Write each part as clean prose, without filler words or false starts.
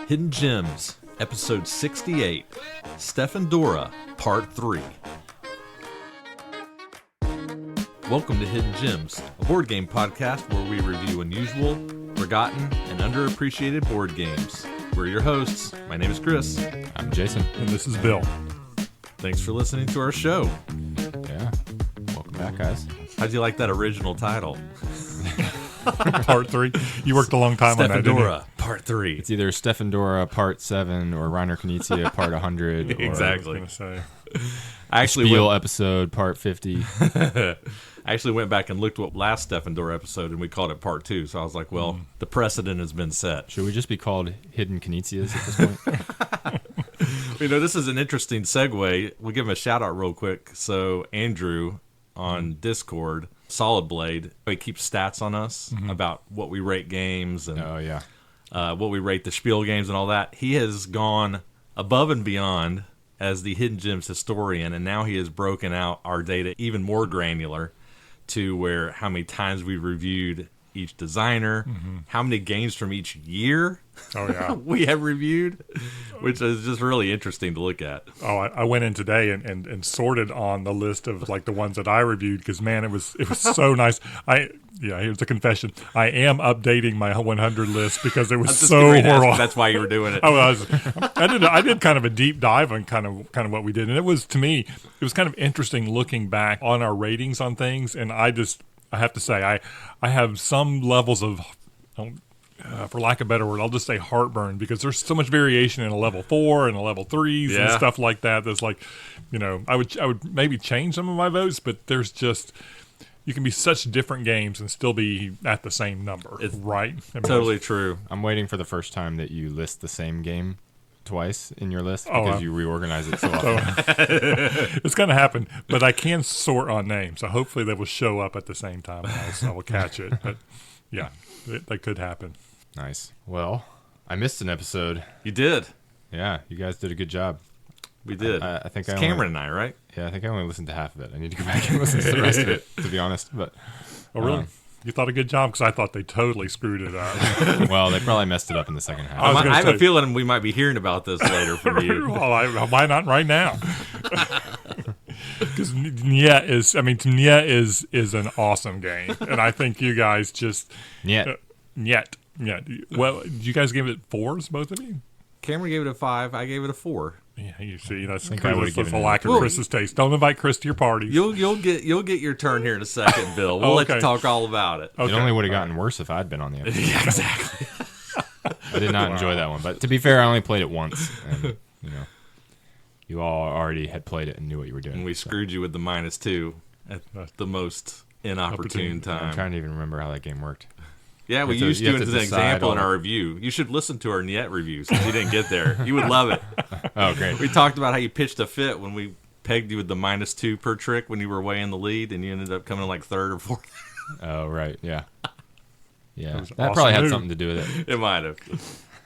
Hidden Gems, Episode 68, Stefan Dorra, Part 3. Welcome to Hidden Gems, a board game podcast where we review unusual, forgotten, and underappreciated board games. We're your hosts. My name is Chris. I'm Jason. And this is Bill. Thanks for listening to our show. Yeah. Welcome back, guys. How'd you like that original title? Part 3. You worked a long time on that, didn't you? Stefan Dorra, Part 3. It's either Stefan Dorra Part 7 or Reiner Knizia Part 100. Exactly. I was gonna say. I actually Spiel went, episode Part 50. I actually went back and looked at last Stefan Dorra episode, and we called it Part 2. So I was like, well, the precedent has been set. Should we just be called Hidden Knizias at this point? You know, this is an interesting segue. We'll give him a shout out real quick. So Andrew on Discord, Solid Blade, he keeps stats on us about what we rate games and Oh, yeah. what we rate the Spiel games and all that. He has gone above and beyond as the Hidden Gems historian, and now he has broken out our data even more granular to where how many times we reviewed each designer, how many games from each year Oh, yeah. we have reviewed, which is just really interesting to look at. Oh, I went in today and sorted on the list of like the ones that I reviewed because, man, it was so nice. Here's a confession. I am updating my 100 list because it was so horrible. That's why you were doing it. I did kind of a deep dive on kind of what we did, and it was, to me, it was kind of interesting looking back on our ratings on things, and I have to say I have some levels of, for lack of a better word, I'll just say heartburn, because there's so much variation in a level 4 and a level 3s and stuff like that. There's like, I would maybe change some of my votes, but there's just, you can be such different games and still be at the same number, right? I mean, Totally true. I'm waiting for the first time that you list the same game twice in your list because you reorganize it so often. It's going to happen, but I can sort on names, so hopefully they will show up at the same time and I will catch it. But yeah, that could happen. Nice. Well, I missed an episode. You did. Yeah, you guys did a good job. We did. I think it's Cameron and I, right? Yeah, I think I only listened to half of it. I need to go back and listen to the rest of it, to be honest. But Oh, really? You thought a good job? Because I thought they totally screwed it up. well, they probably messed it up in the second half. I have a feeling we might be hearing about this later from you. Well, why not right now? Because Niet is an awesome game, and I think you guys just Niet. Well, did you guys give it 4s, both of you? Cameron gave it a 5. I gave it a 4. Yeah, you see, that's I would've given a it lack a of Chris's taste. Don't invite Chris to your parties. You'll get your turn here in a second, Bill. We'll let you talk all about it. It only would have gotten worse if I'd been on the episode. Yeah, exactly. I did not enjoy that one, but to be fair, I only played it once, and you all already had played it and knew what you were doing. And we screwed you with the -2 at the most inopportune time. I'm trying to even remember how that game worked. Yeah, we used you as an example in our review. You should listen to our Niet review since you didn't get there. You would love it. Oh, great. We talked about how you pitched a fit when we pegged you with the -2 per trick when you were way in the lead, and you ended up coming in like 3rd or 4th. Oh, right, yeah. Yeah, that awesome probably had move. something to do with it. It might have.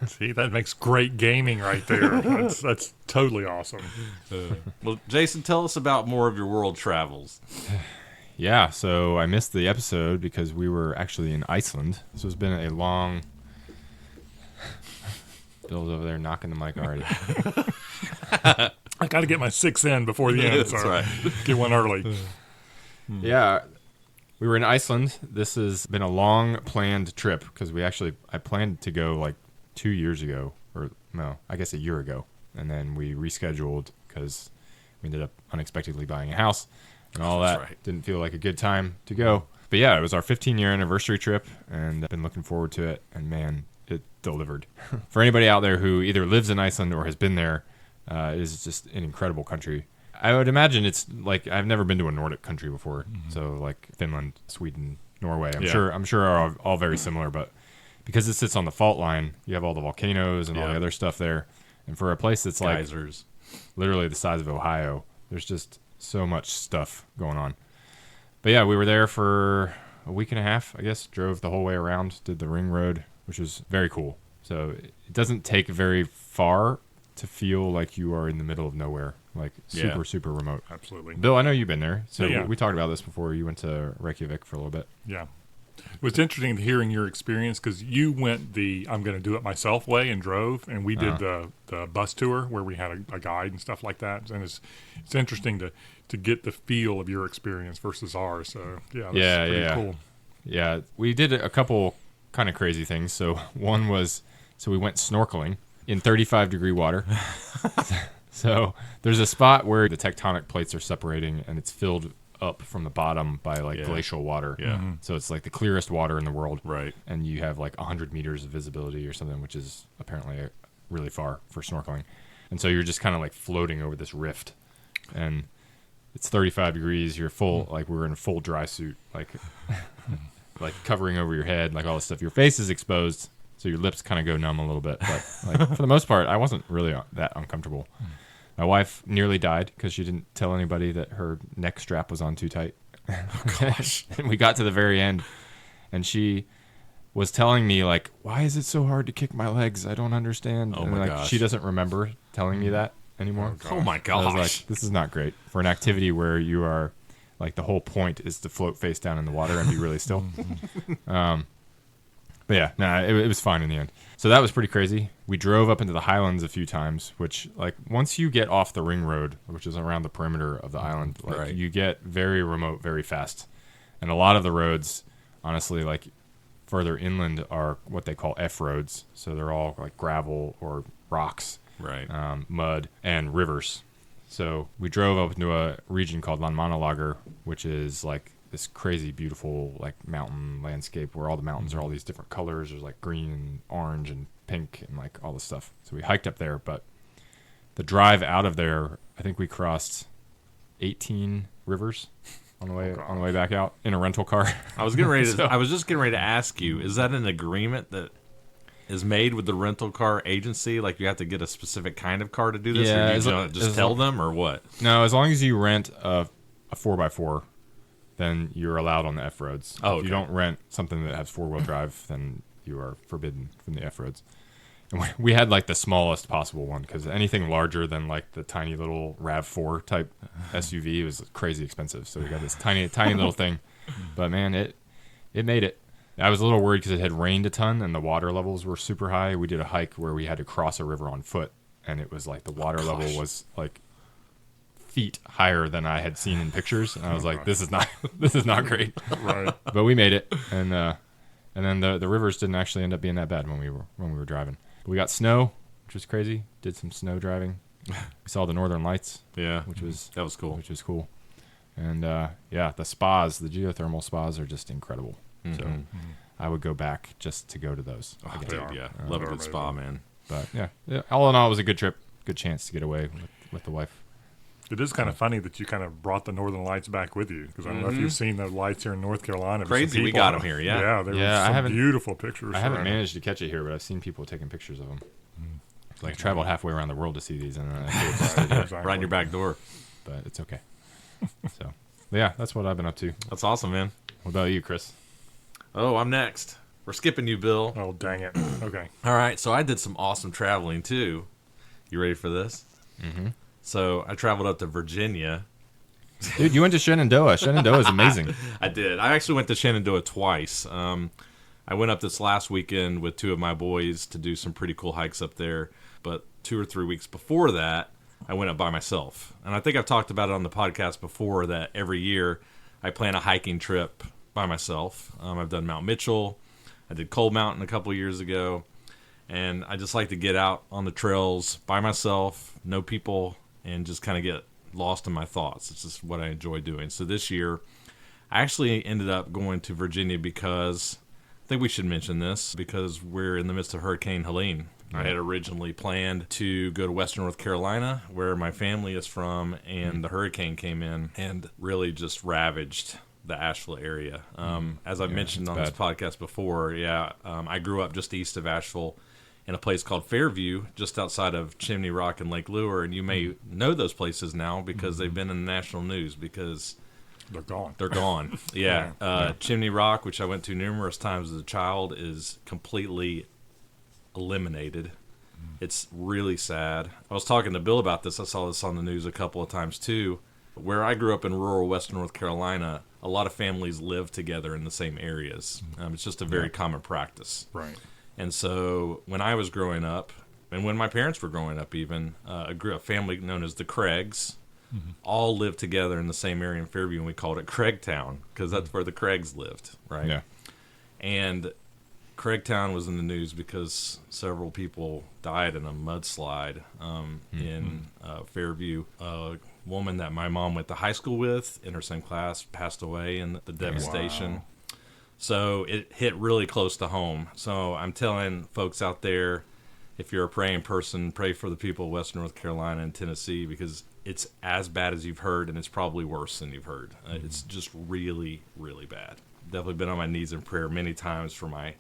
See, that makes great gaming right there. That's totally awesome. Well, Jason, tell us about more of your world travels. Yeah, so I missed the episode because we were actually in Iceland. So it's been a long... Bill's over there knocking the mic already. I got to get my 6 in before the end. That's So right. Get one early. Yeah, we were in Iceland. This has been a long planned trip because I planned to go like 2 years ago, or no, I guess a year ago. And then we rescheduled because we ended up unexpectedly buying a house and all that. Right. Didn't feel like a good time to go. But yeah, it was our 15-year anniversary trip, and I've been looking forward to it. And man, it delivered. For anybody out there who either lives in Iceland or has been there, it is just an incredible country. I would imagine it's like, I've never been to a Nordic country before, so like Finland, Sweden, Norway. I'm sure are all very similar, but because it sits on the fault line, you have all the volcanoes and all the other stuff there. And for a place that's like Geysers. Literally the size of Ohio, there's just so much stuff going on. But yeah, we were there for a week and a half, I guess. Drove the whole way around, did the ring road, which was very cool. So it doesn't take very far to feel like you are in the middle of nowhere, like super remote. Absolutely. Bill, I know you've been there, so Yeah. we talked about this before. You went to Reykjavik for a little bit. Yeah. It's interesting hearing your experience because you went the I'm going to do it myself way and drove, and we did the bus tour where we had a guide and stuff like that. And it's interesting to get the feel of your experience versus ours. So that's pretty cool. Yeah, we did a couple kind of crazy things. So one was, we went snorkeling in 35-degree water. So there's a spot where the tectonic plates are separating, and it's filled up from the bottom by glacial water. Yeah. Mm-hmm. So it's like the clearest water in the world. Right. And you have like 100 meters of visibility or something, which is apparently really far for snorkeling. And so you're just kind of like floating over this rift, and it's 35 degrees. You're full, like we're in a full dry suit, like covering over your head, like all this stuff. Your face is exposed, so your lips kind of go numb a little bit. But like for the most part, I wasn't really that uncomfortable. My wife nearly died because she didn't tell anybody that her neck strap was on too tight. Oh, gosh. And we got to the very end, and she was telling me, like, why is it so hard to kick my legs? I don't understand. Oh, and my like, gosh. she doesn't remember telling me that anymore. Oh, my I gosh. was like, this is not great for an activity where you are, like, the whole point is to float face down in the water and be really still. But yeah, it was fine in the end. So that was pretty crazy. We drove up into the highlands a few times, which, like, once you get off the ring road, which is around the perimeter of the island, like, Right. you get very remote very fast. And a lot of the roads, honestly, like, further inland are what they call F roads. So they're all, like, gravel or rocks, Right. mud, and rivers. So we drove up into a region called Landmannalager, which is, like, this crazy beautiful like mountain landscape where all the mountains are all these different colors. There's like green and orange and pink and like all this stuff. So we hiked up there, but the drive out of there, I think we crossed 18 rivers on the way back out in a rental car. I was getting ready to. So- I was just getting ready to ask you: is that an agreement that is made with the rental car agency? Like you have to get a specific kind of car to do this, Yeah, or you as lo- just as tell lo- them, or what? No, as long as you rent a 4x4, then you're allowed on the F roads. Oh, If okay. you don't rent something that has 4-wheel drive, then you are forbidden from the F roads. And we had like the smallest possible one because anything larger than like the tiny little RAV4 type SUV was crazy expensive. So we got this tiny little thing. But man, it made it. I was a little worried because it had rained a ton and the water levels were super high. We did a hike where we had to cross a river on foot, and it was like the water level was like feet higher than I had seen in pictures, and I was like, "This is not great." Right. But we made it, and then the rivers didn't actually end up being that bad when we were driving. But we got snow, which was crazy. Did some snow driving. We saw the Northern Lights, Yeah, which was cool. Which was cool. And yeah, the spas, the geothermal spas, are just incredible. So I would go back just to go to those. Oh, again. dude, are. yeah, They're love a good amazing. spa, man. But yeah, all in all, it was a good trip. Good chance to get away with the wife. It is kind of funny that you kind of brought the Northern Lights back with you because I don't know if you've seen the lights here in North Carolina. but some Crazy, we people- got 'em here, yeah. Yeah, there Yeah, were I some haven't- beautiful pictures. I haven't right? managed to catch it here, but I've seen people taking pictures of them. Like I traveled halfway around the world to see these, and I could've just stayed here, Exactly. Right in your back door. but it's okay. So yeah, that's what I've been up to. That's awesome, man. What about you, Chris? Oh, I'm next. We're skipping you, Bill. Oh, dang it. Okay. All right, so I did some awesome traveling too. You ready for this? Mm-hmm. So I traveled up to Virginia. Dude, you went to Shenandoah. Shenandoah is amazing. I did. I actually went to Shenandoah twice. I went up this last weekend with two of my boys to do some pretty cool hikes up there. But 2 or 3 weeks before that, I went up by myself. And I think I've talked about it on the podcast before that every year I plan a hiking trip by myself. I've done Mount Mitchell. I did Cold Mountain a couple years ago. And I just like to get out on the trails by myself, no people, and just kind of get lost in my thoughts. It's just what I enjoy doing. So this year, I actually ended up going to Virginia because I think we should mention this because we're in the midst of Hurricane Helene. I had originally planned to go to Western North Carolina, where my family is from, and the hurricane came in and really just ravaged the Asheville area. As I mentioned on this podcast before, I grew up just east of Asheville in a place called Fairview, just outside of Chimney Rock and Lake Lure, and you may know those places now because they've been in the national news because They're gone. they're gone. Chimney Rock, which I went to numerous times as a child, is completely eliminated. It's really sad. I was talking to Bill about this. I saw this on the news a couple of times too. Where I grew up in rural Western North Carolina, a lot of families live together in the same areas. It's just a very common practice. Right. And so when I was growing up, and when my parents were growing up even, a family known as the Craigs all lived together in the same area in Fairview, and we called it Craigtown because that's where the Craigs lived, right? Yeah. And Craigtown was in the news because several people died in a mudslide in Fairview. A woman that my mom went to high school with in her same class passed away in the devastation. Wow. So it hit really close to home. So I'm telling folks out there, if you're a praying person, pray for the people of Western North Carolina and Tennessee, because it's as bad as you've heard, and it's probably worse than you've heard. It's just really, really bad. Definitely been on my knees in prayer many times for my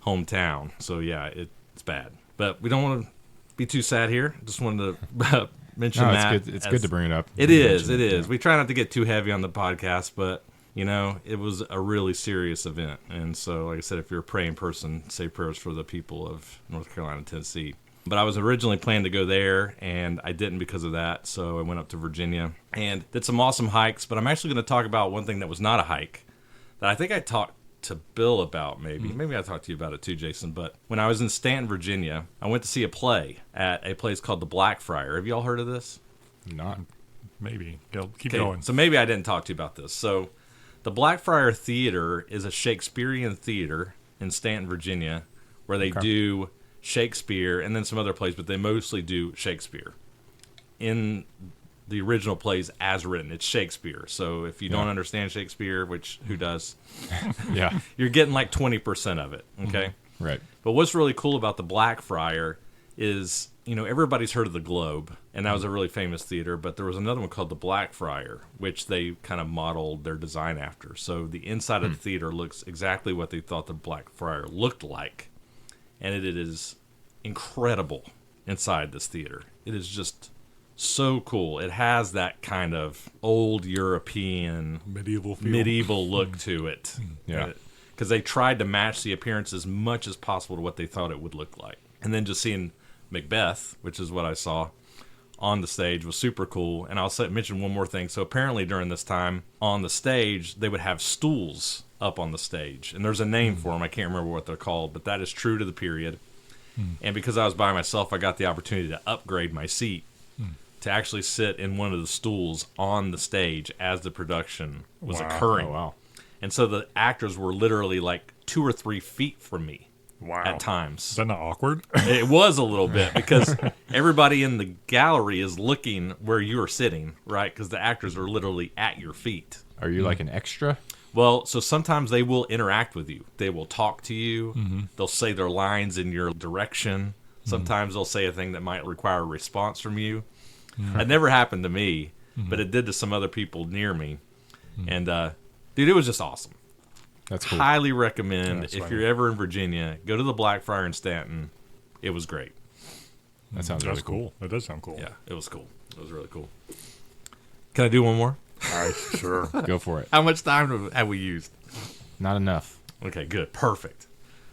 hometown. So yeah, it's bad. But we don't want to be too sad here. Just wanted to mention that. It's good to bring it up. It is. We try not to get too heavy on the podcast, but it was a really serious event. And so, like I said, if you're a praying person, say prayers for the people of North Carolina and Tennessee. But I was originally planning to go there, and I didn't because of that. So I went up to Virginia and did some awesome hikes. But I'm actually going to talk about one thing that was not a hike that I think I talked to Bill about maybe. Maybe I talked to you about it too, Jason. But when I was in Stanton, Virginia, I went to see a play at a place called the Blackfriar. Have you all heard of this? Not. Maybe. Keep going. So maybe I didn't talk to you about this. So the Blackfriar Theater is a Shakespearean theater in Stanton, Virginia, where they do Shakespeare and then some other plays, but they mostly do Shakespeare in the original plays as written. It's Shakespeare. So if you don't understand Shakespeare, which who does? Yeah. You're getting like 20% of it, okay? Right. But what's really cool about the Blackfriar is, everybody's heard of the Globe, and that was a really famous theater, but there was another one called the Blackfriar, which they kind of modeled their design after. So the inside of the theater looks exactly what they thought the Blackfriar looked like. And it is incredible inside this theater. It is just so cool. It has that kind of old European medieval look to it. Yeah. Because they tried to match the appearance as much as possible to what they thought it would look like. And then just seeing Macbeth, which is what I saw on the stage, was super cool. And I'll mention one more thing. So apparently during this time on the stage, they would have stools up on the stage. And there's a name for them. I can't remember what they're called, but that is true to the period. And because I was by myself, I got the opportunity to upgrade my seat to actually sit in one of the stools on the stage as the production was occurring. Oh, wow. And so the actors were literally like 2 or 3 feet from me. Wow. At times. Is that not awkward? It was a little bit because everybody in the gallery is looking where you're sitting, right? Because the actors are literally at your feet. Are you like an extra? Well, so sometimes they will interact with you. They will talk to you. They'll say their lines in your direction. Sometimes they'll say a thing that might require a response from you. It never happened to me, but it did to some other people near me. And, dude, it was just awesome. That's cool. Highly recommend, That's if funny. you're ever in Virginia, go to the Blackfriar in Stanton. It was great. That sounds really cool. That does sound cool. Yeah, it was cool. It was really cool. Can I do one more? All right, sure. Go for it. How much time have we used? Not enough. Okay, good. Perfect.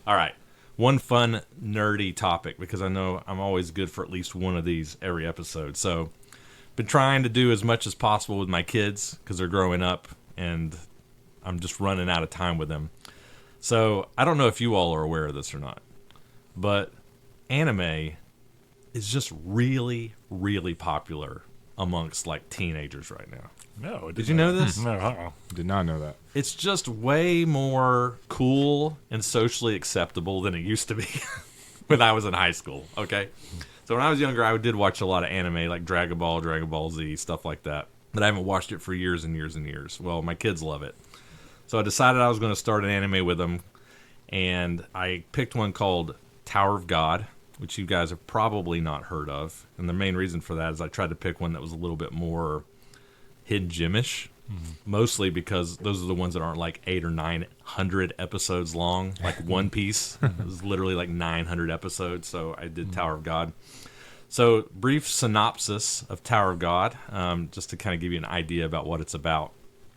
All right. One fun, nerdy topic, because I know I'm always good for at least one of these every episode. So, been trying to do as much as possible with my kids because they're growing up, and I'm just running out of time with them. So, I don't know if you all are aware of this or not, but anime is just really, really popular amongst like teenagers right now. No. Did you know this? No. Did not know that. It's just way more cool and socially acceptable than it used to be when I was in high school, okay? So when I was younger, I did watch a lot of anime, like Dragon Ball Z, stuff like that. But I haven't watched it for years and years and years. Well, my kids love it. So I decided I was going to start an anime with them, and I picked one called Tower of God, which you guys have probably not heard of. And the main reason for that is I tried to pick one that was a little bit more hidden gemish, mostly because those are the ones that aren't like 800 or 900 episodes long, like One Piece. It was literally like 900 episodes, so I did Tower of God. So, brief synopsis of Tower of God, just to kind of give you an idea about what it's about.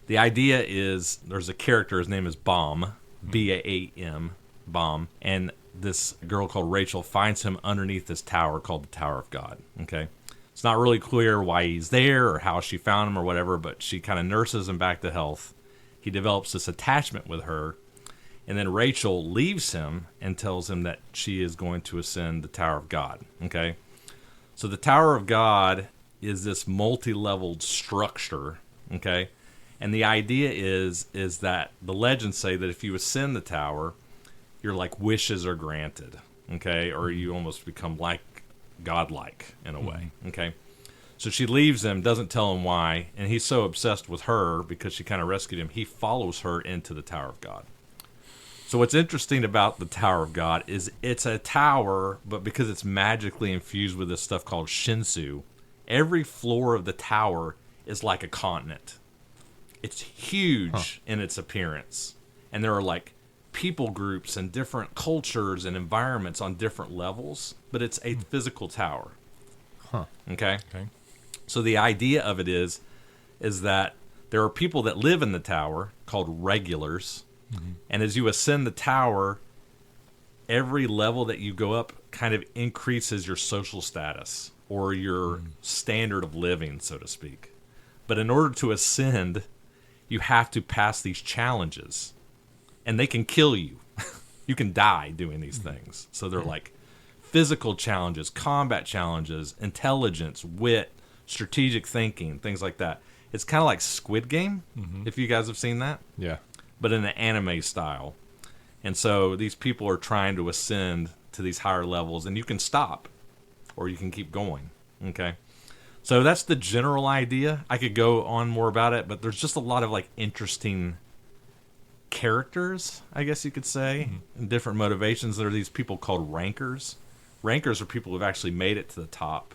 The idea is there's a character, his name is Baum, B-A-A-M, Baum, and this girl called Rachel finds him underneath this tower called the Tower of God, okay? It's not really clear why he's there or how she found him or whatever, but she kind of nurses him back to health, he develops this attachment with her, and then Rachel leaves him and tells him that she is going to ascend the Tower of God. Okay? So the Tower of God is this multi-leveled structure, okay? And the idea is that the legends say that if you ascend the tower, your like wishes are granted, okay? Or you almost become like godlike in a way, okay? So she leaves him, doesn't tell him why, and he's so obsessed with her because she kind of rescued him, he follows her into the Tower of God. So what's interesting about the Tower of God is it's a tower, but because it's magically infused with this stuff called Shinsu, every floor of the tower is like a continent. It's huge in its appearance. And there are like people groups and different cultures and environments on different levels, but it's a physical tower. Okay? So the idea of it is that there are people that live in the tower called regulars. And as you ascend the tower, every level that you go up kind of increases your social status or your standard of living, so to speak. But in order to ascend, you have to pass these challenges. And they can kill you. You can die doing these things. So they're like physical challenges, combat challenges, intelligence, wit, strategic thinking, things like that. It's kind of like Squid Game, if you guys have seen that. Yeah. But in an anime style. And so these people are trying to ascend to these higher levels, and you can stop or you can keep going. Okay? So that's the general idea. I could go on more about it, but there's just a lot of like interesting characters, I guess you could say, and different motivations. There are these people called rankers. Rankers are people who've actually made it to the top,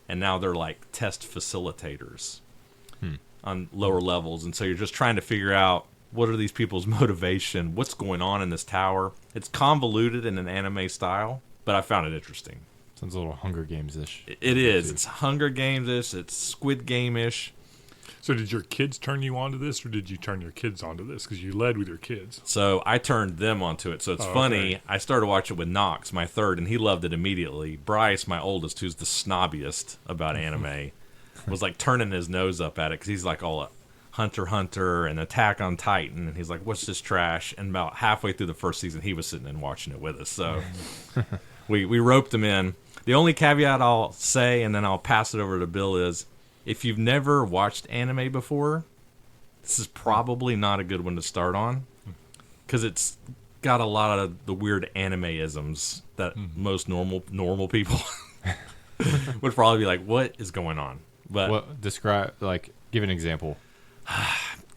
and now they're like test facilitators on lower levels. And so you're just trying to figure out, what are these people's motivation? What's going on in this tower? It's convoluted in an anime style, but I found it interesting. Sounds a little Hunger Games-ish. It is. It's Hunger Games-ish. It's Squid Game-ish. So did your kids turn you onto this, or did you turn your kids onto this? Because you led with your kids. So I turned them onto it. So it's funny. Okay. I started watching it with Knox, my third, and he loved it immediately. Bryce, my oldest, who's the snobbiest about anime, was like turning his nose up at it because he's like all Hunter x Hunter and Attack on Titan, and he's like, what's this trash? And about halfway through the first season, he was sitting and watching it with us. So we roped him in. The only caveat I'll say, and then I'll pass it over to Bill, is if you've never watched anime before, this is probably not a good one to start on because it's got a lot of the weird anime-isms that most normal people would probably be like, what is going on? But give an example.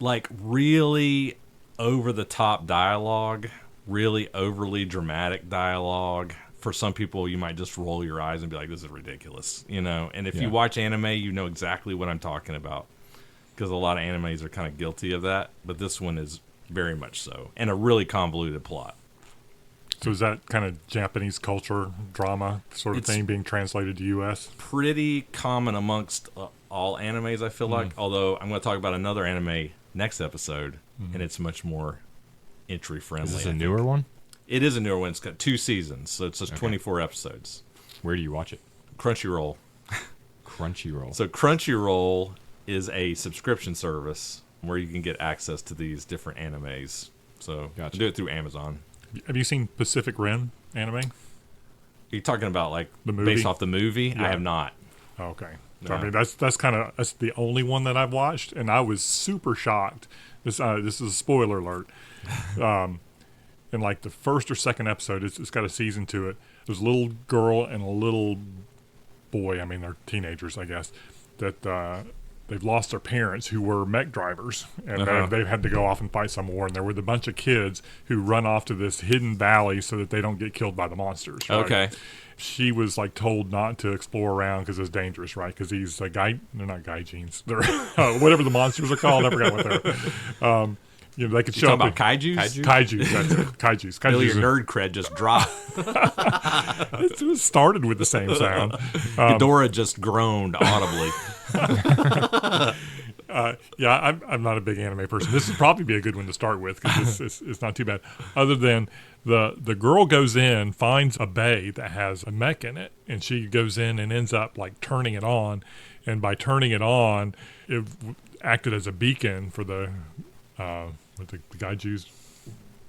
Like really over-the-top dialogue, really overly dramatic dialogue. For some people, you might just roll your eyes and be like, this is ridiculous, you know? And if you watch anime, you know exactly what I'm talking about because a lot of animes are kind of guilty of that, but this one is very much so, and a really convoluted plot. So is that kind of Japanese culture, drama sort of thing being translated to U.S.? Pretty common amongst all animes, I feel like, although I'm going to talk about another anime next episode, and it's much more entry-friendly. Is this a newer one? It is a newer one. It's got 2 seasons, so it's just 24 episodes. Where do you watch it? Crunchyroll. Crunchyroll. So Crunchyroll is a subscription service where you can get access to these different animes. So do it through Amazon. Have you seen Pacific Rim anime? Are you talking about like the movie? Based off the movie? Yeah. I have not. Okay. So, I mean, that's the only one that I've watched, and I was super shocked. This is a spoiler alert. In like the first or second episode, it's got a season to it. There's a little girl and a little boy. I mean, they're teenagers, I guess. That they've lost their parents who were mech drivers, and they've had to go off and fight some war. And they're with a bunch of kids who run off to this hidden valley so that they don't get killed by the monsters. Right? Okay. She was like told not to explore around because it's dangerous, right? Because these they're not gaijins. They're whatever the monsters are called. I forgot what they're. They could show up about kaijus. Kaijus, that's it. Kaijus. Billy, your nerd cred just dropped. It started with the same sound. Dorra just groaned audibly. I'm not a big anime person. This would probably be a good one to start with because it's not too bad. Other than the girl goes in, finds a bay that has a mech in it, and she goes in and ends up like turning it on, and by turning it on, it acted as a beacon for the with the kaijus.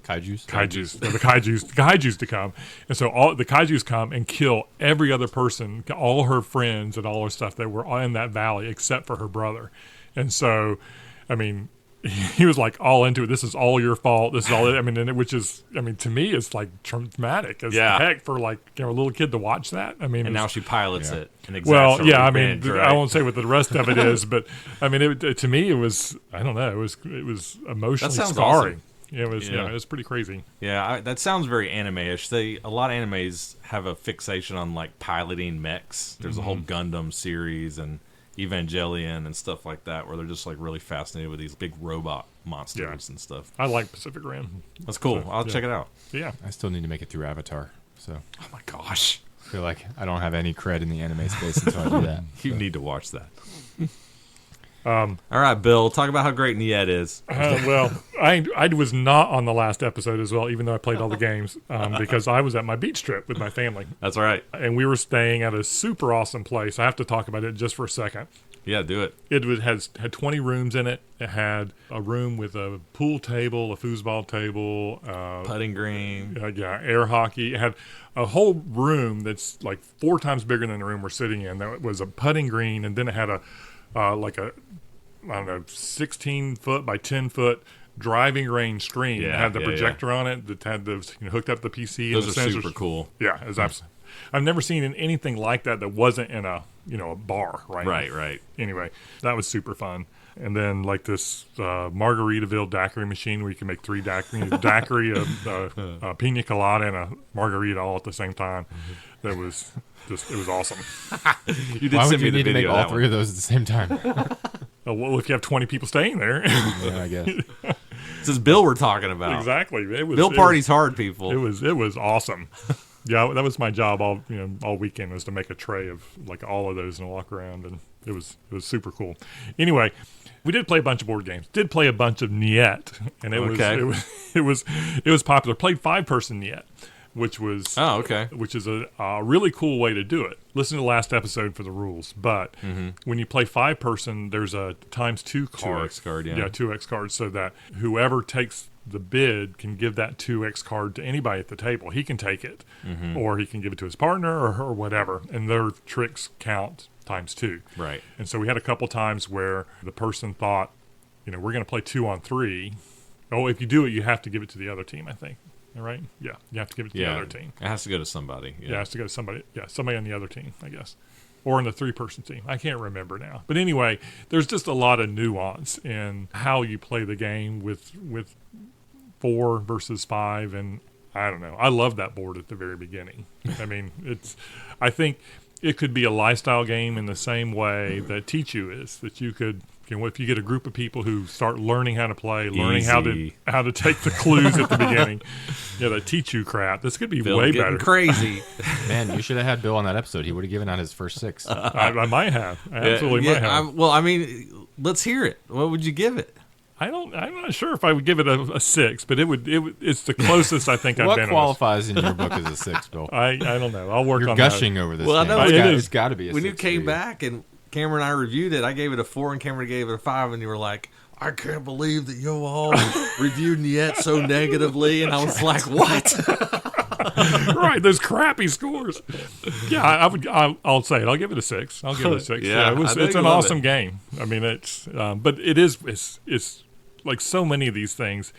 Kaijus. The kaijus to come, and so all the kaijus come and kill every other person, all her friends and all her stuff that were in that valley except for her brother. And so, I mean, he was like all into it. This is all your fault. This is all. I mean, to me, it's like traumatic as heck for like a little kid to watch that. I mean, and now she pilots it. Well, yeah. I mean, I won't say what the rest of it is, but I mean, to me, it was. I don't know. It was emotionally scarring. Awesome. It was pretty crazy. Yeah, that sounds very anime-ish. A lot of animes have a fixation on like piloting mechs. There's a whole Gundam series and Evangelion and stuff like that, where they're just like really fascinated with these big robot monsters and stuff. I like Pacific Rim. That's cool. I'll check it out. Yeah, I still need to make it through Avatar. So, oh my gosh, I feel like I don't have any cred in the anime space until I do that. You need to watch that. All right, Bill, talk about how great Niet is. Well, I was not on the last episode as well, even though I played all the games, because I was at my beach trip with my family. That's right. And we were staying at a super awesome place. I have to talk about it just for a second. Yeah, do it. It had 20 rooms in it. It had a room with a pool table, a foosball table, putting green. Air hockey. It had a whole room that's like 4 times bigger than the room we're sitting in. That was a putting green, and then it had a 16-foot by 10-foot driving range screen. It had the projector on it that had the hooked up the PC. Those and are the super cool. Yeah, it's absolutely. I've never seen anything like that wasn't in a bar, right? Right. Anyway, that was super fun. And then like this Margaritaville daiquiri machine where you can make 3 daiquiri, a pina colada, and a margarita all at the same time. That was it was awesome. You did Why send would me you the need to video make all of that 3 of those at the same time? Well, if you have 20 people staying there. Yeah, I guess. This is Bill we're talking about. Exactly. Bill parties hard, people. It was awesome. Yeah, that was my job all weekend, was to make a tray of like all of those and walk around, and it was super cool. Anyway, we did play a bunch of board games. Did play a bunch of Niet, and it was popular. Played 5-person Niet, which was which is a really cool way to do it. Listen to the last episode for the rules, but when you play 5-person, there's a ×2 card. 2x card, yeah. Yeah, 2x card, so that whoever takes the bid can give that 2x card to anybody at the table. He can take it, or he can give it to his partner or whatever, and their tricks count ×2. Right. And so we had a couple times where the person thought, we're going to play 2 on 3. Oh, if you do it, you have to give it to the other team, I think. All right? Yeah, you have to give it to the other team. It has to go to somebody. Yeah, it has to go to somebody. Yeah, somebody on the other team, I guess. Or in the 3-person team. I can't remember now. But anyway, there's just a lot of nuance in how you play the game with 4 versus 5, and I don't know. I love that board at the very beginning. I mean, I think it could be a lifestyle game in the same way that Teach-U is, that you could, if you get a group of people who start learning how to play, learning how to take the clues at the beginning, that Teach-U crap, this could be Bill way getting better. Crazy. Man, you should have had Bill on that episode. He would have given out his first 6. I might have. I absolutely might have. I mean, let's hear it. What would you give it? I'm not sure if I would give it a 6, but it's the closest I think I've been. What qualifies in your book as a 6, Bill? I don't know. I'll work You're on gushing that. over this. Well, I know it's got to be a 6. When you came back and Cameron and I reviewed it, I gave it a 4 and Cameron gave it a 5, and you were like, I can't believe that you all reviewed Niet so negatively, and I was like, what? Right, those crappy scores. Yeah, I'll say it. I'll give it a 6. I'll give it a 6. Yeah, it's an awesome game. I mean, but it's like so many of these things,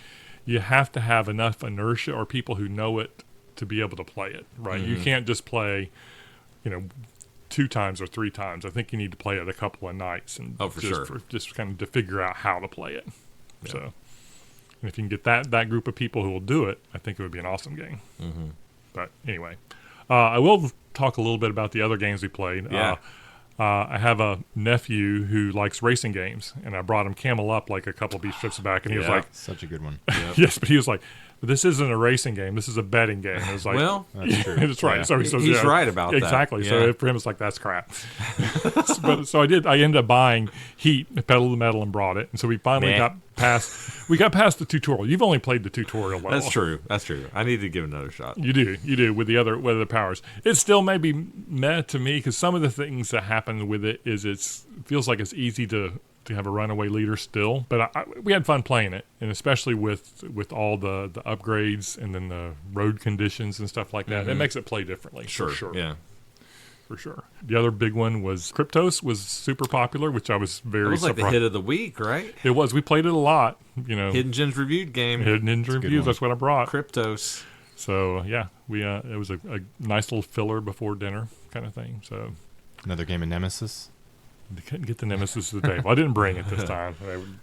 you have to have enough inertia or people who know it to be able to play it, right? You can't just play, 2 times or 3 times. I think you need to play it a couple of nights, and just kind of to figure out how to play it. Yeah. So, and if you can get that group of people who will do it, I think it would be an awesome game. But anyway, I will talk a little bit about the other games we played. Yeah. I have a nephew who likes racing games, and I brought him Camel Up like a couple beach trips back, and he was like, such a good one. Yep. Yes, but he was like, this isn't a racing game. This is a betting game. It was like, well, that's true. That's right. Yeah. So he says, he's right about that. Exactly. Yeah. So for him, it's like, that's crap. So I ended up buying Heat, Pedal to the Metal, and brought it. And so we finally got past the tutorial. You've only played the tutorial level. That's true. I need to give it another shot. You do with the other powers. It still may be meh to me because some of the things that happen with it is it feels like it's easy to to have a runaway leader still, but we had fun playing it, and especially with all the upgrades and then the road conditions and stuff like that. It makes it play differently. For sure. Yeah. For sure. The other big one was Kryptos was super popular, which I was very It was like surprised. the hit of the week, right? It was. We played it a lot. Hidden Gems reviewed game. Hidden Reviews. That's what I brought. Kryptos. So yeah, we it was a nice little filler before dinner kind of thing. So Another game of Nemesis. they couldn't get the Nemesis to the table. I didn't bring it this time.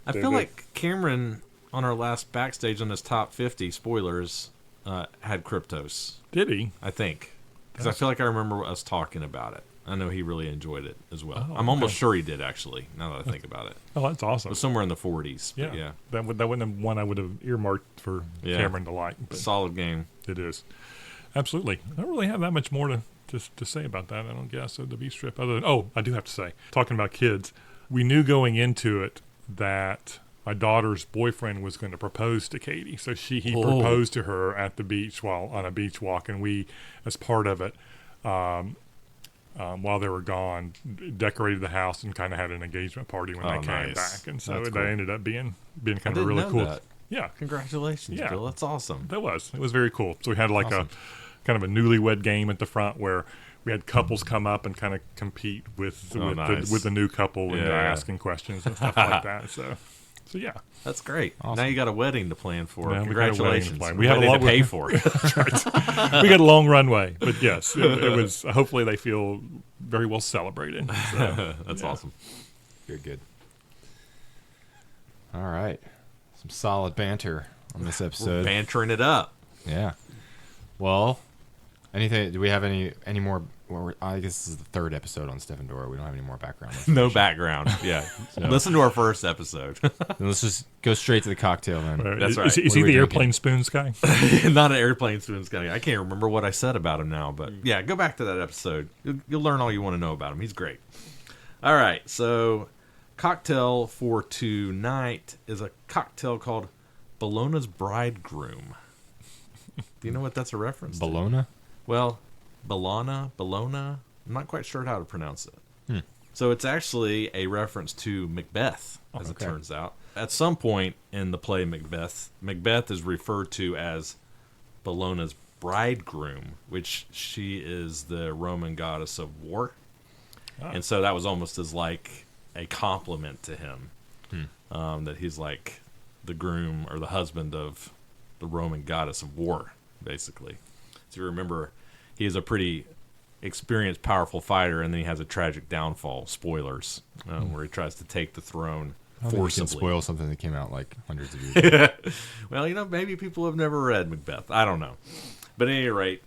I feel like Cameron on our last backstage on his top 50 spoilers had Kryptos. Did he? I think. Because I feel like I remember us talking about it. I know he really enjoyed it as well. Oh, I'm almost sure he did, actually, now that I think about it. Oh, that's awesome. It was somewhere in the 40s. But yeah. That wouldn't have one I would have earmarked for Cameron to like. But Solid game. it is. Absolutely. I don't really have that much more to say about that, I don't guess, of the beef strip. Other than, I do have to say, talking about kids, we knew going into it that my daughter's boyfriend was going to propose to Katie. So he proposed to her at the beach while on a beach walk, and we, as part of it, while they were gone, decorated the house and kind of had an engagement party when they came back. And so That's that cool. ended up being kind I of really didn't cool. know that. Yeah. Congratulations, Yeah. Bill. That's awesome. It was very cool. So we had like Awesome. a kind of a newlywed game at the front where we had couples come up and kind of compete with nice. the new couple and Yeah. asking questions and stuff like that. So yeah. That's great. Awesome. Now you got a wedding to plan for. Yeah, we got a wedding to Congratulations. plan. We We have had a a lot lot to pay with- for. We got a long runway, but yes, it was. Hopefully, they feel very well celebrated. So, That's yeah. awesome. Good. All right. Some solid banter on this We're episode. bantering it up. Yeah. Well, anything? Do we have any more? Well, I guess this is the third episode on Stefan Dorra. We don't have any more background. No background. Yeah. Listen to our first episode. Then let's just go straight to the cocktail then. That's right. Is What he are we the drinking? airplane spoons guy? Not an airplane spoons guy. I can't remember what I said about him now, but yeah, go back to that episode. You'll learn all you want to know about him. He's great. All right, so cocktail for tonight is a cocktail called Bologna's Bridegroom. Do you know what that's a reference to? Bologna? Well, Bologna. I'm not quite sure how to pronounce it. So it's actually a reference to Macbeth, as okay. it turns out. At some point in the play Macbeth is referred to as Bologna's bridegroom, which she is the Roman goddess of war. And so that was almost as like a compliment to him, that he's like the groom or the husband of the Roman goddess of war, basically. So you remember, he is a pretty experienced, powerful fighter, and then he has a tragic downfall. Spoilers, where he tries to take the throne I don't think you can forcibly. spoil something that came out like hundreds of years ago. Well, maybe people have never read Macbeth. I don't know. But at any rate,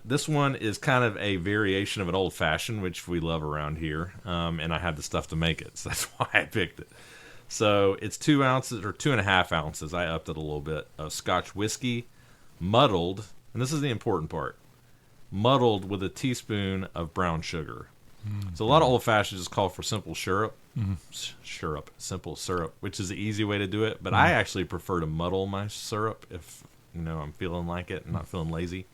this one is kind of a variation of an old fashioned, which we love around here. And I had the stuff to make it, so that's why I picked it. So it's 2 ounces or 2.5 ounces. I upped it a little bit of Scotch whiskey, muddled, and this is the important part, muddled with a teaspoon of brown sugar. So a lot of old fashions just call for simple simple syrup, which is the easy way to do it. But I actually prefer to muddle my syrup if I'm feeling like it and not feeling lazy.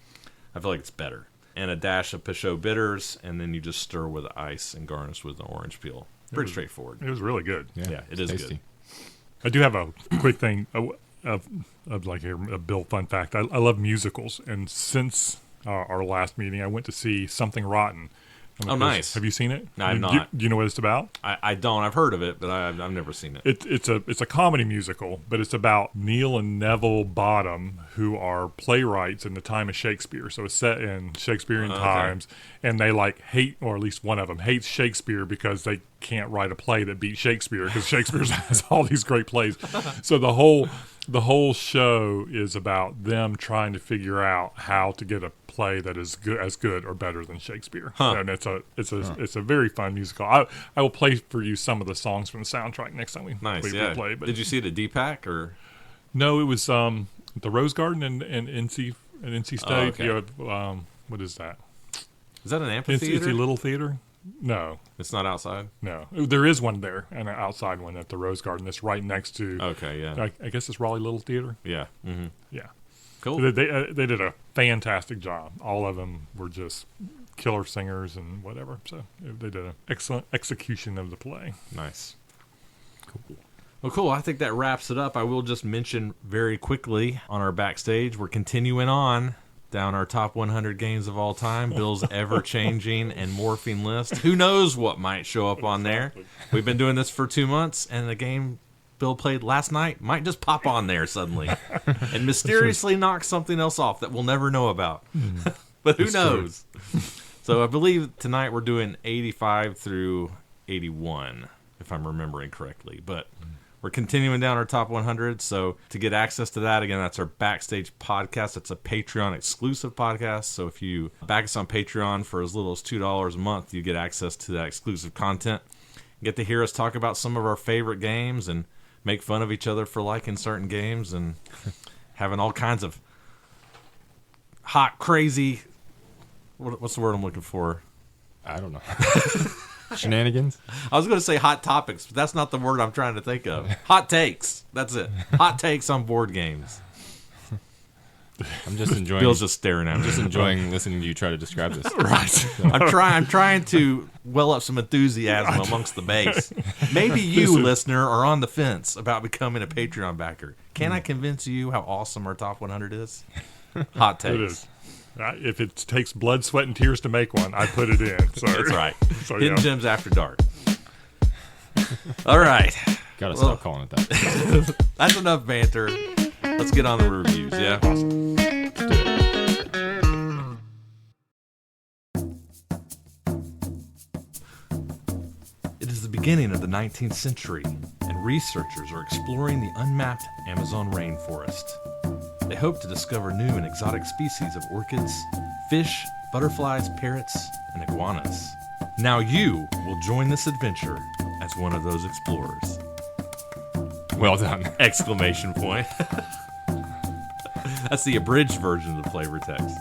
I feel like it's better. And a dash of Peugeot bitters, and then you just stir with ice and garnish with an orange peel. Pretty straightforward. It was really good. Yeah, it is tasty. good. I do have a quick thing of like a Bill fun fact. I love musicals, and since our last meeting, I went to see Something Rotten. Oh, nice. Have you seen it? No, I've not. Do you know what it's about? I don't. I've heard of it, but I've never seen it. It's a comedy musical, but it's about Neil and Neville Bottom, who are playwrights in the time of Shakespeare. So it's set in Shakespearean times, and they hate, or at least one of them hates Shakespeare because they can't write a play that beats Shakespeare, because Shakespeare has all these great plays. So the whole show is about them trying to figure out how to get a play that is good or better than Shakespeare. And it's a very fun musical. I will play for you some of the songs from the soundtrack next time we play. But Did you see it at DPAC or? no, it was the Rose Garden in NC State. okay. You have, what is that? Is that an amphitheater? NC Little Theater? No. It's not outside? No. There is one there, an outside one at the Rose Garden that's right next to, Okay, yeah. I guess it's Raleigh Little Theater. Yeah. Mm-hmm. Yeah. Cool. They did a fantastic job. All of them were just killer singers and whatever. So they did an excellent execution of the play. Nice. Well, cool. I think that wraps it up. I will just mention very quickly on our backstage, we're continuing on down our top 100 games of all time, Bill's ever-changing and morphing list. Who knows what might show up on there? We've been doing this for 2 months, and the game Bill played last night might just pop on there suddenly and mysteriously knock something else off that we'll never know about. But who knows? So I believe tonight we're doing 85 through 81, if I'm remembering correctly. But we're continuing down our top 100. So to get access to that, again, that's our Backstage podcast. It's a Patreon exclusive podcast. So if you back us on Patreon for as little as $2 a month, you get access to that exclusive content. You get to hear us talk about some of our favorite games and make fun of each other for liking certain games and having all kinds of hot, crazy, what's the word I'm looking for? I don't know. Shenanigans? I was going to say hot topics, but that's not the word I'm trying to think of. Hot takes. That's it. Hot takes on board games. I'm just enjoying. Bill's just staring at me. I'm just enjoying listening to you try to describe this. Right. So. I'm trying to well up some enthusiasm amongst the base. Maybe you, listener, are on the fence about becoming a Patreon backer. Can I convince you how awesome our top 100 is? Hot takes. It is. If it takes blood, sweat, and tears to make one, I put it in. So. That's right. So, Hidden Gems After Dark. All right. Gotta stop calling it that. That's enough banter. Let's get on the reviews, yeah? Awesome. Let's do it. It is the beginning of the 19th century, and researchers are exploring the unmapped Amazon rainforest. They hope to discover new and exotic species of orchids, fish, butterflies, parrots, and iguanas. Now you will join this adventure as one of those explorers. Well done. Exclamation point. That's the abridged version of the flavor text.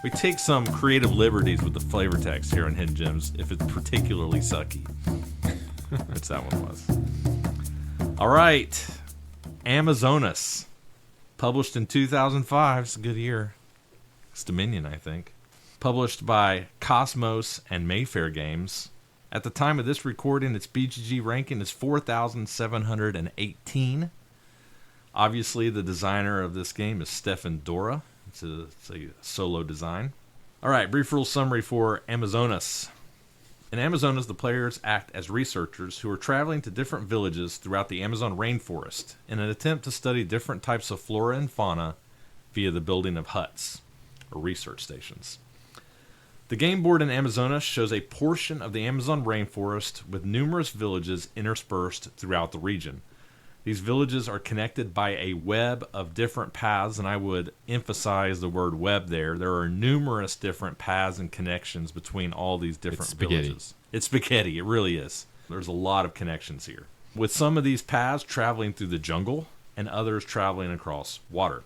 We take some creative liberties with the flavor text here on Hidden Gems if it's particularly sucky. Which that one was. All right. Amazonas. Published in 2005. It's a good year. It's Dominion, I think. Published by Cosmos and Mayfair Games. At the time of this recording, its BGG ranking is 4,718. Obviously, the designer of this game is Stefan Dorra. It's a solo design. All right, brief rule summary for Amazonas. In Amazonas, the players act as researchers who are traveling to different villages throughout the Amazon rainforest in an attempt to study different types of flora and fauna via the building of huts, or research stations. The game board in Amazonas shows a portion of the Amazon rainforest with numerous villages interspersed throughout the region. These villages are connected by a web of different paths, and I would emphasize the word web there. There are numerous different paths and connections between all these different villages. It's spaghetti. It really is. There's a lot of connections here, with some of these paths traveling through the jungle and others traveling across water.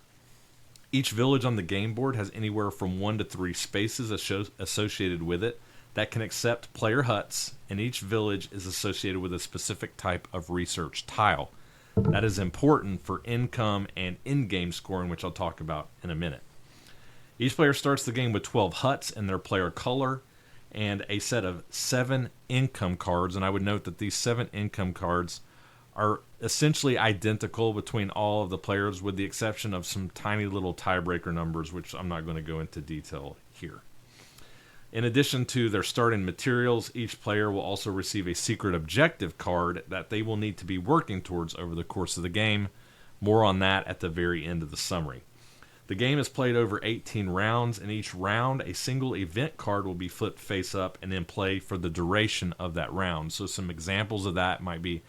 Each village on the game board has anywhere from 1 to 3 spaces associated with it that can accept player huts, and each village is associated with a specific type of research tile. That is important for income and in-game scoring, which I'll talk about in a minute. Each player starts the game with 12 huts in their player color and a set of 7 income cards, and I would note that these 7 income cards are essentially identical between all of the players with the exception of some tiny little tiebreaker numbers, which I'm not going to go into detail here. In addition to their starting materials, each player will also receive a secret objective card that they will need to be working towards over the course of the game. More on that at the very end of the summary. The game is played over 18 rounds, and each round a single event card will be flipped face up and in play for the duration of that round. So some examples of that might be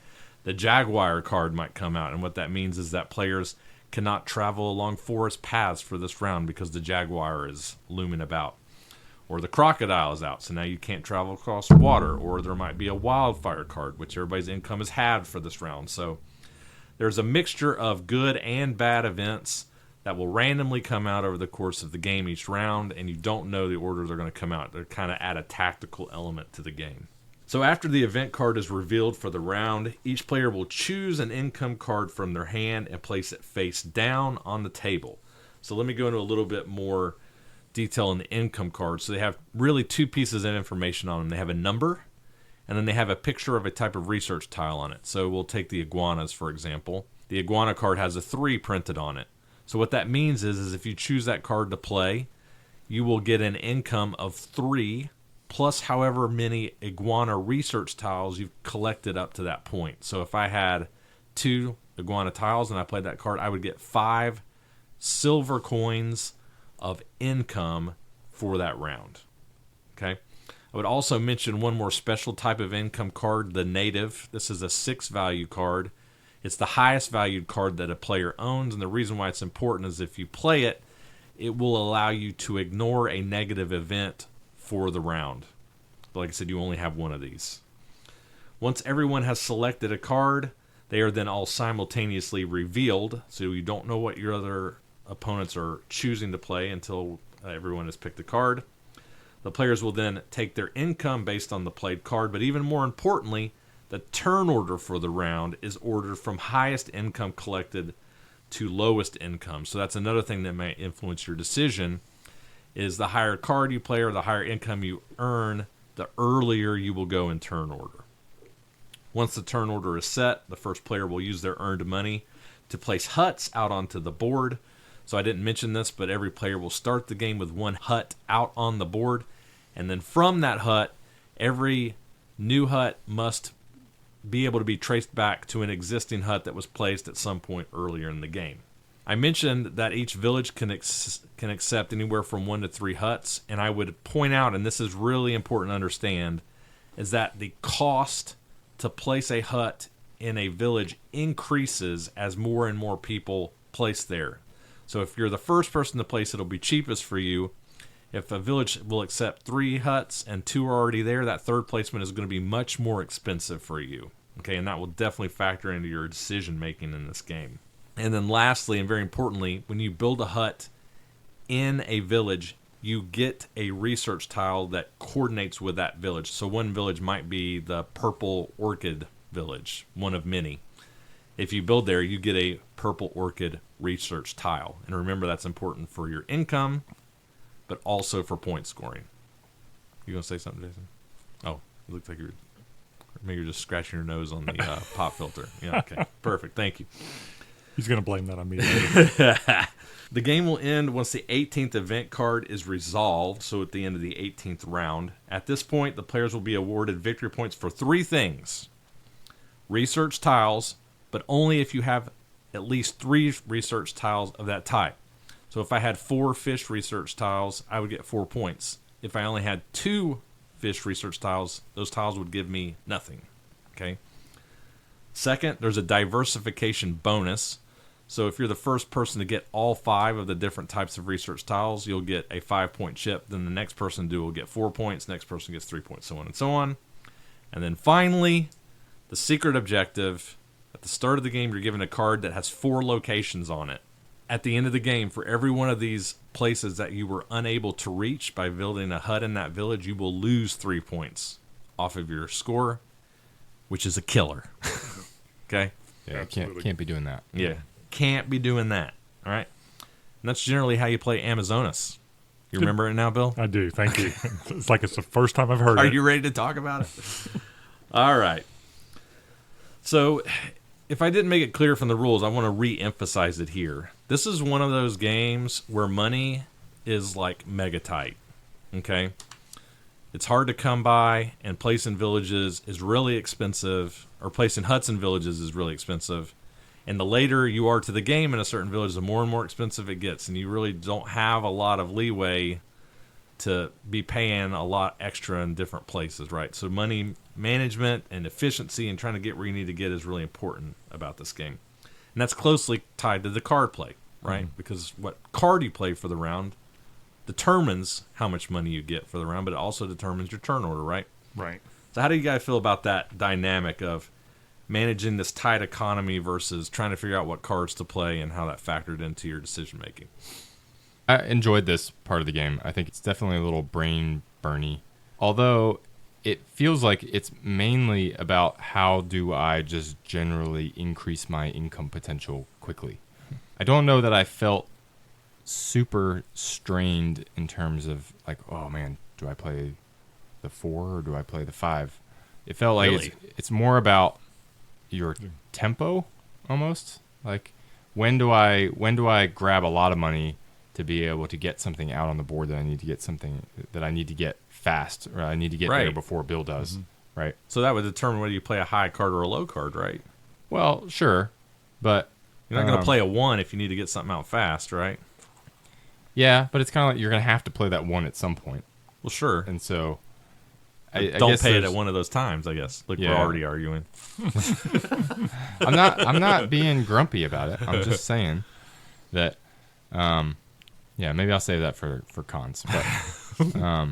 the Jaguar card might come out, and what that means is that players cannot travel along forest paths for this round because the Jaguar is looming about. Or the crocodile is out, so now you can't travel across water. Or there might be a wildfire card, which everybody's income is halved for this round. So there's a mixture of good and bad events that will randomly come out over the course of the game each round, and you don't know the order they're going to come out. They're kind of add a tactical element to the game. So after the event card is revealed for the round, each player will choose an income card from their hand and place it face down on the table. So let me go into a little bit more detail in the income cards. So they have really 2 pieces of information on them. They have a number and then they have a picture of a type of research tile on it. So we'll take the iguanas, for example. The iguana card has a 3 printed on it. So what that means is if you choose that card to play, you will get an income of 3 plus however many iguana research tiles you've collected up to that point. So if I had 2 iguana tiles and I played that card, I would get 5 silver coins of income for that round. Okay. I would also mention one more special type of income card, the native. This is a 6 value card. It's the highest valued card that a player owns, and the reason why it's important is if you play it, it will allow you to ignore a negative event for the round. But like I said, you only have one of these. Once everyone has selected a card, they are then all simultaneously revealed, so you don't know what your other opponents are choosing to play until everyone has picked a card. The players will then take their income based on the played card, but even more importantly, the turn order for the round is ordered from highest income collected to lowest income. So that's another thing that may influence your decision, is the higher card you play or the higher income you earn, the earlier you will go in turn order. Once the turn order is set, the first player will use their earned money to place huts out onto the board. So I didn't mention this, but every player will start the game with 1 hut out on the board. And then from that hut, every new hut must be able to be traced back to an existing hut that was placed at some point earlier in the game. I mentioned that each village can accept anywhere from 1 to 3 huts, and I would point out, and this is really important to understand, is that the cost to place a hut in a village increases as more and more people place there. So if you're the first person to place, it'll be cheapest for you. If a village will accept 3 huts and 2 are already there, that third placement is going to be much more expensive for you. Okay, and that will definitely factor into your decision making in this game. And then lastly, and very importantly, when you build a hut in a village, you get a research tile that coordinates with that village. So one village might be the purple orchid village, one of many. If you build there, you get a purple orchid research tile. And remember, that's important for your income, but also for point scoring. You gonna say something, Jason? Oh, it looks like maybe you're just scratching your nose on the pop filter. Yeah, okay, perfect. Thank you. He's gonna blame that on me later. The game will end once the 18th event card is resolved, so at the end of the 18th round. At this point, the players will be awarded victory points for 3 things. Research tiles, but only if you have at least 3 research tiles of that type. So if I had 4 fish research tiles, I would get 4 points. If I only had 2 fish research tiles, those tiles would give me nothing. Okay. Second, there's a diversification bonus. So if you're the first person to get all 5 of the different types of research tiles, you'll get a 5-point chip. Then the next person to do will get 4 points. Next person gets 3 points, so on and so on. And then finally, the secret objective. At the start of the game, you're given a card that has 4 locations on it. At the end of the game, for every one of these places that you were unable to reach by building a hut in that village, you will lose 3 points off of your score, which is a killer. Okay? Yeah, can't be doing that. Yeah, can't be doing that. All right? And that's generally how you play Amazonas. You remember it now, Bill? I do, thank you. It's like it's the first time I've heard it. Are you ready to talk about it? All right. So, if I didn't make it clear from the rules, I want to re-emphasize it here. This is one of those games where money is like mega tight. Okay? It's hard to come by, and placing villages is really expensive, or placing huts in villages is really expensive. And the later you are to the game in a certain village, the more and more expensive it gets, and you really don't have a lot of leeway to be paying a lot extra in different places, right? So money management and efficiency and trying to get where you need to get is really important about this game. And that's closely tied to the card play, right? Mm-hmm. Because what card you play for the round determines how much money you get for the round, but it also determines your turn order, right? Right. So how do you guys feel about that dynamic of managing this tight economy versus trying to figure out what cards to play and how that factored into your decision making? I enjoyed this part of the game. I think it's definitely a little brain burny, although it feels like it's mainly about how do I just generally increase my income potential quickly. I don't know that I felt super strained in terms of like, oh man, do I play the 4 or do I play the 5? It felt like Really? it's more about your tempo almost. Like when do I grab a lot of money to be able to get something out on the board that I need to get something that I need to get fast, or I need to get there Right. before Bill does. Right. So that would determine whether you play a high card or a low card, right? Well, sure, but You're not going to play a 1 if you need to get something out fast, right? yeah, but it's kind of like you're going to have to play that 1 at some point. Well, sure. And so I Don't guess pay it there's- at one of those times, I guess. Like Yeah. we're already arguing. I'm not being grumpy about it. I'm just saying that yeah, maybe I'll save that for cons. But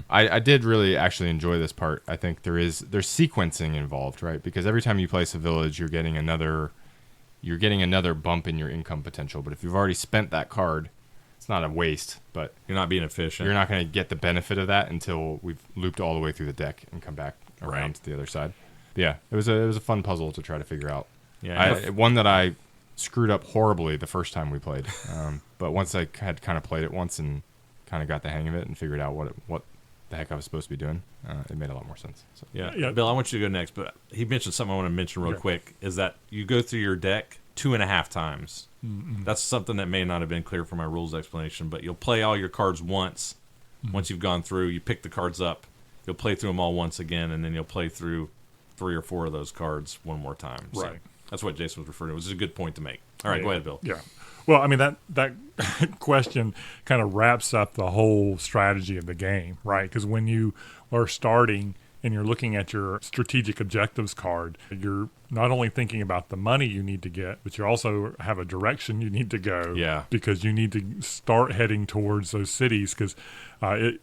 I did really actually enjoy this part. I think there's sequencing involved, right? Because every time you place a village, you're getting another bump in your income potential. But if you've already spent that card, it's not a waste, but You're not being efficient. you're not going to get the benefit of that until we've looped all the way through the deck and come back around Right. to the other side. But yeah, it was a fun puzzle to try to figure out. Yeah. One that I screwed up horribly the first time we played, but once I had kind of played it once and kind of got the hang of it and figured out what the heck I was supposed to be doing, it made a lot more sense. So. Yeah. Yeah. Bill, I want you to go next, but he mentioned something I want to mention real Yeah. quick, is that you go through your deck 2.5 times. That's something that may not have been clear from my rules explanation, but you'll play all your cards once. Once you've gone through, you pick the cards up, you'll play through them all once again, and then you'll play through 3 or 4 of those cards one more time. So Right. that's what Jason was referring to, which is a good point to make. All right, go ahead, Bill. Yeah. Well, I mean, that question kind of wraps up the whole strategy of the game, right? Because when you are starting and you're looking at your strategic objectives card, you're not only thinking about the money you need to get, but you also have a direction you need to go. Yeah. Because you need to start heading towards those cities, because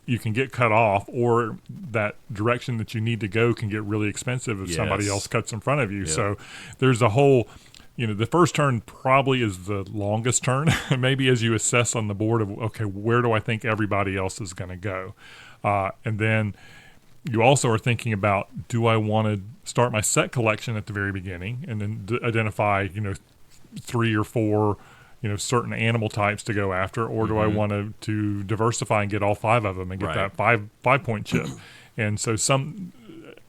you can get cut off, or that direction that you need to go can get really expensive if somebody Yes. else cuts in front of you. Yeah. So there's a whole... the first turn probably is the longest turn, maybe as you assess on the board of, okay, where do I think everybody else is going to go? And then you also are thinking about, do I want to start my set collection at the very beginning and then identify, 3 or 4, certain animal types to go after, or do I want to diversify and get all 5 of them and get Right. that 5-point chip? And so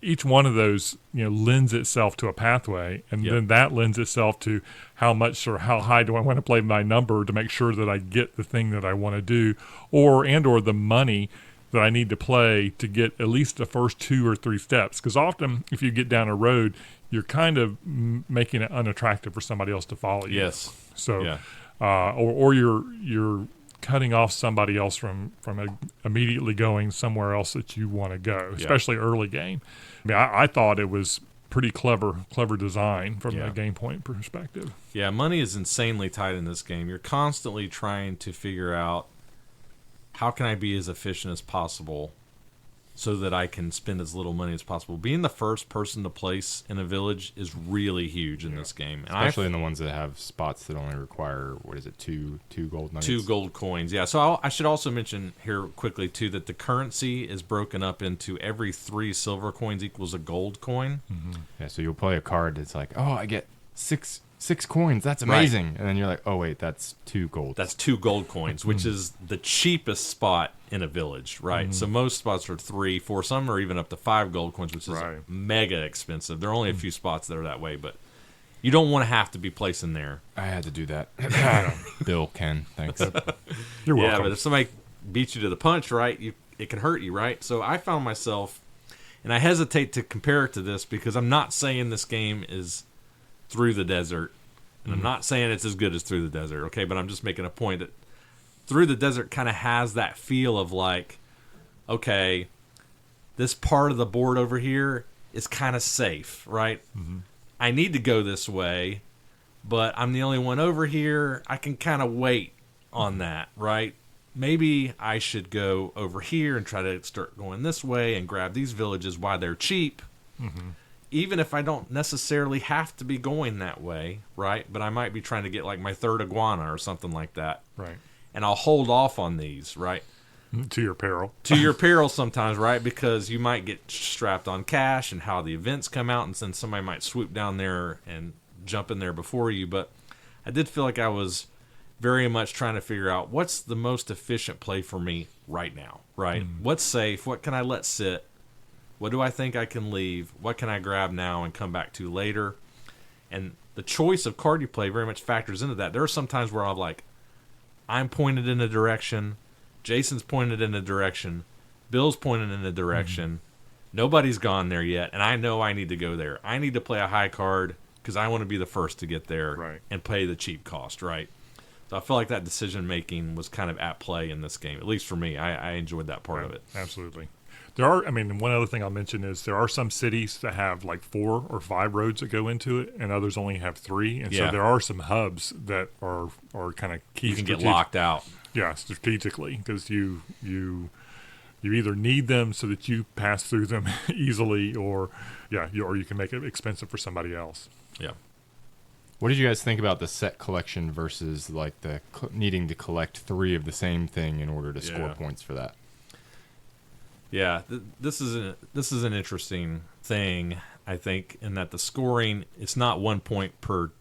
each one of those, lends itself to a pathway, and Yep. then that lends itself to how much or how high do I want to play my number to make sure that I get the thing that I want to do, or the money that I need to play to get at least the first 2 or 3 steps. Because often, if you get down a road, you're kind of making it unattractive for somebody else to follow you. Yes. So, Yeah. or you're cutting off somebody else from immediately going somewhere else that you want to go, especially early game. I mean, I thought it was pretty clever design from Yeah. a game point perspective. Yeah, money is insanely tight in this game. You're constantly trying to figure out, how can I be as efficient as possible so that I can spend as little money as possible. Being the first person to place in a village is really huge in this game. And Especially in the ones that have spots that only require, what is it, two gold nuggets? 2 gold coins. Yeah, so I should also mention here quickly, too, that the currency is broken up into every 3 silver coins equals a gold coin. Yeah, so you'll play a card that's like, oh, I get six coins. That's amazing. And then you're like, oh, wait, that's 2 gold. That's 2 gold coins, which is the cheapest spot in a village, right? So most spots are 3, 4, some are even up to 5 gold coins, which is Right. mega expensive. There are only a few spots that are that way, but you don't want to have to be placing there. I had to do that. Bill, Ken, thanks. You're Yeah, welcome. but if somebody beats you to the punch, right, it can hurt you, right? So I found myself, and I hesitate to compare it to this because I'm not saying this game is Through the Desert, and I'm not saying it's as good as Through the Desert, okay? But I'm just making a point that Through the Desert kind of has that feel of like, okay, this part of the board over here is kind of safe, right? I need to go this way, but I'm the only one over here. I can kind of wait on that, right? Maybe I should go over here and try to start going this way and grab these villages while they're cheap. Even if I don't necessarily have to be going that way, right? But I might be trying to get like my 3rd iguana or something like that. Right. And I'll hold off on these, right? To your peril. To your peril sometimes, right? Because you might get strapped on cash and how the events come out, and then somebody might swoop down there and jump in there before you. But I did feel like I was very much trying to figure out what's the most efficient play for me right now, right? What's safe? What can I let sit? What do I think I can leave? What can I grab now and come back to later? And the choice of card you play very much factors into that. There are some times where I'm pointed in a direction, Jason's pointed in a direction, Bill's pointed in a direction. Nobody's gone there yet, and I know I need to go there. I need to play a high card because I want to be the first to get there and pay the cheap cost, right? So I feel like that decision-making was kind of at play in this game, at least for me. I enjoyed that part of it. Absolutely. One other thing I'll mention is there are some cities that have like 4 or 5 roads that go into it, and others only have 3. And so there are some hubs that are kind of key. You can get locked out. Yeah, strategically, because you either need them so that you pass through them easily, or you can make it expensive for somebody else. Yeah. What did you guys think about the set collection versus like the needing to collect 3 of the same thing in order to score points for that? Yeah, this is an interesting thing, I think, in that the scoring, it's not 1 point per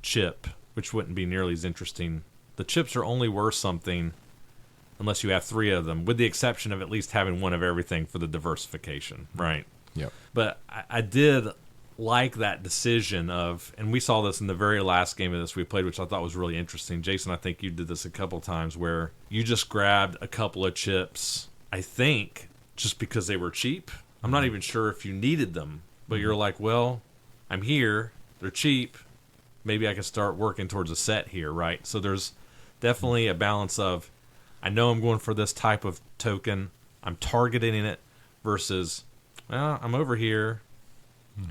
chip, which wouldn't be nearly as interesting. The chips are only worth something unless you have 3 of them, with the exception of at least having 1 of everything for the diversification, right? Yep. But I did like that decision of, and we saw this in the very last game of this we played, which I thought was really interesting. Jason, I think you did this a couple times where you just grabbed a couple of chips, I think, just because they were cheap. I'm not even sure if you needed them, but you're like, well, I'm here, they're cheap, maybe I can start working towards a set here, right? So there's definitely a balance of, I know I'm going for this type of token, I'm targeting it, versus, well, I'm over here,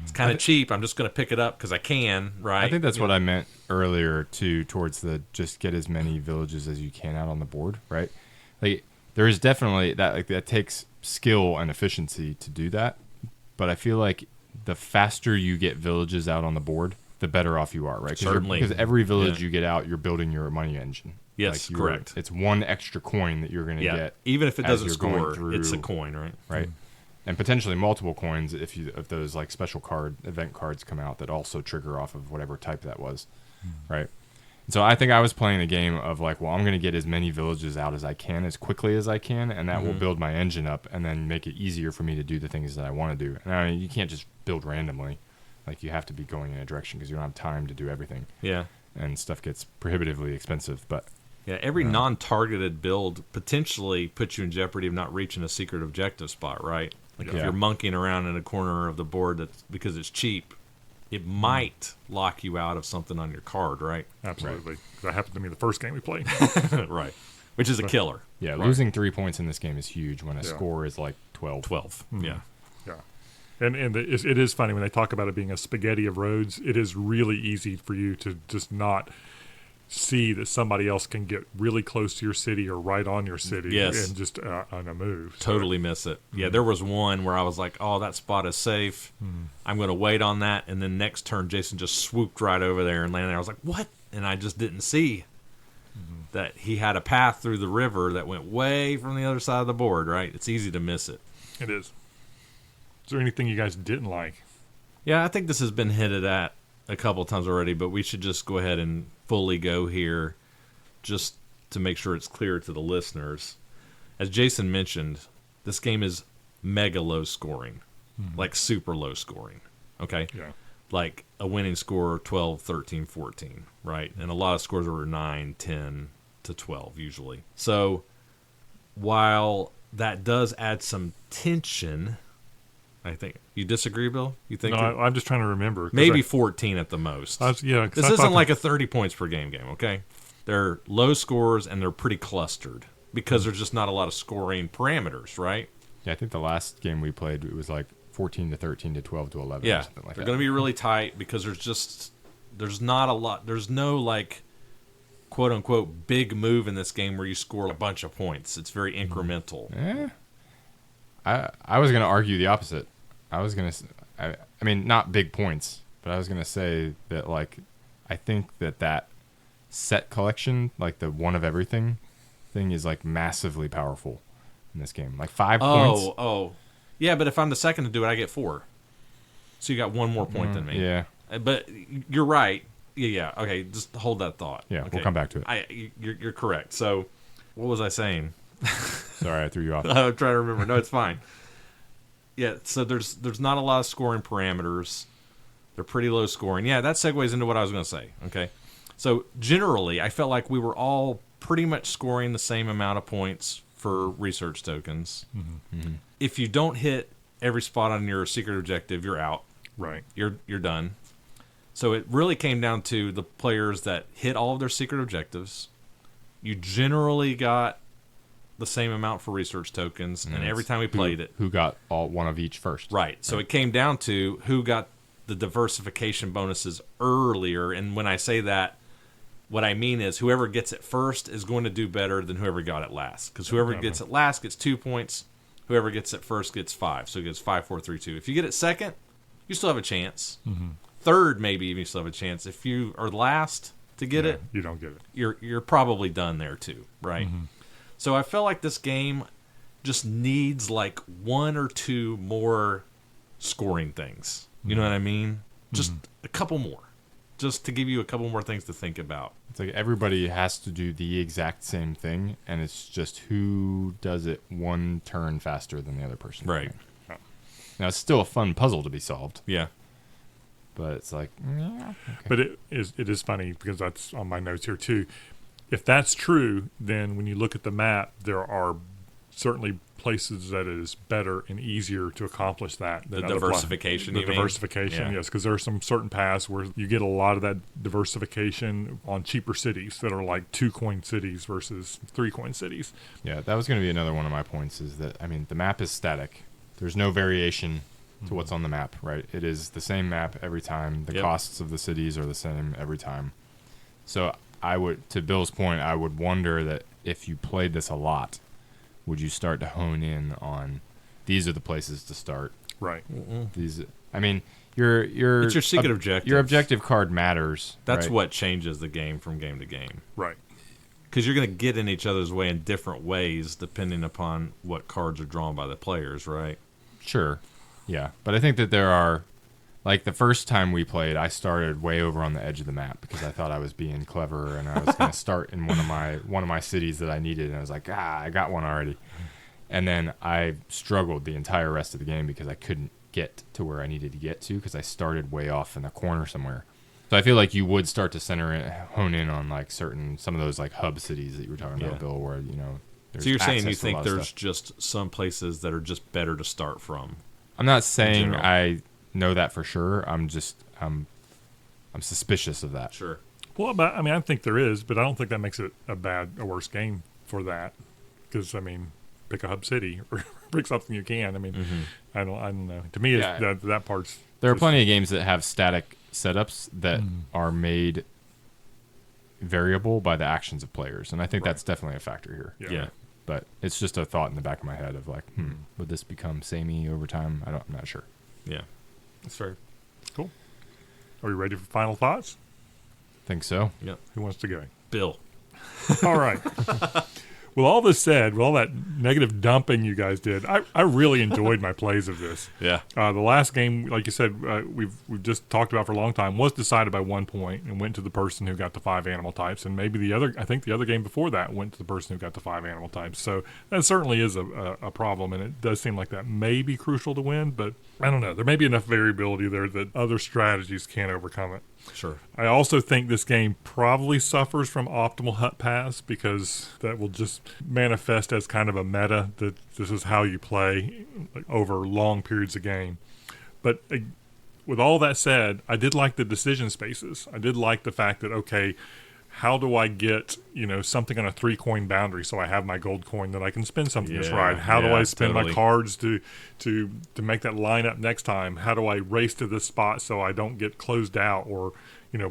it's kind of cheap, I'm just going to pick it up because I can, right? I think that's what I meant earlier, too, towards the just get as many villages as you can out on the board, right? Like, there is definitely that, like, that takes skill and efficiency to do that, but I feel like the faster you get villages out on the board, the better off you are, right? Certainly. Because every village you get out, you're building your money engine. Yes, correct. It's 1 extra coin that you're going to get. Even if it doesn't going score, it's a coin, right? Right. And potentially multiple coins if those like special event cards come out that also trigger off of whatever type that was, right? And so I think I was playing a game of like, well, I'm going to get as many villages out as I can as quickly as I can, and that will build my engine up and then make it easier for me to do the things that I want to do. And I mean, you can't just build randomly. Like, you have to be going in a direction because you don't have time to do everything. Yeah. And stuff gets prohibitively expensive, but... Yeah, every non-targeted build potentially puts you in jeopardy of not reaching a secret objective spot, right? Like if you're monkeying around in a corner of the board because it's cheap, it might lock you out of something on your card, right? Absolutely. That happened to me the first game we played. Right. Which is a killer. Yeah, losing 3 points in this game is huge when a score is like 12. 12, yeah. Yeah. And it is funny when they talk about it being a spaghetti of roads, it is really easy for you to just not see that somebody else can get really close to your city or right on your city and just on a move. So, totally miss it. Yeah, there was one where I was like, oh, that spot is safe. I'm going to wait on that. And then next turn, Jason just swooped right over there and landed there. I was like, what? And I just didn't see that he had a path through the river that went way from the other side of the board, right? It's easy to miss it. It is. Is there anything you guys didn't like? Yeah, I think this has been hinted at a couple of times already, but we should just go ahead and fully go here just to make sure it's clear to the listeners. As Jason mentioned, this game is mega low scoring, like super low scoring, okay? Yeah. Like a winning score 12, 13, 14, right? And a lot of scores are 9, 10 to 12 usually. So while that does add some tension, I think. You disagree, Bill? You think? No, I'm just trying to remember. Maybe 14 at the most. This isn't like a 30 points per game, okay? They're low scores and they're pretty clustered because there's just not a lot of scoring parameters, right? Yeah, I think the last game we played, it was like 14 to 13 to 12 to 11 yeah, or something like they're that. going to be really tight because there's not a lot. There's no, like, quote-unquote big move in this game where you score a bunch of points. It's very incremental. I was going to argue the opposite. I was going to, I mean, not big points, but I was going to say that, like, I think that set collection, like the one of everything thing, is like massively powerful in this game. Like 5 points. Oh, yeah. But if I'm the second to do it, I get 4. So you got 1 more point than me. Yeah. But you're right. Yeah. Okay, just hold that thought. Yeah, okay. We'll come back to it. You're correct. So, what was I saying? Sorry, I threw you off. I'm trying to remember. No, it's fine. Yeah, so there's not a lot of scoring parameters. They're pretty low scoring. Yeah, that segues into what I was going to say. Okay, so generally, I felt like we were all pretty much scoring the same amount of points for research tokens. If you don't hit every spot on your secret objective, you're out. Right. You're done. So it really came down to the players that hit all of their secret objectives. You generally got the same amount for research tokens, and every time we played it, who got all one of each first. right. So it came down to who got the diversification bonuses earlier. And when I say that, what I mean is whoever gets it first is going to do better than whoever got it last. Because whoever gets it last gets 2 points. Whoever gets it first gets 5. So it gets 5, 4, 3, 2. If you get it second, you still have a chance. Third, maybe even you still have a chance. If you are last to get it, you don't get it. You're probably done there too, right? So I felt like this game just needs like 1 or 2 more scoring things. You know what I mean? Just a couple more. Just to give you a couple more things to think about. It's like everybody has to do the exact same thing, and it's just who does it one turn faster than the other person. Right. Now, it's still a fun puzzle to be solved, Yeah. but it's like, yeah. Okay. But it is funny because that's on my notes here too. If that's true, then when you look at the map, there are certainly places that it is better and easier to accomplish that. The Than other diversification, The you mean? diversification, Yeah. yes, because there are some certain paths where you get a lot of that diversification on cheaper cities that are like 2-coin cities versus 3-coin cities. Yeah, that was going to be another one of my points is that, I mean, the map is static. There's no variation to what's on the map, right? It is the same map every time. The costs of the cities are the same every time. So I would, to Bill's point, I would wonder that if you played this a lot, would you start to hone in on these are the places to start? Right. These, I mean, your It's your secret objective. Your objective card matters. That's right? what changes the game from game to game. Right. Because you're going to get in each other's way in different ways depending upon what cards are drawn by the players, right? Sure. Yeah. But I think that there are, like the first time we played, I started way over on the edge of the map because I thought I was being clever and I was going to start in one of my cities that I needed, and I was like, I got one already. And then I struggled the entire rest of the game because I couldn't get to where I needed to get to because I started way off in the corner somewhere. So I feel like you would start to hone in on like some of those like hub cities that you were talking about, Bill, where So you're saying you access to a think lot of there's stuff. just some places that are just better to start from? I'm not saying general. I know that for sure. I'm suspicious of that. Sure. Well, but, I mean, I think there is, but I don't think that makes it a worse game for that. Because, I mean, pick a hub city or pick something you can. I mean, I don't know. To me, Yeah. that part's... There are plenty of games that have static setups that are made variable by the actions of players, and I think that's definitely a factor here. Yeah. But it's just a thought in the back of my head of like, would this become samey over time? I'm not sure. Yeah. That's fair. Cool. Are we ready for final thoughts? Think so. Yeah. Who wants to go? Bill. All right. With all this said, with all that negative dumping you guys did, I really enjoyed my plays of this. Yeah. The last game, like you said, we've just talked about for a long time, was decided by 1 point and went to the person who got the 5 animal types. And maybe I think the other game before that went to the person who got the 5 animal types. So that certainly is a problem, and it does seem like that may be crucial to win, but I don't know. There may be enough variability there that other strategies can't overcome it. Sure. I also think this game probably suffers from optimal hut paths because that will just manifest as kind of a meta that this is how you play over long periods of game. But with all that said, I did like the decision spaces. I did like the fact that, okay, how do I get, something on a 3-coin boundary so I have my gold coin that I can spend something that's right? How do I spend my cards to make that line up next time? How do I race to this spot so I don't get closed out or,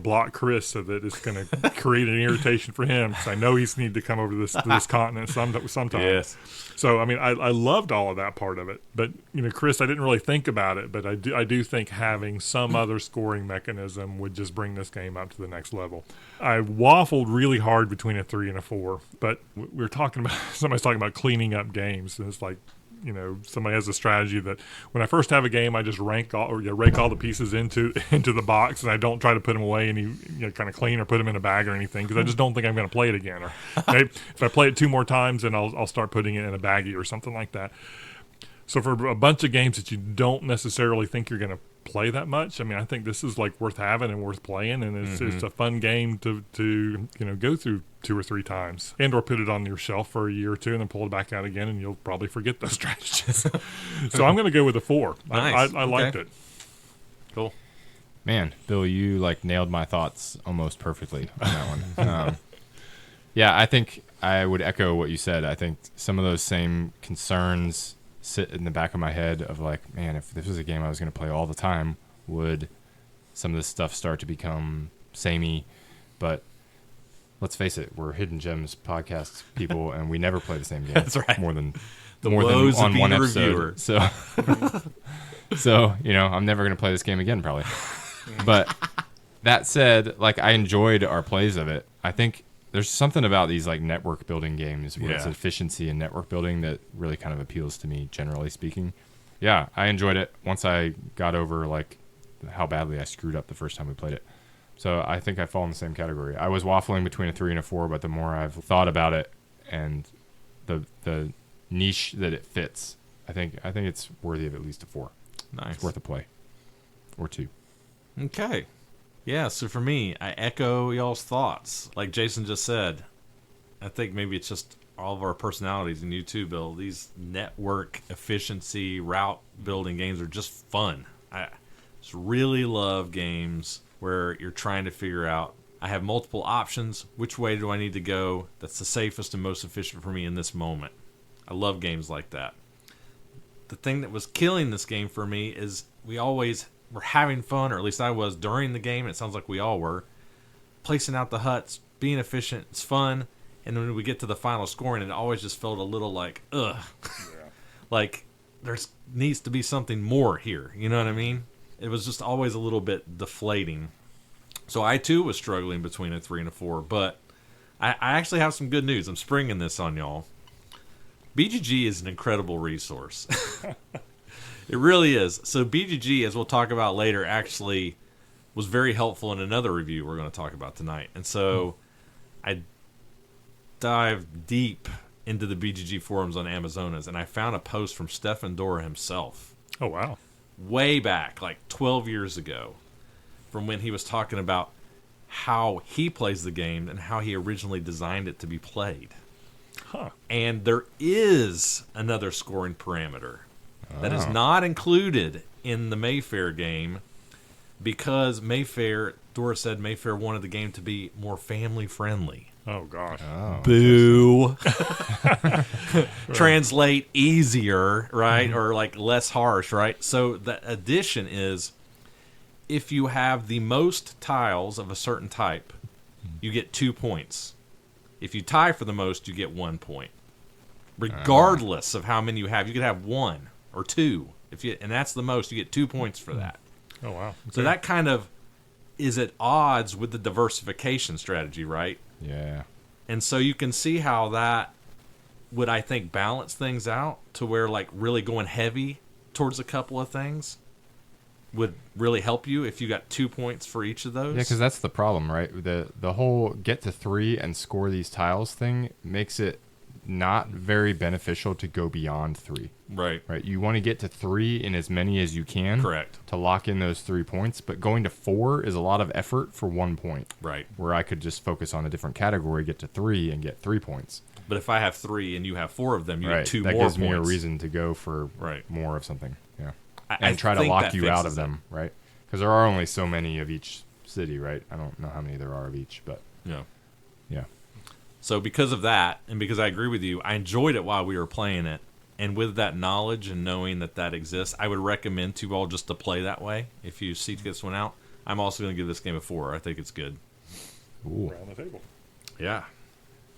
block Chris so that it's going to create an irritation for him because I know he's need to come over to this continent sometime. Yes. So, I mean, I loved all of that part of it. But, Chris, I didn't really think about it, but I do think having some other scoring mechanism would just bring this game up to the next level. I waffled really hard between a 3 and a 4, but we were talking about, somebody's talking about cleaning up games. And it's like, somebody has a strategy that when I first have a game, I just rake all the pieces into the box, and I don't try to put them away and kind of clean or put them in a bag or anything because I just don't think I'm going to play it again. Or maybe if I play it 2 more times, then I'll start putting it in a baggie or something like that. So for a bunch of games that you don't necessarily think you're going to play that much, I mean, I think this is like worth having and worth playing, and it's a fun game to go through 2 or 3 times, and or put it on your shelf for a year or two and then pull it back out again, and you'll probably forget those strategies. So I'm going to go with a 4. Nice. I liked it. Cool. Man, Bill, you like nailed my thoughts almost perfectly on that one. Yeah, I think I would echo what you said. I think some of those same concerns sit in the back of my head of like, man, if this was a game I was going to play all the time, would some of this stuff start to become samey? But let's face it, we're Hidden Gems podcast people, and we never play the same game. That's right. More than woes on of being one a episode. reviewer. So I'm never going to play this game again, probably. But that said, like, I enjoyed our plays of it. I think there's something about these like network building games where it's efficiency and network building that really kind of appeals to me, generally speaking. Yeah, I enjoyed it once I got over like how badly I screwed up the first time we played it. So I think I fall in the same category. I was waffling between a 3 and a 4, but the more I've thought about it and the niche that it fits, I think it's worthy of at least a 4. Nice. It's worth a play. Or 2. Okay. Yeah, so for me, I echo y'all's thoughts. Like Jason just said, I think maybe it's just all of our personalities, and you too, Bill. These network efficiency route building games are just fun. I just really love games where you're trying to figure out, I have multiple options. Which way do I need to go that's the safest and most efficient for me in this moment? I love games like that. The thing that was killing this game for me is we always were having fun, or at least I was, during the game, and it sounds like we all were, placing out the huts, being efficient, it's fun, and then when we get to the final scoring, it always just felt a little like, ugh. Yeah. Like, there's needs to be something more here, you know what I mean? It was just always a little bit deflating. So I, too, was struggling between a 3 and a 4, but I actually have some good news. I'm springing this on y'all. BGG is an incredible resource. It really is. So BGG, as we'll talk about later, actually was very helpful in another review we're going to talk about tonight. And so I dived deep into the BGG forums on Amazonas, and I found a post from Stefan Dorra himself. Oh, wow. Way back, like 12 years ago, from when he was talking about how he plays the game and how he originally designed it to be played. Huh. And there is another scoring parameter that is not included in the Mayfair game because Dorra said Mayfair wanted the game to be more family friendly. Oh, gosh. Oh. Boo. Translate easier, right? Or like less harsh, right? So the addition is if you have the most tiles of a certain type, you get 2 points. If you tie for the most, you get 1 point. Regardless of how many you have, you could have 1 or 2. And that's the most, you get 2 points for that. Oh, wow. Okay. So that kind of is at odds with the diversification strategy, right? Yeah. And so you can see how that would, I think, balance things out to where, like, really going heavy towards a couple of things would really help you if you got 2 points for each of those. Yeah, because that's the problem, right? The whole get to 3 and score these tiles thing makes it not very beneficial to go beyond 3. Right. Right. You want to get to 3 in as many as you can. Correct. To lock in those 3 points, but going to 4 is a lot of effort for 1 point. Right. Where I could just focus on a different category, get to 3, and get 3 points. But if I have 3 and you have 4 of them, you right. get 2 that more gives points. me a reason to go for right. more of something. Yeah. I try to think lock that you out of fixes them, right? Because there are only so many of each city, right? I don't know how many there are of each, but yeah. Yeah. So because of that, and because I agree with you, I enjoyed it while we were playing it. And with that knowledge and knowing that that exists, I would recommend to you all just to play that way. If you seek this one out, I'm also going to give this game a 4. I think it's good. Ooh. Around the table. Yeah.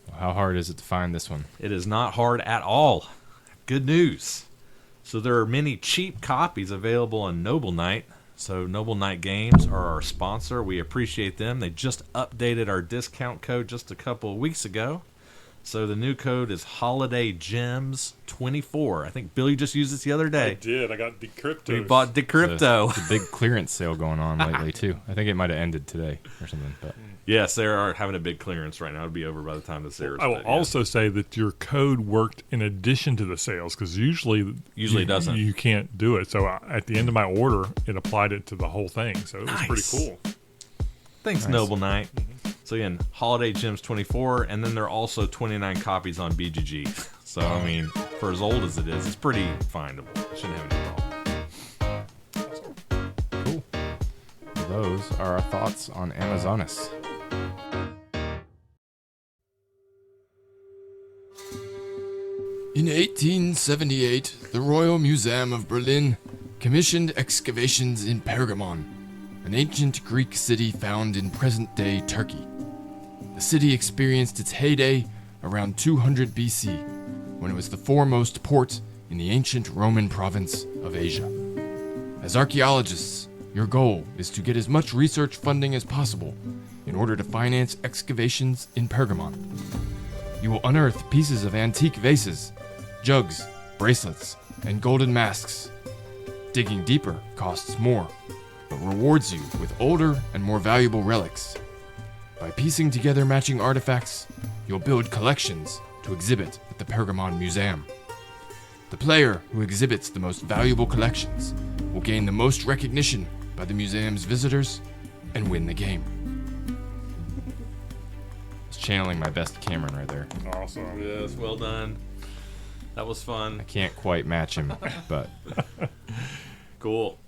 Well, how hard is it to find this one? It is not hard at all. Good news. So there are many cheap copies available on Noble Knight. So Noble Knight Games are our sponsor. We appreciate them. They just updated our discount code just a couple of weeks ago. So the new code is Holiday Gems 24. I think Bill, you just used this the other I day. did. I got decrypto. We bought Decrypto. It's a big clearance sale going on lately too. I think it might have ended today or something. But Yes, they are having a big clearance right now. It'll be over by the time this airs. I will but, yeah. also say that your code worked in addition to the sales because usually it doesn't. You can't do it. So at the end of my order, it applied it to the whole thing. So it was Nice. pretty cool. Thanks, Nice. Noble Knight. So again, Holiday Gems 24, and then there are also 29 copies on BGG. So I mean, for as old as it is, it's pretty findable. Shouldn't have any problem. cool. Those are our thoughts on Amazonas. In 1878, the Royal Museum of Berlin commissioned excavations in Pergamon, an ancient Greek city found in present-day Turkey. The city experienced its heyday around 200 BC, when it was the foremost port in the ancient Roman province of Asia. As archaeologists, your goal is to get as much research funding as possible in order to finance excavations in Pergamon. You will unearth pieces of antique vases, jugs, bracelets, and golden masks. Digging deeper costs more, but rewards you with older and more valuable relics. By piecing together matching artifacts, you'll build collections to exhibit at the Pergamon Museum. The player who exhibits the most valuable collections will gain the most recognition by the museum's visitors and win the game. It's channeling my best Cameron right there. Awesome. Yes, well done. That was I fun. can't quite match him, but Cool.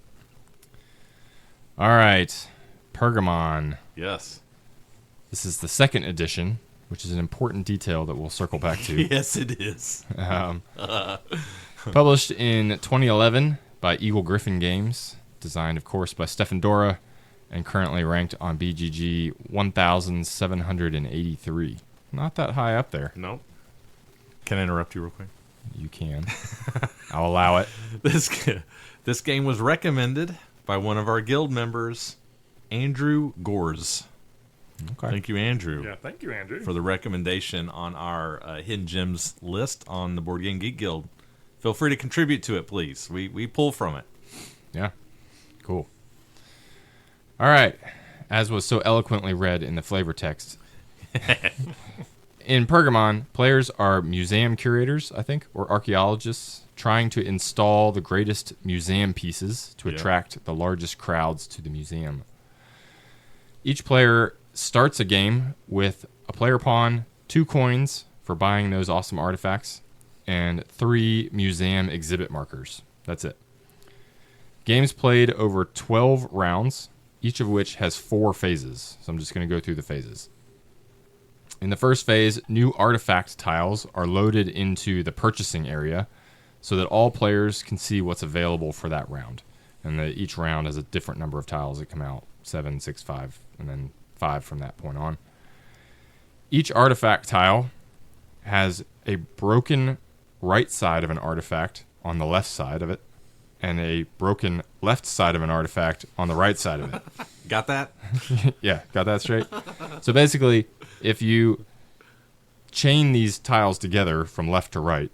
all right. Pergamon. Yes. This is the second edition, which is an important detail that we'll circle back to. Yes, it is. Published in 2011 by Eagle Griffin Games, designed, of course, by Stefan Dorra, and currently ranked on BGG 1,783. Not that high up there. Nope. Can I interrupt you real quick? You can. I'll allow it. This game was recommended by one of our guild members, Andrew Gores. Okay. Thank you, Andrew, Yeah, thank you, Andrew. for the recommendation on our Hidden Gems list on the Board Game Geek Guild. Feel free to contribute to it, please. We pull from it. Yeah. Cool. All right. As was so eloquently read in the flavor text. In Pergamon, players are museum curators, I think, or archaeologists, trying to install the greatest museum pieces to Yeah. attract the largest crowds to the museum. Each player starts a game with a player pawn, 2 coins for buying those awesome artifacts, and 3 museum exhibit markers. That's it. Games played over 12 rounds, each of which has 4 phases. So I'm just going to go through the phases. In the first phase, new artifact tiles are loaded into the purchasing area so that all players can see what's available for that round. And each round has a different number of tiles that come out, 7, 6, 5, and then 5 from that point on. Each artifact tile has a broken right side of an artifact on the left side of it, and a broken left side of an artifact on the right side of it. Got that? Yeah, got that straight? So basically, if you chain these tiles together from left to right,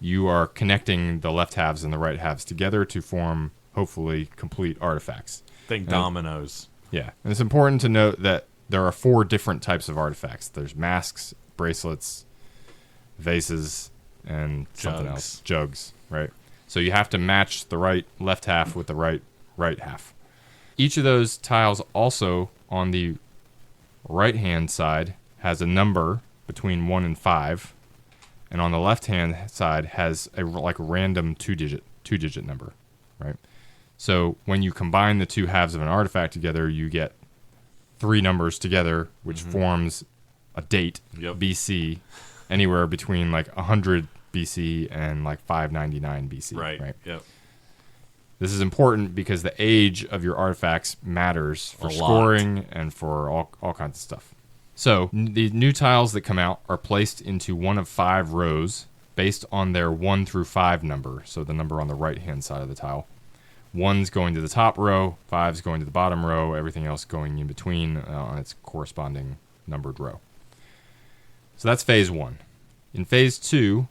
you are connecting the left halves and the right halves together to form, hopefully, complete artifacts. Think dominoes. Yeah, and it's important to note that there are 4 different types of artifacts. There's masks, bracelets, vases, and something Jugs. else. Jugs, right? So you have to match the left half with the right half. Each of those tiles also on the right-hand side has a number between 1 and 5, and on the left-hand side has a random two-digit number, right? So when you combine the 2 halves of an artifact together, you get 3 numbers together, which forms a date, Yep. BC, anywhere between 100 BC and 599 BC. Right. Yep. This is important because the age of your artifacts matters for A lot. scoring and for all kinds of stuff. So the new tiles that come out are placed into one of 5 rows based on their 1 through 5 number. So the number on the right-hand side of the tile. 1's going to the top row, 5's going to the bottom row, everything else going in between on its corresponding numbered row. So that's phase 1. In phase 2,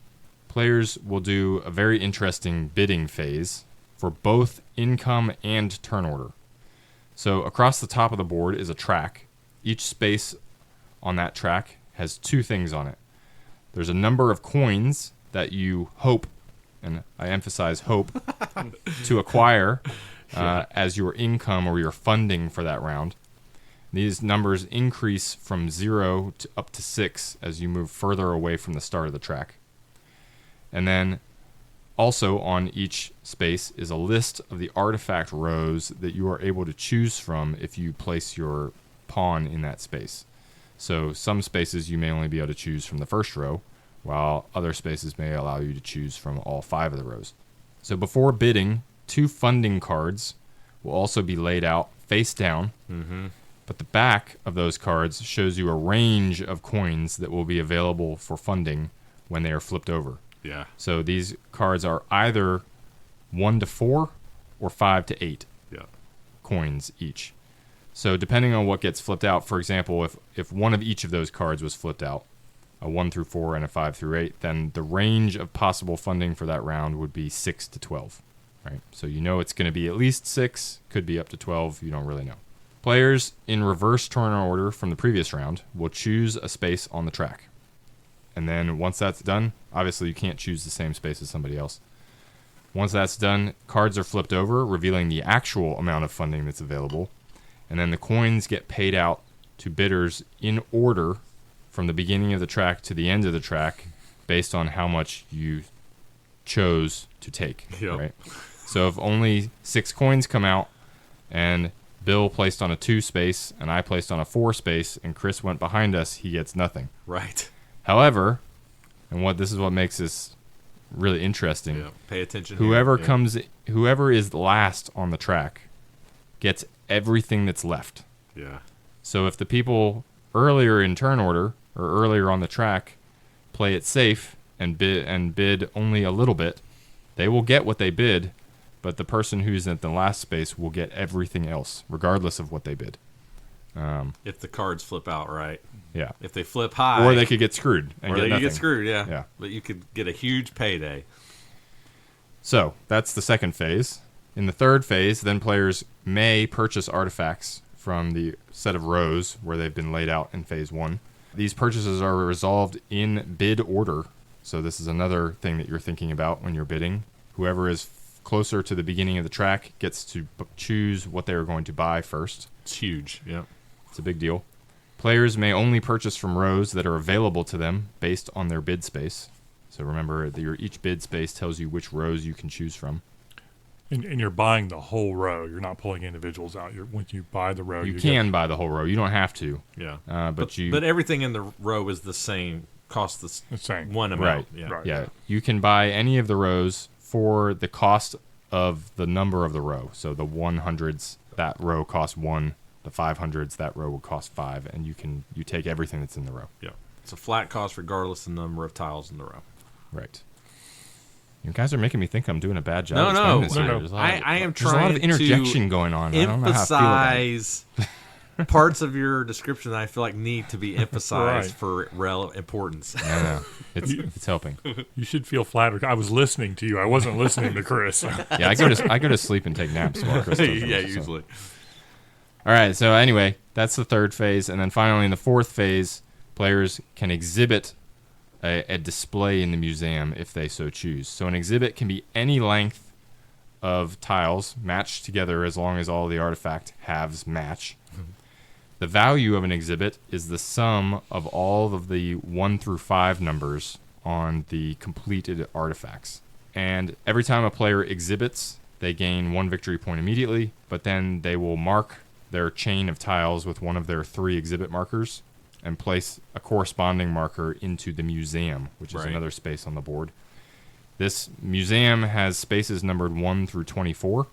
players will do a very interesting bidding phase for both income and turn order. So across the top of the board is a track. Each space on that track has 2 things on it. There's a number of coins that you hope, and I emphasize hope, to acquire as your income or your funding for that round. These numbers increase from 0 to up to 6 as you move further away from the start of the track. And then also on each space is a list of the artifact rows that you are able to choose from if you place your pawn in that space. So some spaces you may only be able to choose from the first row, while other spaces may allow you to choose from all 5 of the rows. So before bidding, 2 funding cards will also be laid out face down, but the back of those cards shows you a range of coins that will be available for funding when they are flipped over. Yeah. So these cards are either 1 to 4 or 5 to 8 coins each. So depending on what gets flipped out, for example, if one of each of those cards was flipped out, a 1 through 4 and a 5 through 8, then the range of possible funding for that round would be 6 to 12. Right? So you know it's going to be at least 6, could be up to 12, you don't really know. Players in reverse turn order from the previous round will choose a space on the track. And then once that's done, obviously you can't choose the same space as somebody else. Once that's done, cards are flipped over, revealing the actual amount of funding that's available. And then the coins get paid out to bidders in order from the beginning of the track to the end of the track based on how much you chose to take. Yep. Right? So if only 6 coins come out and Bill placed on a 2 space and I placed on a 4 space and Chris went behind us, he gets nothing. Right. However, and this is what makes this really interesting. Yeah. Pay attention. Whoever is last on the track gets everything that's left. Yeah. So if the people earlier in turn order or earlier on the track play it safe and bid only a little bit, they will get what they bid, but the person who's at the last space will get everything else, regardless of what they bid. If the cards flip out right. Yeah. If they flip high. Or they could get screwed. Or they could get screwed, yeah. Yeah. But you could get a huge payday. So that's the second phase. In the third phase, then players may purchase artifacts from the set of rows where they've been laid out in phase 1. These purchases are resolved in bid order. So this is another thing that you're thinking about when you're bidding. Whoever is closer to the beginning of the track gets to choose what they are going to buy first. It's huge, yeah. It's a big deal. Players may only purchase from rows that are available to them based on their bid space. So remember, each bid space tells you which rows you can choose from. And you're buying the whole row. You're not pulling individuals out. When you buy the row, You can buy the whole row. You don't have to. Yeah. But everything in the row is the same, costs the same. one amount. Right. Yeah. Right. Yeah. You can buy any of the rows for the cost of the number of the row. So the 100s, that row costs 1. The 500s, that row would cost 5, and you take everything that's in the row. Yeah. It's a flat cost regardless of the number of tiles in the row. Right. You guys are making me think I'm doing a bad job. No. explaining this here. No. There's a lot of- I am There's a lot of trying interjection to going on. I don't know how I feel about it. emphasize parts of your description that I feel like need to be emphasized Right. for importance. I know. It's helping. You should feel flattered. I was listening to you. I wasn't listening to Chris. Yeah, I go to sleep and take naps while Chris does Yeah, this, so. usually. All right, so anyway, that's the third phase. And then finally, in the fourth phase, players can exhibit a display in the museum if they so choose. So an exhibit can be any length of tiles matched together as long as all the artifact halves match. The value of an exhibit is the sum of all of the 1 through 5 numbers on the completed artifacts. And every time a player exhibits, they gain 1 victory point immediately, but then they will mark their chain of tiles with one of their 3 exhibit markers and place a corresponding marker into the museum, which is Right. another space on the board. This museum has spaces numbered 1 through 24.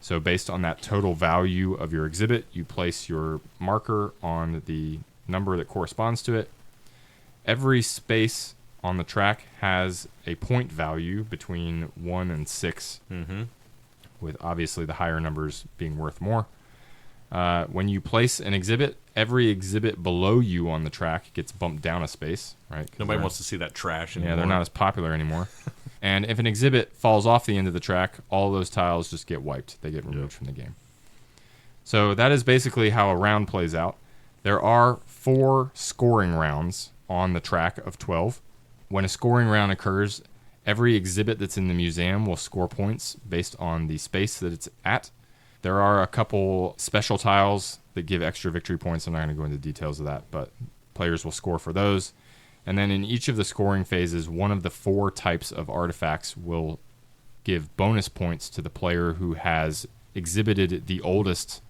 So based on that total value of your exhibit, you place your marker on the number that corresponds to it. Every space on the track has a point value between 1 and 6, with obviously the higher numbers being worth more. When you place an exhibit, every exhibit below you on the track gets bumped down a space, right? Nobody wants to see that trash anymore. Yeah, they're not as popular anymore. And if an exhibit falls off the end of the track, all those tiles just get wiped. They get removed from the game. So that is basically how a round plays out. There are 4 scoring rounds on the track of 12. When a scoring round occurs, every exhibit that's in the museum will score points based on the space that it's at. There are a couple special tiles that give extra victory points. I'm not going to go into details of that, but players will score for those. And then in each of the scoring phases, one of the 4 types of artifacts will give bonus points to the player who has exhibited the oldest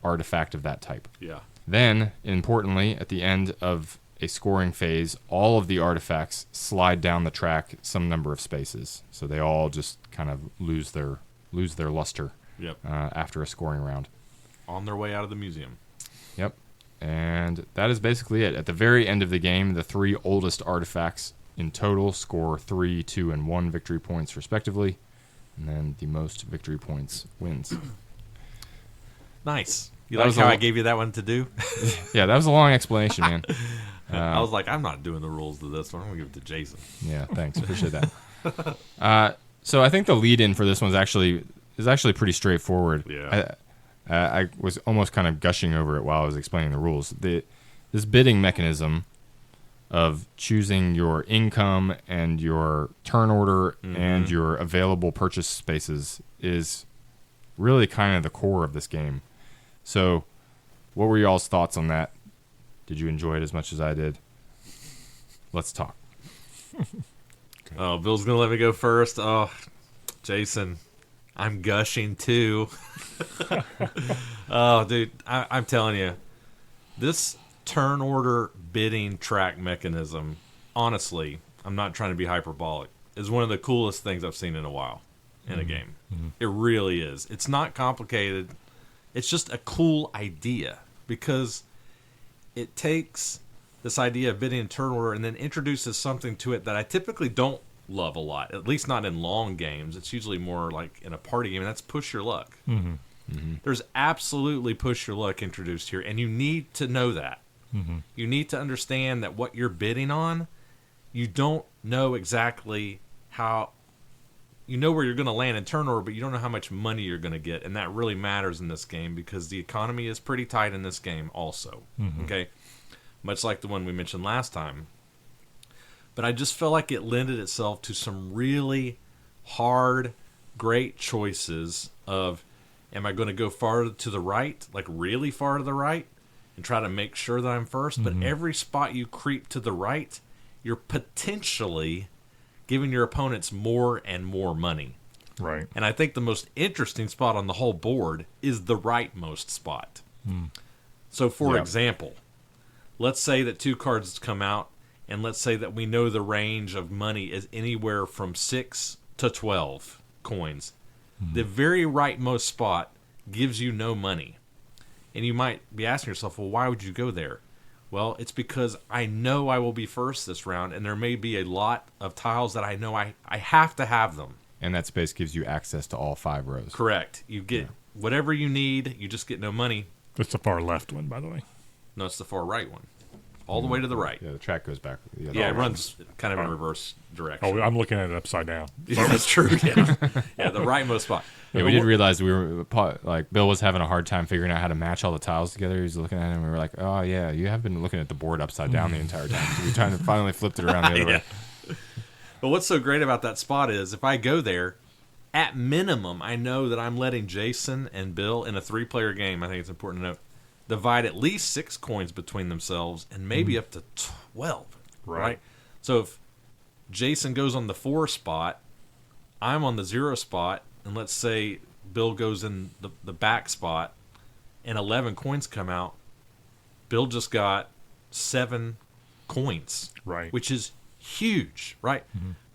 artifact of that type. Yeah. Then, importantly, at the end of a scoring phase, all of the artifacts slide down the track some number of spaces. So they all just kind of lose their luster after a scoring round. On their way out of the museum. Yep. And that is basically it. At the very end of the game, the 3 oldest artifacts in total score 3, 2, and 1 victory points respectively. And then the most victory points wins. Nice. You like how I gave you that one to do? Yeah, that was a long explanation, man. I was like, I'm not doing the rules to this one. I'm going to give it to Jason. Yeah, thanks. Appreciate that. So I think the lead-in for this one is actually pretty straightforward. Yeah. I was almost kind of gushing over it while I was explaining the rules. This bidding mechanism of choosing your income and your turn order and your available purchase spaces is really kind of the core of this game. So what were y'all's thoughts on that? Did you enjoy it as much as I did? Let's talk. Oh, Bill's going to let me go first. Oh, Jason, I'm gushing too. Oh, dude, I'm telling you, this turn order bidding track mechanism, honestly, I'm not trying to be hyperbolic, is one of the coolest things I've seen in a while in a game. It really is. It's not complicated. It's just a cool idea because it takes this idea of bidding and turn order and then introduces something to it that I typically don't love a lot, at least not in long games. It's usually more like in a party game, and that's push your luck. There's absolutely push your luck introduced here, and you need to know that. You need to understand that what you're bidding on, you don't know exactly how. You know where you're going to land in turn order, but you don't know how much money you're going to get, and that really matters in this game because the economy is pretty tight in this game also, okay? Much like the one we mentioned last time. But I just felt like it lended itself to some really hard, great choices of, am I going to go far to the right, like really far to the right, and try to make sure that I'm first? But every spot you creep to the right, you're potentially giving your opponents more and more money. Right. And I think the most interesting spot on the whole board is the rightmost spot. So, for example, let's say that 2 cards come out, and let's say that we know the range of money is anywhere from 6 to 12 coins. The very rightmost spot gives you no money. And you might be asking yourself, well, why would you go there? Well, it's because I know I will be first this round, and there may be a lot of tiles that I know I have to have them. And that space gives you access to all 5 rows. Correct. You get whatever you need, you just get no money. That's the far left one, by the way. No, it's the far right one. All the way to the right. Yeah, the track goes back. Yeah, it runs kind of in reverse direction. Oh, I'm looking at it upside down. Yeah, that's true. Yeah, the rightmost spot. Yeah, we did realize we were like Bill was having a hard time figuring out how to match all the tiles together. He was looking at it, and we were like, "Oh yeah, you have been looking at the board upside down the entire time." So we trying to finally flipped it around the other way. But what's so great about that spot is if I go there, at minimum, I know that I'm letting Jason and Bill in a 3-player game. I think it's important to note, divide at least 6 coins between themselves and maybe up to 12. Right. So if Jason goes on the 4 spot, I'm on the 0 spot. And let's say Bill goes in the back spot and 11 coins come out. Bill just got 7 coins. Right. Which is huge, right?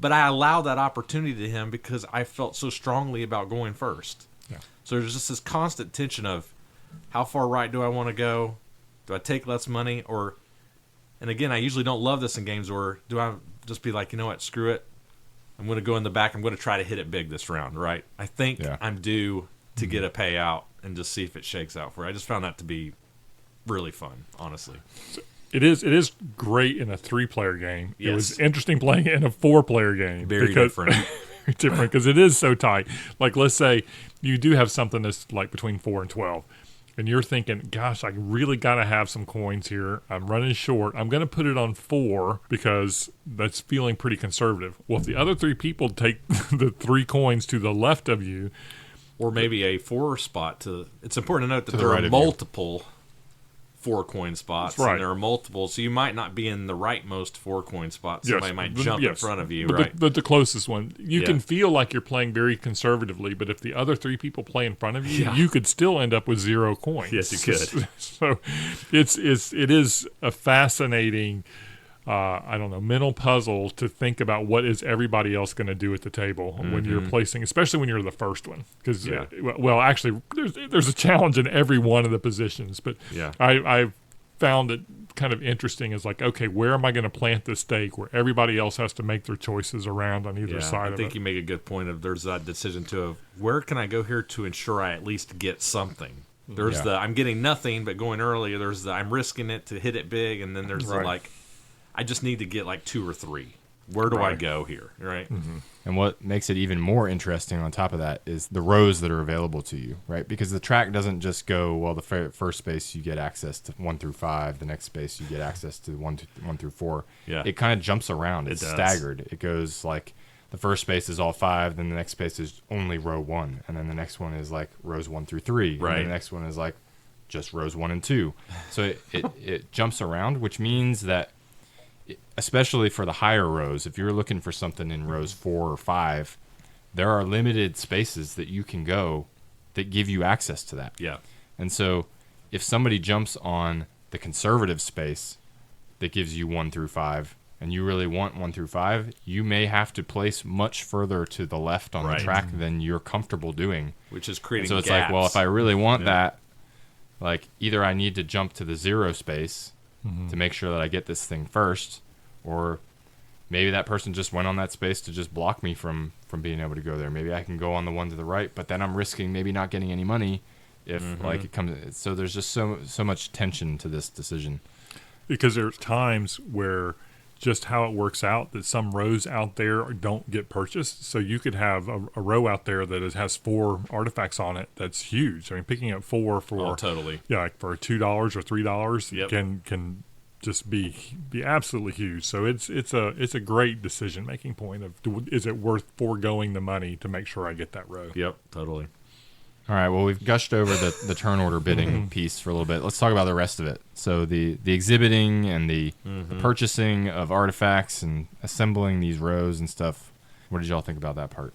But I allowed that opportunity to him because I felt so strongly about going first. Yeah. So there's just this constant tension of how far right do I want to go? Do I take less money? And again, I usually don't love this in games, or do I just be like, you know what, screw it. I'm going to go in the back. I'm going to try to hit it big this round, right? I think I'm due to get a payout and just see if it shakes out for you. I just found that to be really fun, honestly. It is great in a 3-player game. Yes. It was interesting playing it in a 4-player game. Very different. Very different because it is so tight. Like, let's say you do have something that's like between 4 and 12, and you're thinking, gosh, I really got to have some coins here. I'm running short. I'm going to put it on 4 because that's feeling pretty conservative. Well, if the other 3 people take the 3 coins to the left of you, or maybe a 4 spot it's important to note that the there right are of you. multiple 4 coin spots. That's right. And there are multiple, so you might not be in the rightmost 4 coin spot. Somebody might jump in front of you, but right? the closest one. You Yeah. can feel like you're playing very conservatively, but if the other 3 people play in front of you, you could still end up with 0 coins. Yes, you could. So it is a fascinating, mental puzzle to think about what is everybody else going to do at the table when you're placing, especially when you're the first one. Because, well, actually, there's a challenge in every one of the positions. But Yeah. I found it kind of interesting is like, okay, where am I going to plant this stake where everybody else has to make their choices around on either side I of think it? you make a good point of there's that decision of where can I go here to ensure I at least get something. There's Yeah. I'm getting nothing, but going early, there's I'm risking it to hit it big, and then there's Right. I just need to get like 2 or 3. Where do I Right. go here, right? And what makes it even more interesting on top of that is the rows that are available to you, right? Because the track doesn't just go, well, the first space you get access to 1 through 5, the next space you get access to 1 through 4. Yeah. It kind of jumps around. It It's does. staggered. It goes like the first space is all 5, then the next space is only row 1, and then the next one is like rows 1 through 3, Right. and then the next one is like just rows 1 and 2. So it jumps around, which means that especially for the higher rows, if you're looking for something in rows 4 or 5, there are limited spaces that you can go that give you access to that. Yeah. And so if somebody jumps on the conservative space that gives you 1 through 5, and you really want 1 through 5, you may have to place much further to the left on Right. the track than you're comfortable doing. Which is creating So it's gaps. like, well, if I really want that, like either I need to jump to the 0 space to make sure that I get this thing first, or maybe that person just went on that space to just block me from being able to go there. Maybe I can go on the one to the right, but then I'm risking maybe not getting any money if like it comes. So there's just so much tension to this decision. Because there's times where just how it works out that some rows out there don't get purchased. So you could have a row out there that has 4 artifacts on it that's huge. I mean, picking up 4 for totally. like for $2 or $3 Yep. can just be absolutely huge. So it's a great decision making point of is it worth foregoing the money to make sure I get that row? Yep, totally. All right, well, we've gushed over the turn order bidding piece for a little bit. Let's talk about the rest of it. So the exhibiting and the purchasing of artifacts and assembling these rows and stuff. What did y'all think about that part?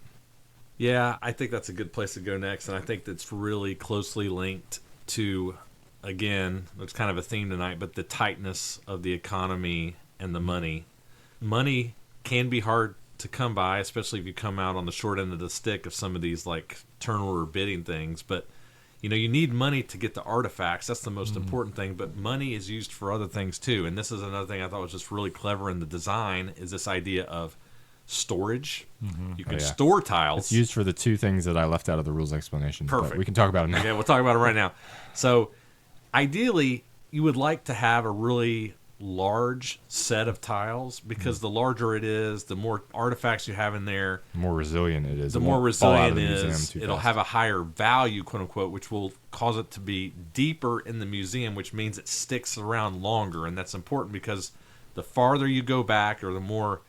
Yeah, I think that's a good place to go next, and I think that's really closely linked to, again, it's kind of a theme tonight, but the tightness of the economy and the money. Money can be hard to come by, especially if you come out on the short end of the stick of some of these like turn order bidding things. But you need money to get the artifacts. That's the most important thing. But money is used for other things too. And this is another thing I thought was just really clever in the design is this idea of storage. You can store tiles. It's used for the 2 things that I left out of the rules explanation. but Perfect. we can talk about it now. Okay, we'll talk about it right now. So, ideally, you would like to have a really large set of tiles because the larger it is, the more artifacts you have in there, The more resilient it is. the It more won't fall out of resilient the it museum is. too It'll fast. have a higher value, quote unquote, which will cause it to be deeper in the museum, which means it sticks around longer. And that's important because the farther you go back or the more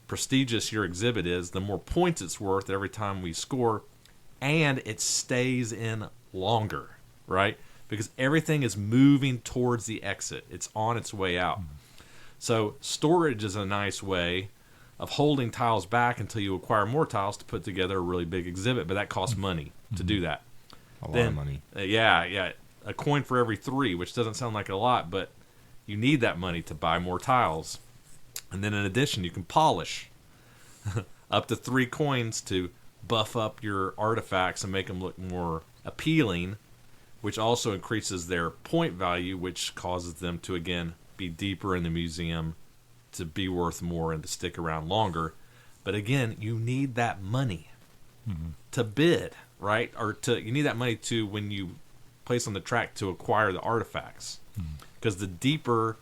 prestigious your exhibit is, the more points it's worth every time we score, and it stays in longer, right? Because everything is moving towards the exit. It's on its way out. So storage is a nice way of holding tiles back until you acquire more tiles to put together a really big exhibit, but that costs money to do that. a lot of money. Yeah. A coin for every 3, which doesn't sound like a lot, but you need that money to buy more tiles. And then in addition, you can polish up to 3 coins to buff up your artifacts and make them look more appealing, which also increases their point value, which causes them to, again, be deeper in the museum, to be worth more and to stick around longer. But again, you need that money to bid, right? Or you need that money to, when you place on the track to acquire the artifacts. Because the deeper,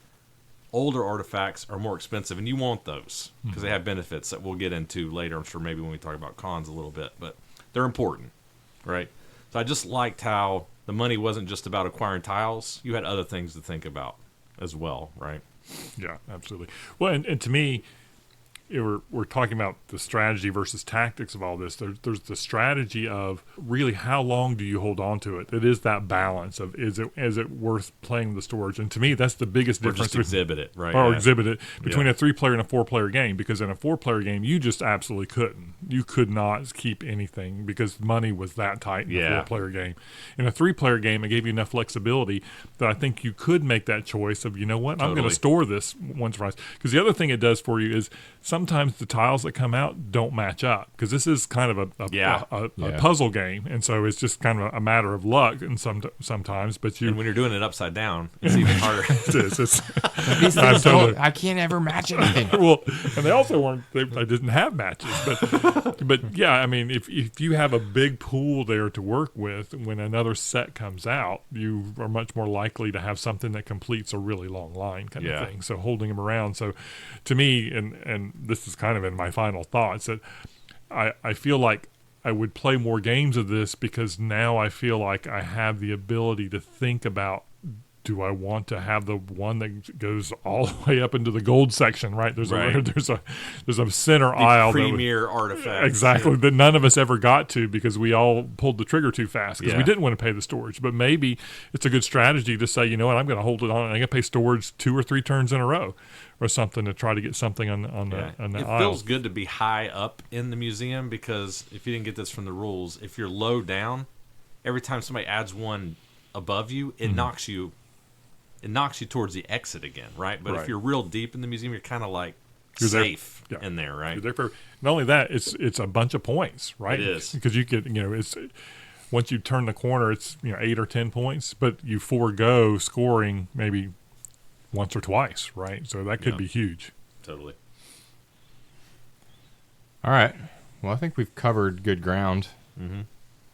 older artifacts are more expensive, and you want those because they have benefits that we'll get into later, I'm sure, maybe when we talk about cons a little bit. But they're important, right? So I just liked how the money wasn't just about acquiring tiles. You had other things to think about as well, right? Yeah, absolutely. Well, and to me, we're talking about the strategy versus tactics of all this. There's the strategy of really how long do you hold on to it. It is that balance of is it worth playing the storage? And to me, that's the biggest Or difference. just exhibit it, right? Or Yeah. exhibit it between a 3-player and a 4-player game. Because in a 4-player game, you just absolutely couldn't. You could not keep anything because money was that tight in a 4-player game. In a 3-player game, it gave you enough flexibility that I think you could make that choice of, you know what, I'm going to store this once or twice. Because the other thing it does for you is sometimes the tiles that come out don't match up. Because this is kind of a puzzle game. And so it's just kind of a matter of luck and sometimes. But And when you're doing it upside down, it's even harder. I can't ever match anything. Well, and they also weren't. They didn't have matches, but yeah. I mean, if you have a big pool there to work with, when another set comes out, you are much more likely to have something that completes a really long line kind of thing. So holding them around. So to me, and this is kind of in my final thoughts, that I feel like I would play more games of this because now I feel like I have the ability to think about, do I want to have the one that goes all the way up into the gold section? Right, there's a center aisle, premier artifact, exactly, that none of us ever got to because we all pulled the trigger too fast because we didn't want to pay the storage. But maybe it's a good strategy to say, you know what, I'm going to hold it on and I'm going to pay storage 2 or 3 turns in a row or something to try to get something on the It aisle. feels good to be high up in the museum because if you didn't get this from the rules, if you're low down, every time somebody adds one above you, it knocks you. It knocks you towards the exit again, right? But if you're real deep in the museum, you're kind of like you're safe in there, right? You're there for, not only that, it's a bunch of points, right? It is. Because you get, it's once you turn the corner, it's 8 or 10 points, but you forego scoring maybe once or twice, right? So that could be huge. Totally. All right. Well, I think we've covered good ground. Mm-hmm.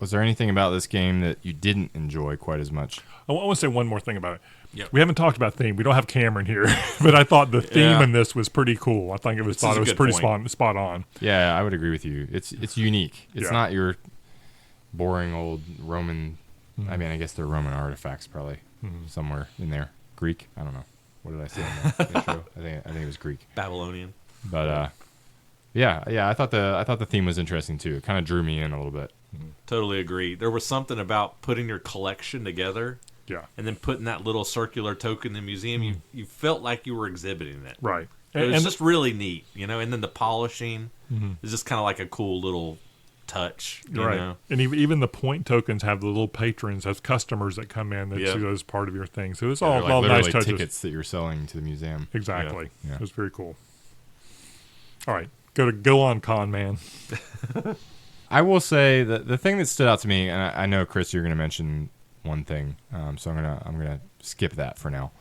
Was there anything about this game that you didn't enjoy quite as much? I want to say one more thing about it. Yep. We haven't talked about theme. We don't have Cameron here, but I thought the theme in this was pretty cool. I think it was pretty spot on. Yeah, I would agree with you. It's unique. It's not your boring old Roman. I mean, I guess they're Roman artifacts probably somewhere in there. Greek. I don't know. What did I say in the intro? I think it was Greek. Babylonian. But yeah. I thought the theme was interesting too. It kind of drew me in a little bit. Totally agree. There was something about putting your collection together. Yeah. And then putting that little circular token in the museum, you felt like you were exhibiting it. Right. It was just really neat, and then the polishing is just kind of like a cool little touch, you know? And even the point tokens have the little patrons as customers that come in that as part of your thing. So it's all nice touches. Tickets that you're selling to the museum. Exactly. Yeah. It was very cool. All right. Go on, con man. I will say that the thing that stood out to me, and I know, Chris, you're going to mention one thing, so I'm gonna skip that for now.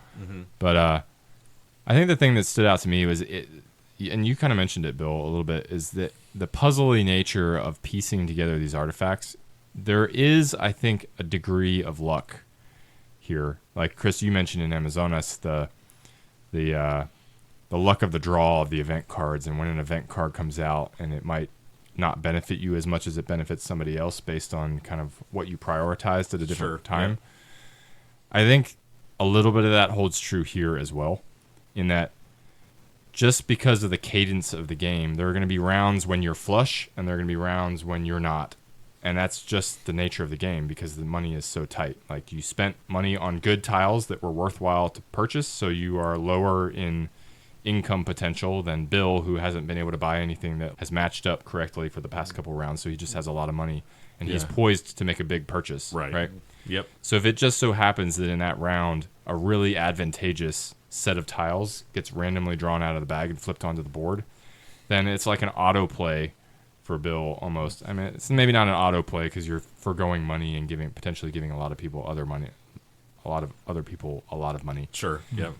But I think the thing that stood out to me was and you kind of mentioned it, Bill, a little bit, is that the puzzly nature of piecing together these artifacts. There is, I think, a degree of luck here. Like Chris, you mentioned in Amazonas, the luck of the draw of the event cards, and when an event card comes out, and it might not benefit you as much as it benefits somebody else based on kind of what you prioritized at a different time. Yeah. I think a little bit of that holds true here as well, in that just because of the cadence of the game, there are going to be rounds when you're flush and there are going to be rounds when you're not. And that's just the nature of the game because the money is so tight. Like, you spent money on good tiles that were worthwhile to purchase, so you are lower in income potential than Bill, who hasn't been able to buy anything that has matched up correctly for the past couple rounds, so he just has a lot of money and he's poised to make a big purchase, right? Yep. So if it just so happens that in that round a really advantageous set of tiles gets randomly drawn out of the bag and flipped onto the board, then it's like an autoplay for Bill almost. I mean, it's maybe not an autoplay because you're foregoing money and potentially giving a lot of people other money, a lot of other people a lot of money. Sure. Yep.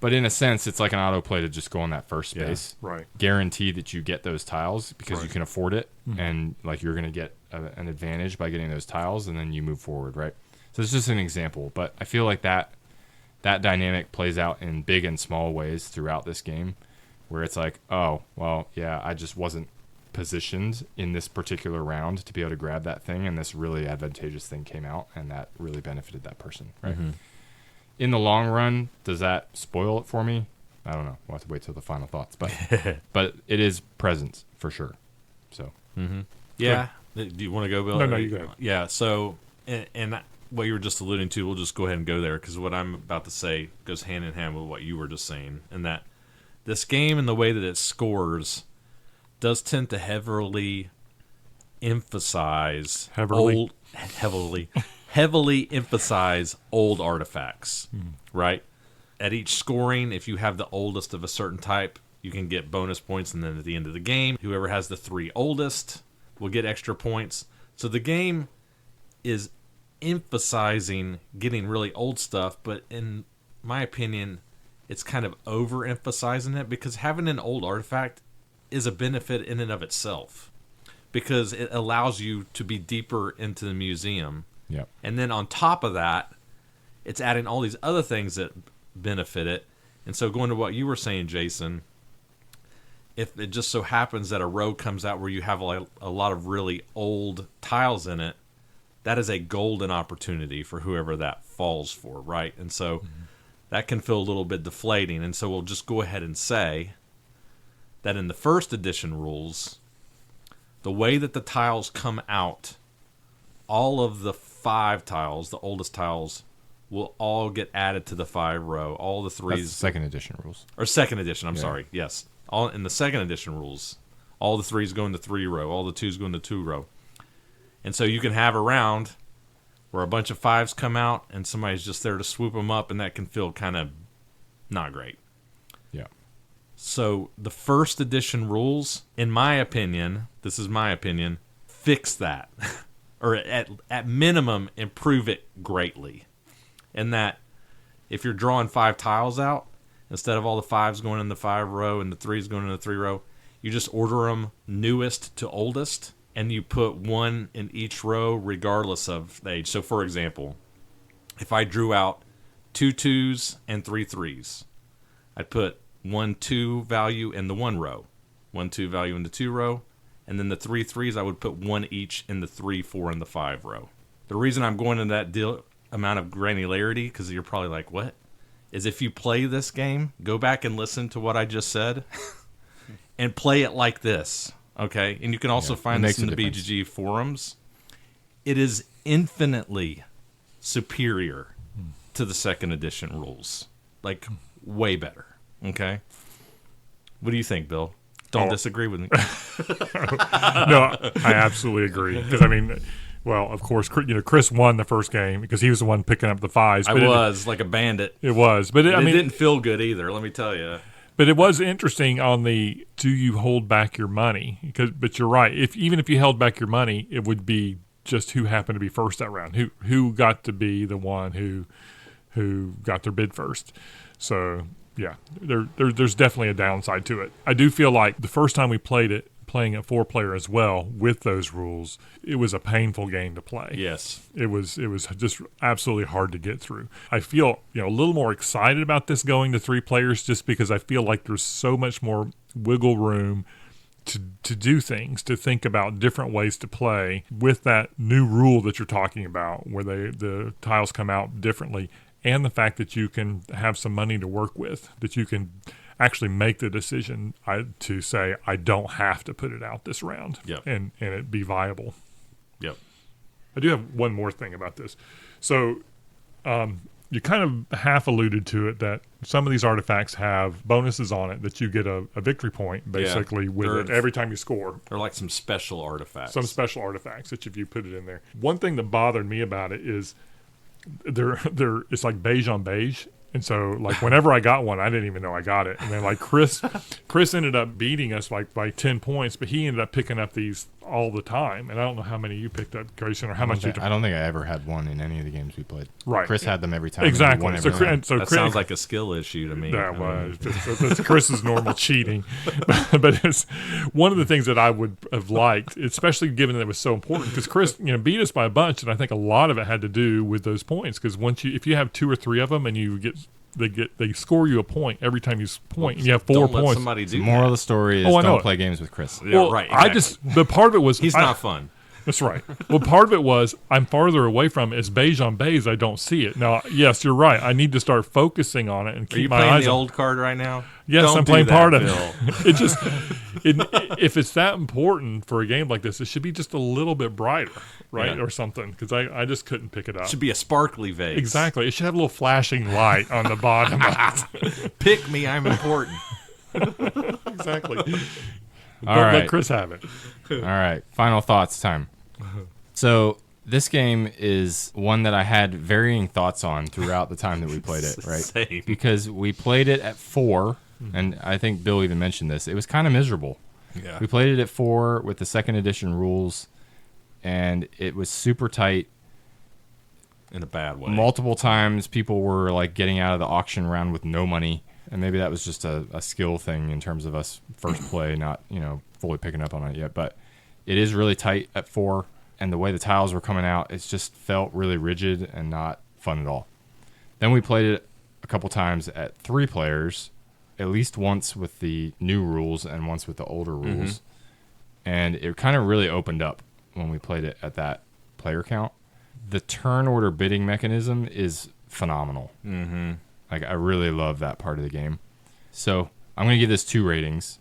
But in a sense, it's like an autoplay to just go on that first space. Yeah, right. Guarantee that you get those tiles because you can afford it, and like you're going to get an advantage by getting those tiles, and then you move forward, right? So it's just an example, but I feel like that dynamic plays out in big and small ways throughout this game, where it's like, oh, well, yeah, I just wasn't positioned in this particular round to be able to grab that thing, and this really advantageous thing came out, and that really benefited that person, right? Mm-hmm. In the long run, does that spoil it for me? I don't know. We'll have to wait till the final thoughts, but but it is present for sure. So yeah. Do you want to go, Bill? No, you go. Yeah. So and what you were just alluding to, we'll just go ahead and go there, because what I'm about to say goes hand in hand with what you were just saying, and that this game and the way that it scores does tend to heavily emphasize heavily emphasize old artifacts, right? At each scoring, if you have the oldest of a certain type, you can get bonus points, and then at the end of the game, whoever has the 3 oldest will get extra points. So the game is emphasizing getting really old stuff, but in my opinion, it's kind of overemphasizing it, because having an old artifact is a benefit in and of itself, because it allows you to be deeper into the museum. Yep. And then on top of that, it's adding all these other things that benefit it. And so going to what you were saying, Jason, if it just so happens that a row comes out where you have a lot of really old tiles in it, that is a golden opportunity for whoever that falls for, right? And so that can feel a little bit deflating. And so we'll just go ahead and say that in the first edition rules, the way that the tiles come out, all of the 5 tiles, the oldest tiles, will all get added to the 5 row. All the 3s. That's the second edition rules. Or second edition, I'm sorry. Yes. All in the second edition rules, all the 3s go in the 3 row, all the 2s go in the 2 row. And so you can have a round where a bunch of 5s come out and somebody's just there to swoop them up, and that can feel kind of not great. Yeah. So the first edition rules, in my opinion, this is my opinion, fix that. Or at minimum, improve it greatly. And that if you're drawing 5 tiles out, instead of all the 5s going in the 5 row and the 3s going in the 3 row, you just order them newest to oldest, and you put 1 in each row regardless of the age. So, for example, if I drew out 2 2s and 3 3s, I'd put 1 2 value in the 1 row, 1 2 value in the 2 row, and then the 3 3s I would put 1 each in the 3 4 and the 5 row. The reason I'm going into that amount of granularity, because you're probably like, what? Is if you play this game, go back and listen to what I just said, and play it like this, okay? And you can also find this in the BGG forums. It is infinitely superior to the second edition rules. Like, way better, okay? What do you think, Bill? Don't disagree with me. No, I absolutely agree. Because, I mean, well, of course, Chris won the first game because he was the one picking up the 5s. I was like a bandit. It was. But it didn't feel good either, let me tell you. But it was interesting on the, do you hold back your money? But you're right. Even if you held back your money, it would be just who happened to be first that round. Who got to be the one who got their bid first. So, yeah, there's definitely a downside to it. I do feel like the first time we played it, playing at 4-player as well with those rules, it was a painful game to play. Yes. It was just absolutely hard to get through. I feel a little more excited about this going to 3 players, just because I feel like there's so much more wiggle room to do things, to think about different ways to play with that new rule that you're talking about, where the tiles come out differently, and the fact that you can have some money to work with, that you can actually make the decision to say, I don't have to put it out this round, and it be viable. Yep. I do have one more thing about this. So you kind of half alluded to it, that some of these artifacts have bonuses on it that you get a victory point, basically, with it every time you score. They're like some special artifacts. Some special artifacts that if you put it in there. One thing that bothered me about it is it's like beige on beige. And so, like, whenever I got one, I didn't even know I got it. And then, like, Chris ended up beating us, like, by 10 points, but he ended up picking up these all the time. And I don't know how many you picked up, Grayson, or how much you. I don't think I ever had one in any of the games we played. Right. Chris had them every time. Exactly. Won So, everything. That sounds like a skill issue to me. That was that's Chris's normal cheating, but it's one of the things that I would have liked, especially given that it was so important. Because Chris, beat us by a bunch, and I think a lot of it had to do with those points. Because if you have 2 or 3 of them, and they score you a point every time you point, and you have 4 Don't points. let somebody do Moral that. of the story is I know don't it. play games with Chris. Yeah, Well, right. the part of it was He's not fun. That's right. Well, part of it was I'm farther away from it. It's beige on beige. I don't see it. Now, yes, you're right. I need to start focusing on it and Are you keep my playing eyes the on old card right now? Yes, Don't I'm do playing that, part of Bill. it. It just, if it's that important for a game like this, it should be just a little bit brighter, right, Yeah. or something. Because I just couldn't pick it up. It should be a sparkly vase. Exactly. It should have a little flashing light on the bottom. Pick me, I'm important. Exactly. All Don't right. let Chris have it. All right. Final thoughts time. So this game is one that I had varying thoughts on throughout the time that we played it, right? Same. Because we played it at 4, and I think Bill even mentioned this. It was kind of miserable. Yeah. We played it at 4 with the second edition rules, and it was super tight. In a bad way. Multiple times people were like getting out of the auction round with no money, and maybe that was just a skill thing in terms of us first play, not fully picking up on it yet. But it is really tight at 4, and the way the tiles were coming out, it just felt really rigid and not fun at all. Then we played it a couple times at 3 players, at least once with the new rules and once with the older rules, and it kind of really opened up when we played it at that player count. The turn order bidding mechanism is phenomenal. Mm-hmm. Like, I really love that part of the game. So I'm going to give this 2 ratings.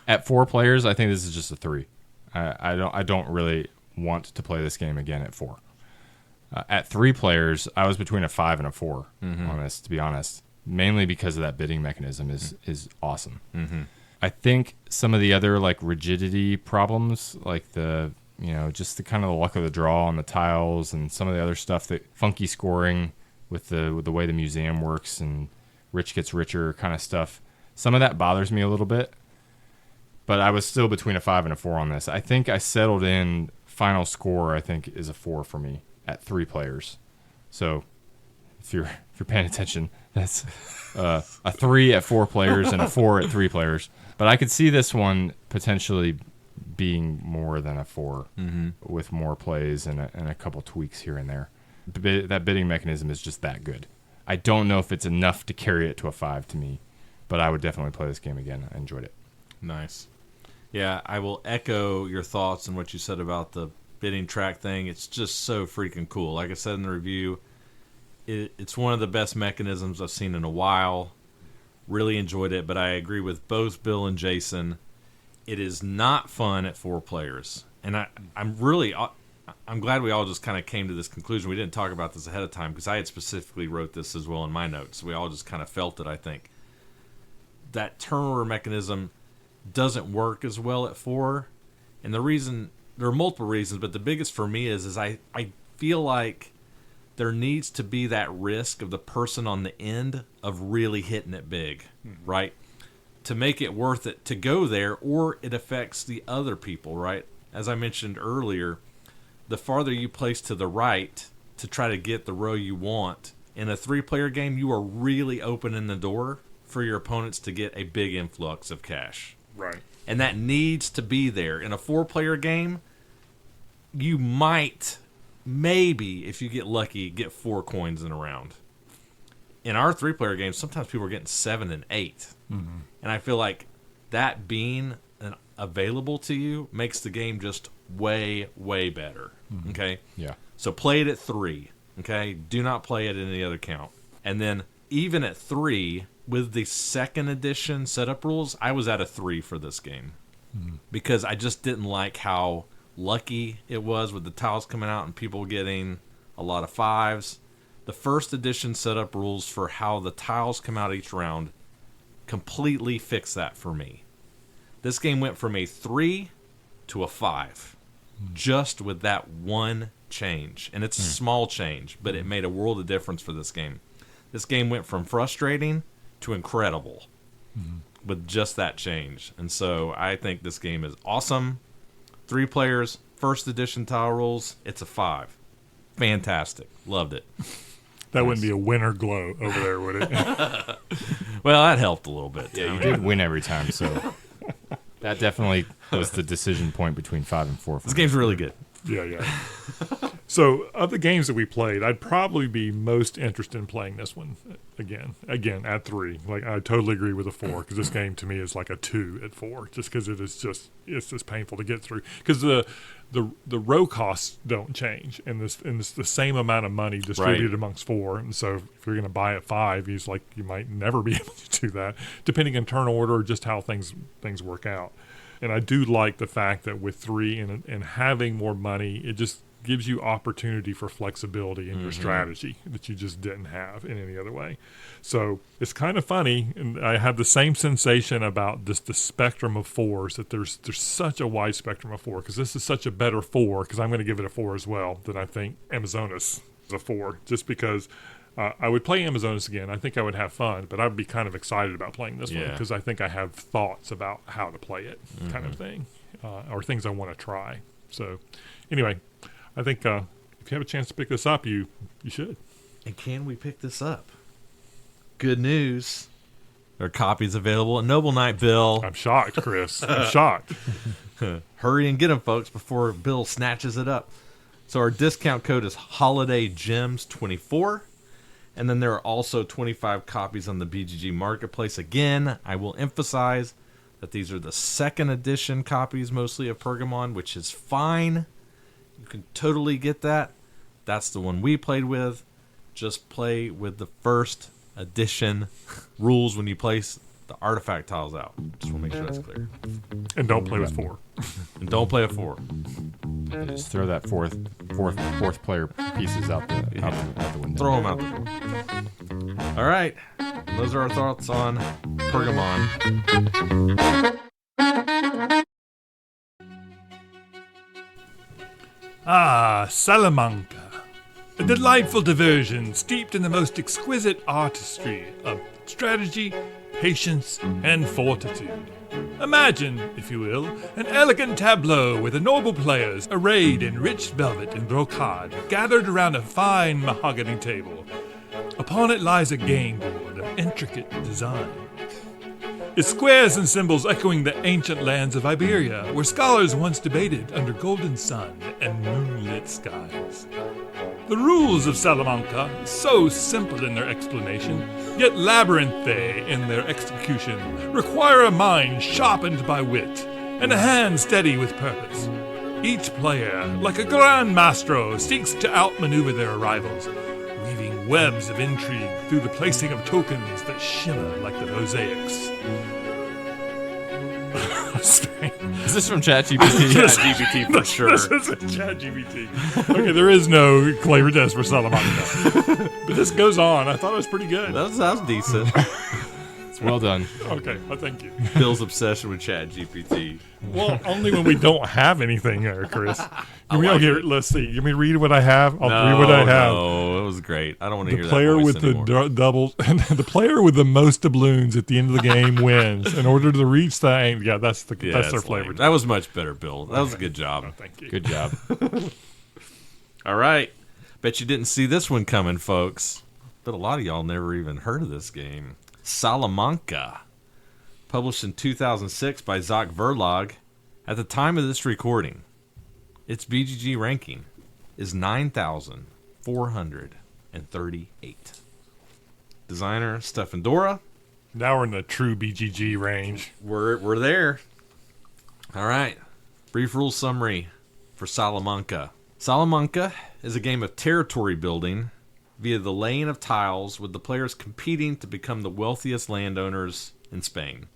At 4 players, I think this is just a 3. I don't really want to play this game again at 4. At 3 players, I was between a 5 and a 4 on this, to be honest. Mainly because of that bidding mechanism is awesome. Mm-hmm. I think some of the other like rigidity problems, like the just the kind of the luck of the draw on the tiles and some of the other stuff, that funky scoring with the way the museum works and rich gets richer kind of stuff. Some of that bothers me a little bit, but I was still between a 5 and a 4 on this. I think I settled in. Final score, I think, is a 4 for me at 3 players. So if you're paying attention, that's a 3 at 4 players and a 4 at 3 players. But I could see this one potentially being more than a 4 with more plays and a couple tweaks here and there. That bidding mechanism is just that good. I don't know if it's enough to carry it to a 5 to me, but I would definitely play this game again. I enjoyed it. Nice. Yeah, I will echo your thoughts and what you said about the bidding track thing. It's just so freaking cool. Like I said in the review, it's one of the best mechanisms I've seen in a while. Really enjoyed it, but I agree with both Bill and Jason. It is not fun at 4 players. And I'm glad we all just kind of came to this conclusion. We didn't talk about this ahead of time because I had specifically wrote this as well in my notes. We all just kind of felt it, I think. That turn order mechanism doesn't work as well at 4. And the reason, there are multiple reasons, but the biggest for me is I feel like there needs to be that risk of the person on the end of really hitting it big, right? To make it worth it to go there, or it affects the other people, right? As I mentioned earlier, the farther you place to the right to try to get the row you want, in a 3-player game, you are really opening the door for your opponents to get a big influx of cash. Right. And that needs to be there. In a 4-player game, you might, maybe, if you get lucky, get 4 coins in a round. In our 3-player games, sometimes people are getting 7 and 8. Mm-hmm. And I feel like that being available to you makes the game just way, way better. Mm-hmm. Okay? Yeah. So play it at 3. Okay? Do not play it at any other count. And then even at 3, with the second edition setup rules, I was at a 3 for this game. Mm-hmm. Because I just didn't like how lucky it was with the tiles coming out and people getting a lot of 5s. The first edition setup rules for how the tiles come out each round completely fixed that for me. This game went from a 3 to a 5 just with that one change. And it's a small change, but it made a world of difference for this game. This game went from frustrating to incredible with just that change. And so I think this game is awesome. 3 players, first edition tile rules. It's a 5. Fantastic. Loved it. That wouldn't be a winter glow over there, would it? Well, that helped a little bit. Yeah, you did win every time, so that definitely was the decision point between 5 and 4. This game's really good. Yeah. So, of the games that we played, I'd probably be most interested in playing this one again at 3. Like, I totally agree with a 4, because this game to me is like a 2 at 4, just because it's just painful to get through. Because the row costs don't change, and it's the same amount of money distributed amongst 4. And so, if you're going to buy at 5, he's like, you might never be able to do that, depending on turn order or just how things work out. And I do like the fact that with 3 and having more money, it just gives you opportunity for flexibility in your strategy that you just didn't have in any other way. So it's kind of funny, and I have the same sensation about the spectrum of 4s, that there's such a wide spectrum of 4, because this is such a better 4, because I'm going to give it a 4 as well, than I think Amazonas is a 4, just because I would play Amazonas again. I think I would have fun, but I'd be kind of excited about playing this one, because I think I have thoughts about how to play it, kind of thing, or things I want to try. So anyway, I think if you have a chance to pick this up, you should. And can we pick this up? Good news. There are copies available at Noble Knight, Bill. I'm shocked, Chris. I'm shocked. Hurry and get them, folks, before Bill snatches it up. So our discount code is HolidayGems24. And then there are also 25 copies on the BGG Marketplace. Again, I will emphasize that these are the 2nd edition copies mostly of Pergamon, which is fine. You can totally get that. That's the one we played with. Just play with the 1st edition rules when you place the artifact tiles out. Just want to make sure that's clear. And don't play with 4. And don't play a 4. Just throw that fourth player pieces out the window. Throw them out the door. All right. Those are our thoughts on Pergamon. Salamanca. A delightful diversion steeped in the most exquisite artistry of strategy, patience, and fortitude. Imagine, if you will, an elegant tableau where the noble players, arrayed in rich velvet and brocade, gathered around a fine mahogany table. Upon it lies a game board of intricate design. Its squares and symbols echoing the ancient lands of Iberia, where scholars once debated under golden sun and moonlit skies. The rules of Salamanca, so simple in their explanation, yet labyrinthe in their execution, require a mind sharpened by wit, and a hand steady with purpose. Each player, like a grand maestro, seeks to outmaneuver their rivals, weaving webs of intrigue through the placing of tokens that shimmer like the mosaics. Is this from ChatGPT? ChatGPT for sure. This isn't ChatGPT. Okay, there is no flavor test for Salamanca. But this goes on. I thought it was pretty good. That was decent. It's well done. Okay, well, thank you. Bill's obsession with ChatGPT. Well, only when we don't have anything here, Chris. Let's see. You mean read what I have? I'll read what I have. No, it was great. I don't want to hear The that player voice with anymore. the doubles, the player with the most doubloons at the end of the game wins. In order to reach the aim, that's their it's flavor. lame. That was much better, Bill. That was a good job. Oh, thank you. Good job. All right. Bet you didn't see this one coming, folks. But a lot of y'all never even heard of this game. Salamanca. Published in 2006 by Zach Verlag. At the time of this recording, its BGG ranking is 9,438. Designer Stefan Dorra. Now we're in the true BGG range. We're there. All right. Brief rule summary for Salamanca. Salamanca is a game of territory building via the laying of tiles, with the players competing to become the wealthiest landowners in Spain.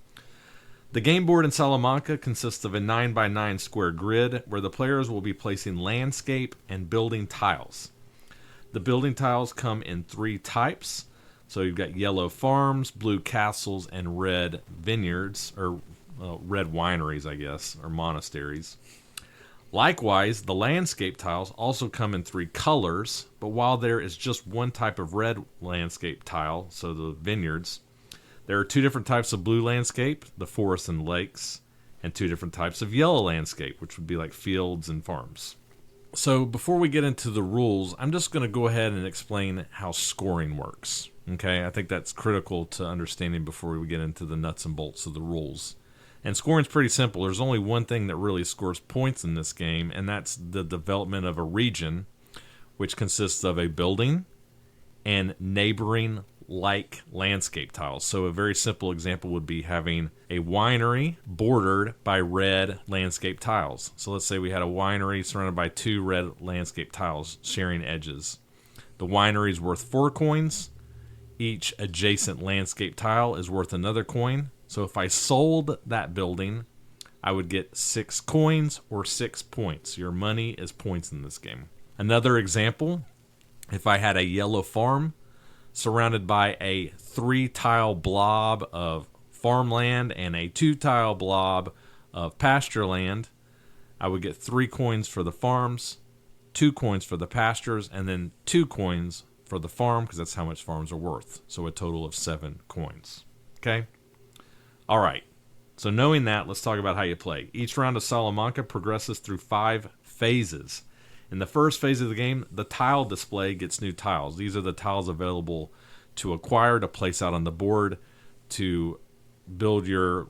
The game board in Salamanca consists of a 9x9 square grid where the players will be placing landscape and building tiles. The building tiles come in 3 types. So you've got yellow farms, blue castles, and red vineyards, or red wineries, I guess, or monasteries. Likewise, the landscape tiles also come in 3 colors, but while there is just one type of red landscape tile, so the vineyards, there are 2 different types of blue landscape, the forests and lakes, and 2 different types of yellow landscape, which would be like fields and farms. So before we get into the rules, I'm just going to go ahead and explain how scoring works. Okay, I think that's critical to understanding before we get into the nuts and bolts of the rules. And scoring's pretty simple. There's only one thing that really scores points in this game, and that's the development of a region, which consists of a building and neighboring like landscape tiles. So a very simple example would be having a winery bordered by red landscape tiles. So let's say we had a winery surrounded by 2 red landscape tiles sharing edges. The winery is worth 4 coins. Each adjacent landscape tile is worth another coin. So if I sold that building, I would get 6 coins or 6 points. Your money is points in this game. Another example, if I had a yellow farm surrounded by a 3-tile blob of farmland and a 2-tile blob of pasture land, I would get 3 coins for the farms, 2 coins for the pastures, and then 2 coins for the farm, because that's how much farms are worth. So a total of 7 coins. Okay? All right. So knowing that, let's talk about how you play. Each round of Salamanca progresses through 5 phases. In the first phase of the game, the tile display gets new tiles. These are the tiles available to acquire, to place out on the board, to build your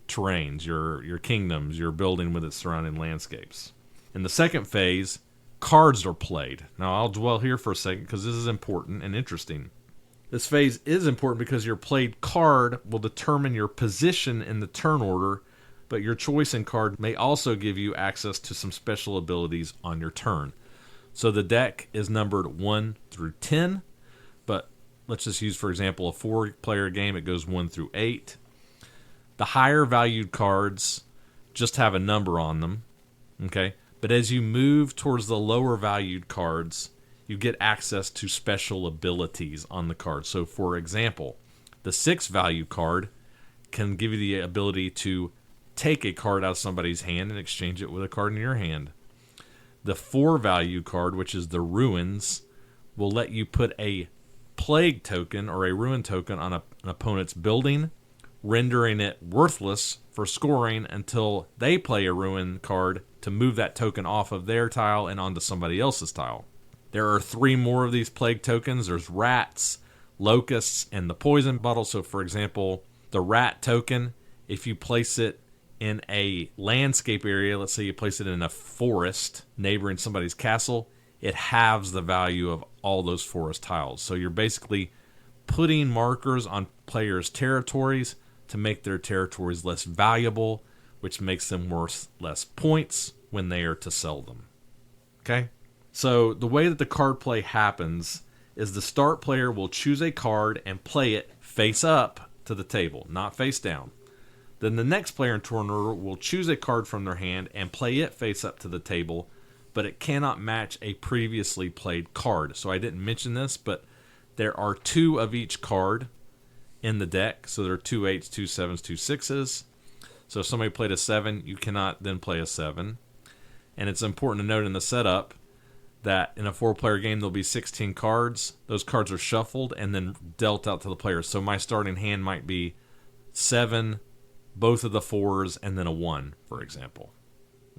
terrains, your kingdoms, your building with its surrounding landscapes. In the second phase, cards are played. Now, I'll dwell here for a second because this is important and interesting. This phase is important because your played card will determine your position in the turn order, but your choice in card may also give you access to some special abilities on your turn. So the deck is numbered 1 through 10, but let's just use, for example, a 4-player game. It goes 1 through 8. The higher valued cards just have a number on them, okay? But as you move towards the lower valued cards, you get access to special abilities on the card. So, for example, the 6 value card can give you the ability to take a card out of somebody's hand and exchange it with a card in your hand. The 4 value card, which is the ruins, will let you put a plague token or a ruin token on an opponent's building, rendering it worthless for scoring until they play a ruin card to move that token off of their tile and onto somebody else's tile. There are 3 more of these plague tokens. There's rats, locusts, and the poison bottle. So, for example, the rat token, if you place it in a landscape area, let's say you place it in a forest neighboring somebody's castle, it halves the value of all those forest tiles. So you're basically putting markers on players' territories to make their territories less valuable, which makes them worth less points when they are to sell them. Okay? So the way that the card play happens is the start player will choose a card and play it face up to the table, not face down. Then the next player in turn order will choose a card from their hand and play it face up to the table, but it cannot match a previously played card. So I didn't mention this, but there are 2 of each card in the deck. So there are 2 8s, 2 7s, 2 6s. So if somebody played a 7, you cannot then play a 7. And it's important to note in the setup that in a 4-player game, there'll be 16 cards. Those cards are shuffled and then dealt out to the players. So my starting hand might be 7, both of the 4s, and then a 1, for example.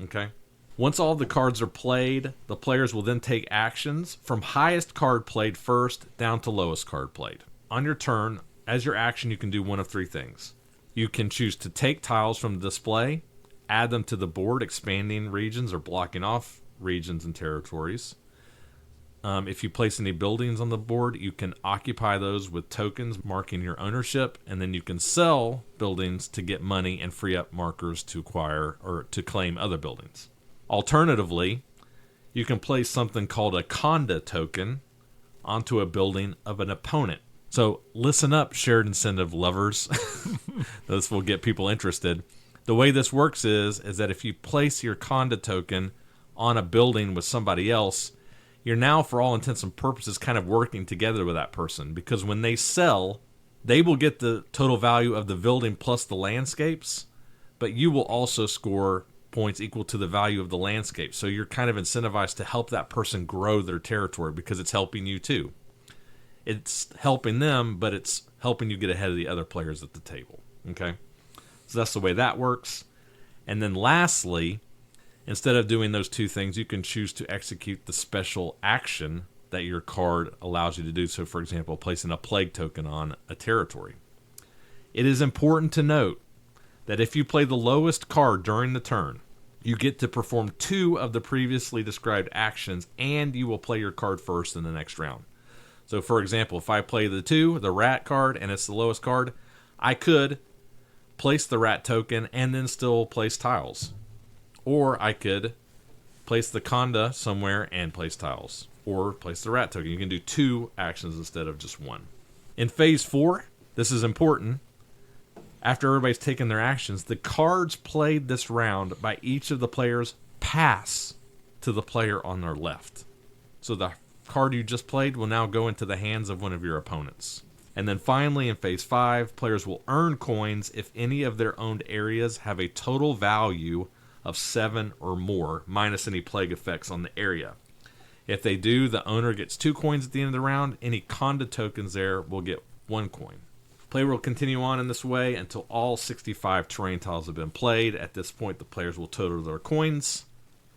Okay? Once all the cards are played, the players will then take actions from highest card played first down to lowest card played. On your turn, as your action, you can do one of 3 things. You can choose to take tiles from the display, add them to the board, expanding regions or blocking off regions and territories. If you place any buildings on the board, you can occupy those with tokens marking your ownership, and then you can sell buildings to get money and free up markers to acquire or to claim other buildings. Alternatively, you can place something called a conda token onto a building of an opponent. So listen up, shared incentive lovers. This will get people interested. The way this works is that if you place your conda token on a building with somebody else, you're now, for all intents and purposes, kind of working together with that person, because when they sell, they will get the total value of the building plus the landscapes, but you will also score points equal to the value of the landscape. So you're kind of incentivized to help that person grow their territory because it's helping you too. It's helping them, but it's helping you get ahead of the other players at the table. Okay? So that's the way that works. And then lastly, instead of doing those two things, you can choose to execute the special action that your card allows you to do. So, for example, placing a plague token on a territory. It is important to note that if you play the lowest card during the turn, you get to perform 2 of the previously described actions, and you will play your card first in the next round. So, for example, if I play the 2, the rat card, and it's the lowest card, I could place the rat token and then still place tiles. Or I could place the conda somewhere and place tiles. Or place the rat token. You can do 2 actions instead of just 1. In Phase 4, this is important. After everybody's taken their actions, the cards played this round by each of the players pass to the player on their left. So the card you just played will now go into the hands of one of your opponents. And then finally, in Phase 5, players will earn coins if any of their owned areas have a total value of 7 or more, minus any plague effects on the area. If they do, the owner gets 2 coins at the end of the round. Any conda tokens there will get 1 coin. Play will continue on in this way until all 65 terrain tiles have been played. At this point, the players will total their coins,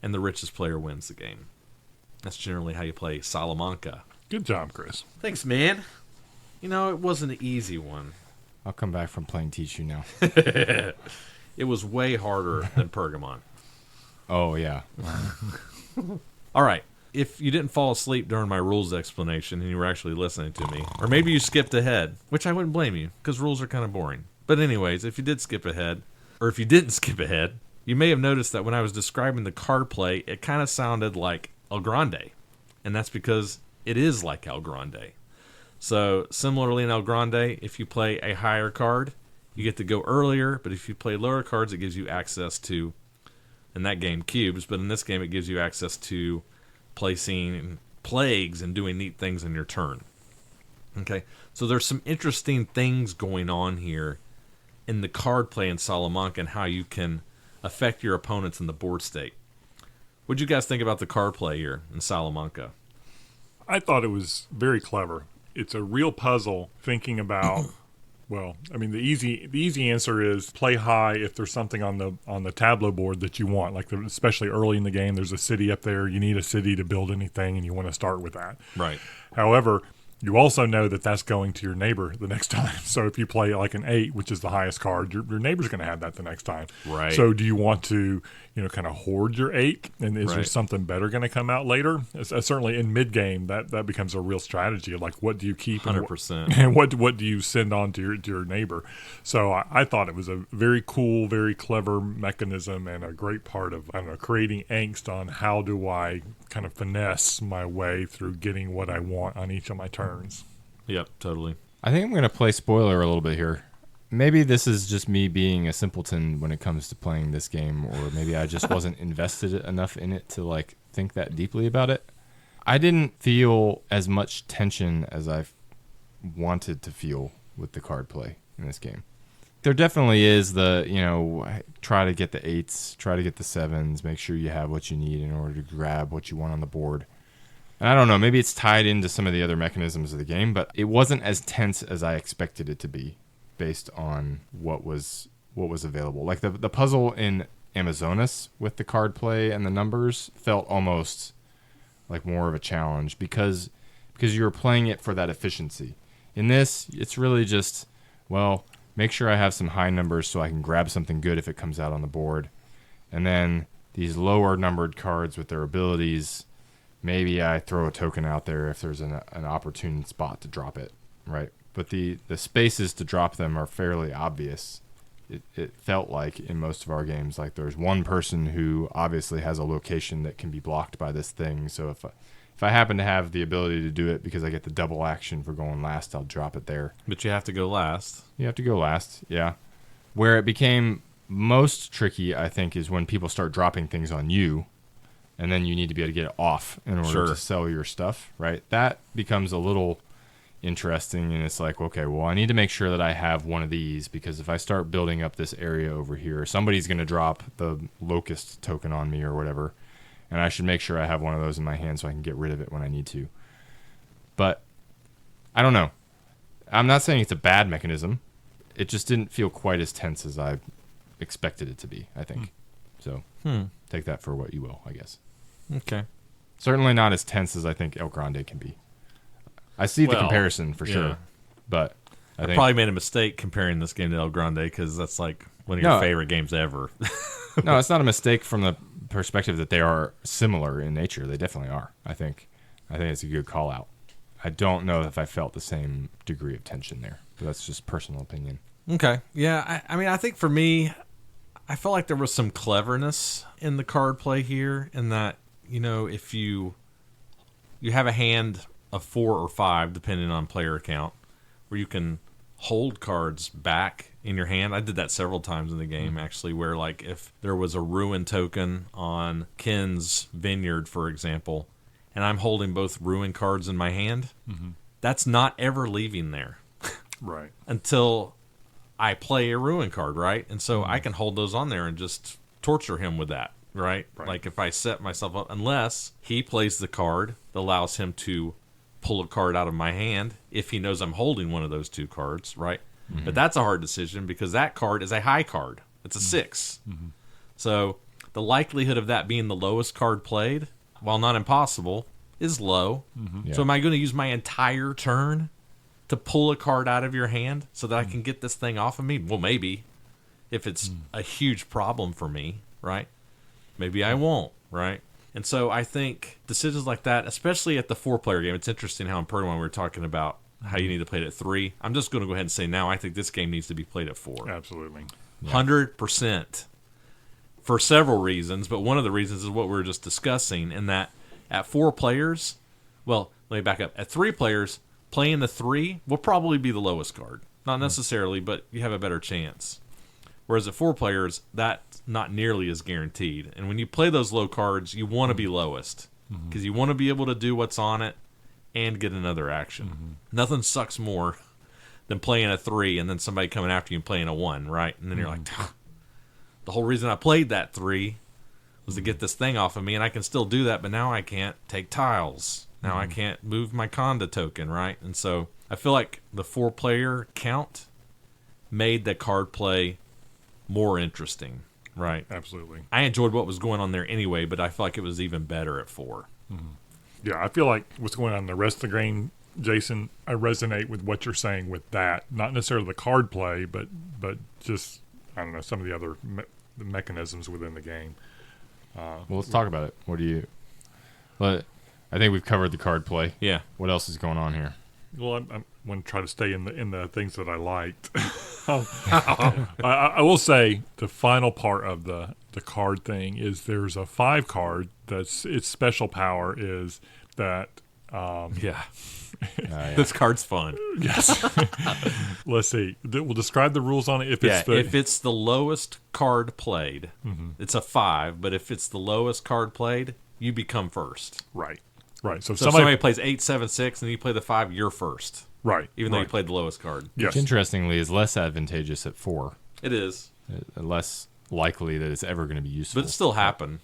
and the richest player wins the game. That's generally how you play Salamanca. Good job, Chris. Thanks, man. You know, it wasn't an easy one. I'll come back from playing Teach You now. It was way harder than Pergamon. Oh, yeah. All right. If you didn't fall asleep during my rules explanation and you were actually listening to me, or maybe you skipped ahead, which I wouldn't blame you, because rules are kind of boring. But anyways, if you did skip ahead, or if you didn't skip ahead, you may have noticed that when I was describing the card play, it kind of sounded like El Grande. And that's because it is like El Grande. So, similarly in El Grande, if you play a higher card, you get to go earlier, but if you play lower cards, it gives you access to, in that game, cubes, but in this game, it gives you access to placing plagues and doing neat things in your turn. Okay, so there's some interesting things going on here in the card play in Salamanca and how you can affect your opponents in the board state. What do you guys think about the card play here in Salamanca? I thought it was very clever. It's a real puzzle thinking about. Well, I mean, the easy answer is play high if there's something on the tableau board that you want. Like especially early in the game, there's a city up there. You need a city to build anything, and you want to start with that. Right. However, you also know that that's going to your neighbor the next time. So if you play like an 8, which is the highest card, your neighbor's going to have that the next time. Right. So do you want to, kind of hoard your 8? And is there something better going to come out later? Certainly in mid-game, that becomes a real strategy. Like, what do you keep? 100%. And what do you send on to your neighbor? So I thought it was a very cool, very clever mechanism and a great part of, creating angst on how do I kind of finesse my way through getting what I want on each of my turns. Yep, totally. I think I'm going to play spoiler a little bit here. Maybe this is just me being a simpleton when it comes to playing this game, or maybe I just wasn't invested enough in it to think that deeply about it. I didn't feel as much tension as I wanted to feel with the card play in this game. There definitely is try to get the 8s, try to get the 7s, make sure you have what you need in order to grab what you want on the board. And I don't know, maybe it's tied into some of the other mechanisms of the game, but it wasn't as tense as I expected it to be based on what was available. Like the puzzle in Amazonas with the card play and the numbers felt almost like more of a challenge because you were playing it for that efficiency. In this, it's really just, make sure I have some high numbers so I can grab something good if it comes out on the board. And then these lower numbered cards with their abilities, maybe I throw a token out there if there's an opportune spot to drop it, right? But the spaces to drop them are fairly obvious. It felt like in most of our games, like there's one person who obviously has a location that can be blocked by this thing. So if I happen to have the ability to do it because I get the double action for going last, I'll drop it there. But you have to go last. You have to go last, yeah. Where it became most tricky, I think, is when people start dropping things on you, and then you need to be able to get it off in order to sell your stuff, right? That becomes a little interesting, and it's like, okay, well, I need to make sure that I have one of these, because if I start building up this area over here, somebody's going to drop the locust token on me or whatever, and I should make sure I have one of those in my hand so I can get rid of it when I need to. But I don't know. I'm not saying it's a bad mechanism. It just didn't feel quite as tense as I expected it to be, I think. So take that for what you will, I guess. Okay. Certainly not as tense as I think El Grande can be. I see the comparison for sure, but I think probably made a mistake comparing this game to El Grande because that's like one of your favorite games ever. No, it's not a mistake from the perspective that they are similar in nature. They definitely are. I think it's a good call out. I don't know if I felt the same degree of tension there, but that's just personal opinion. Okay. Yeah, I mean, I think for me, I felt like there was some cleverness in the card play here in that, if you have a hand of 4 or 5, depending on player account, where you can hold cards back in your hand. I did that several times in the game, actually, where like if there was a ruin token on Ken's vineyard, for example, and I'm holding both ruin cards in my hand, that's not ever leaving there. Right. Until I play a ruin card, right? And so I can hold those on there and just torture him with that, right? Like if I set myself up, unless he plays the card that allows him to pull a card out of my hand if he knows I'm holding one of those 2 cards, right? But that's a hard decision because that card is a high card. It's a 6. So the likelihood of that being the lowest card played, while not impossible, is low. Yeah. So am I going to use my entire turn to pull a card out of your hand so that I can get this thing off of me? Well, maybe. If it's a huge problem for me, right? Maybe I won't, right? And so I think decisions like that, especially at the 4-player game, it's interesting how in Pergamon we were talking about how you need to play it at 3. I'm just going to go ahead and say now I think this game needs to be played at 4. Absolutely. 100%. For several reasons, but one of the reasons is what we were just discussing, in that at 4 players, well, let me back up. At 3 players, playing the 3 will probably be the lowest card. Not necessarily, but you have a better chance. Whereas at 4 players, that's not nearly as guaranteed. And when you play those low cards, you want to be lowest because you want to be able to do what's on it and get another action. Nothing sucks more than playing a 3 and then somebody coming after you and playing a 1, right? And then you're like, the whole reason I played that 3 was to get this thing off of me, and I can still do that, but now I can't take tiles. Now I can't move my Conda token, right? And so I feel like the 4-player count made the card play more interesting, right? Absolutely. I enjoyed what was going on there anyway, but I feel like it was even better at 4. Yeah, I feel like what's going on in the rest of the game, Jason, I resonate with what you're saying with that. Not necessarily the card play, but just, I don't know, some of the other the mechanisms within the game. Well, let's talk about it. What do you... Well, I think we've covered the card play. Yeah. What else is going on here? Well, I'm going to try to stay in the things that I liked. I will say the final part of the card thing is there's a 5 card that's its special power is that Yeah. This card's fun. yes. Let's see. We'll describe the rules on it. If it's the lowest card played, it's a 5. But if it's the lowest card played, you become first. Right. So if somebody plays 8, 7, 6, and you play the 5, you're first. Right. Even though you played the lowest card. Yes. Which, interestingly, is less advantageous at 4. It is. Less likely that it's ever going to be useful. But it still happened.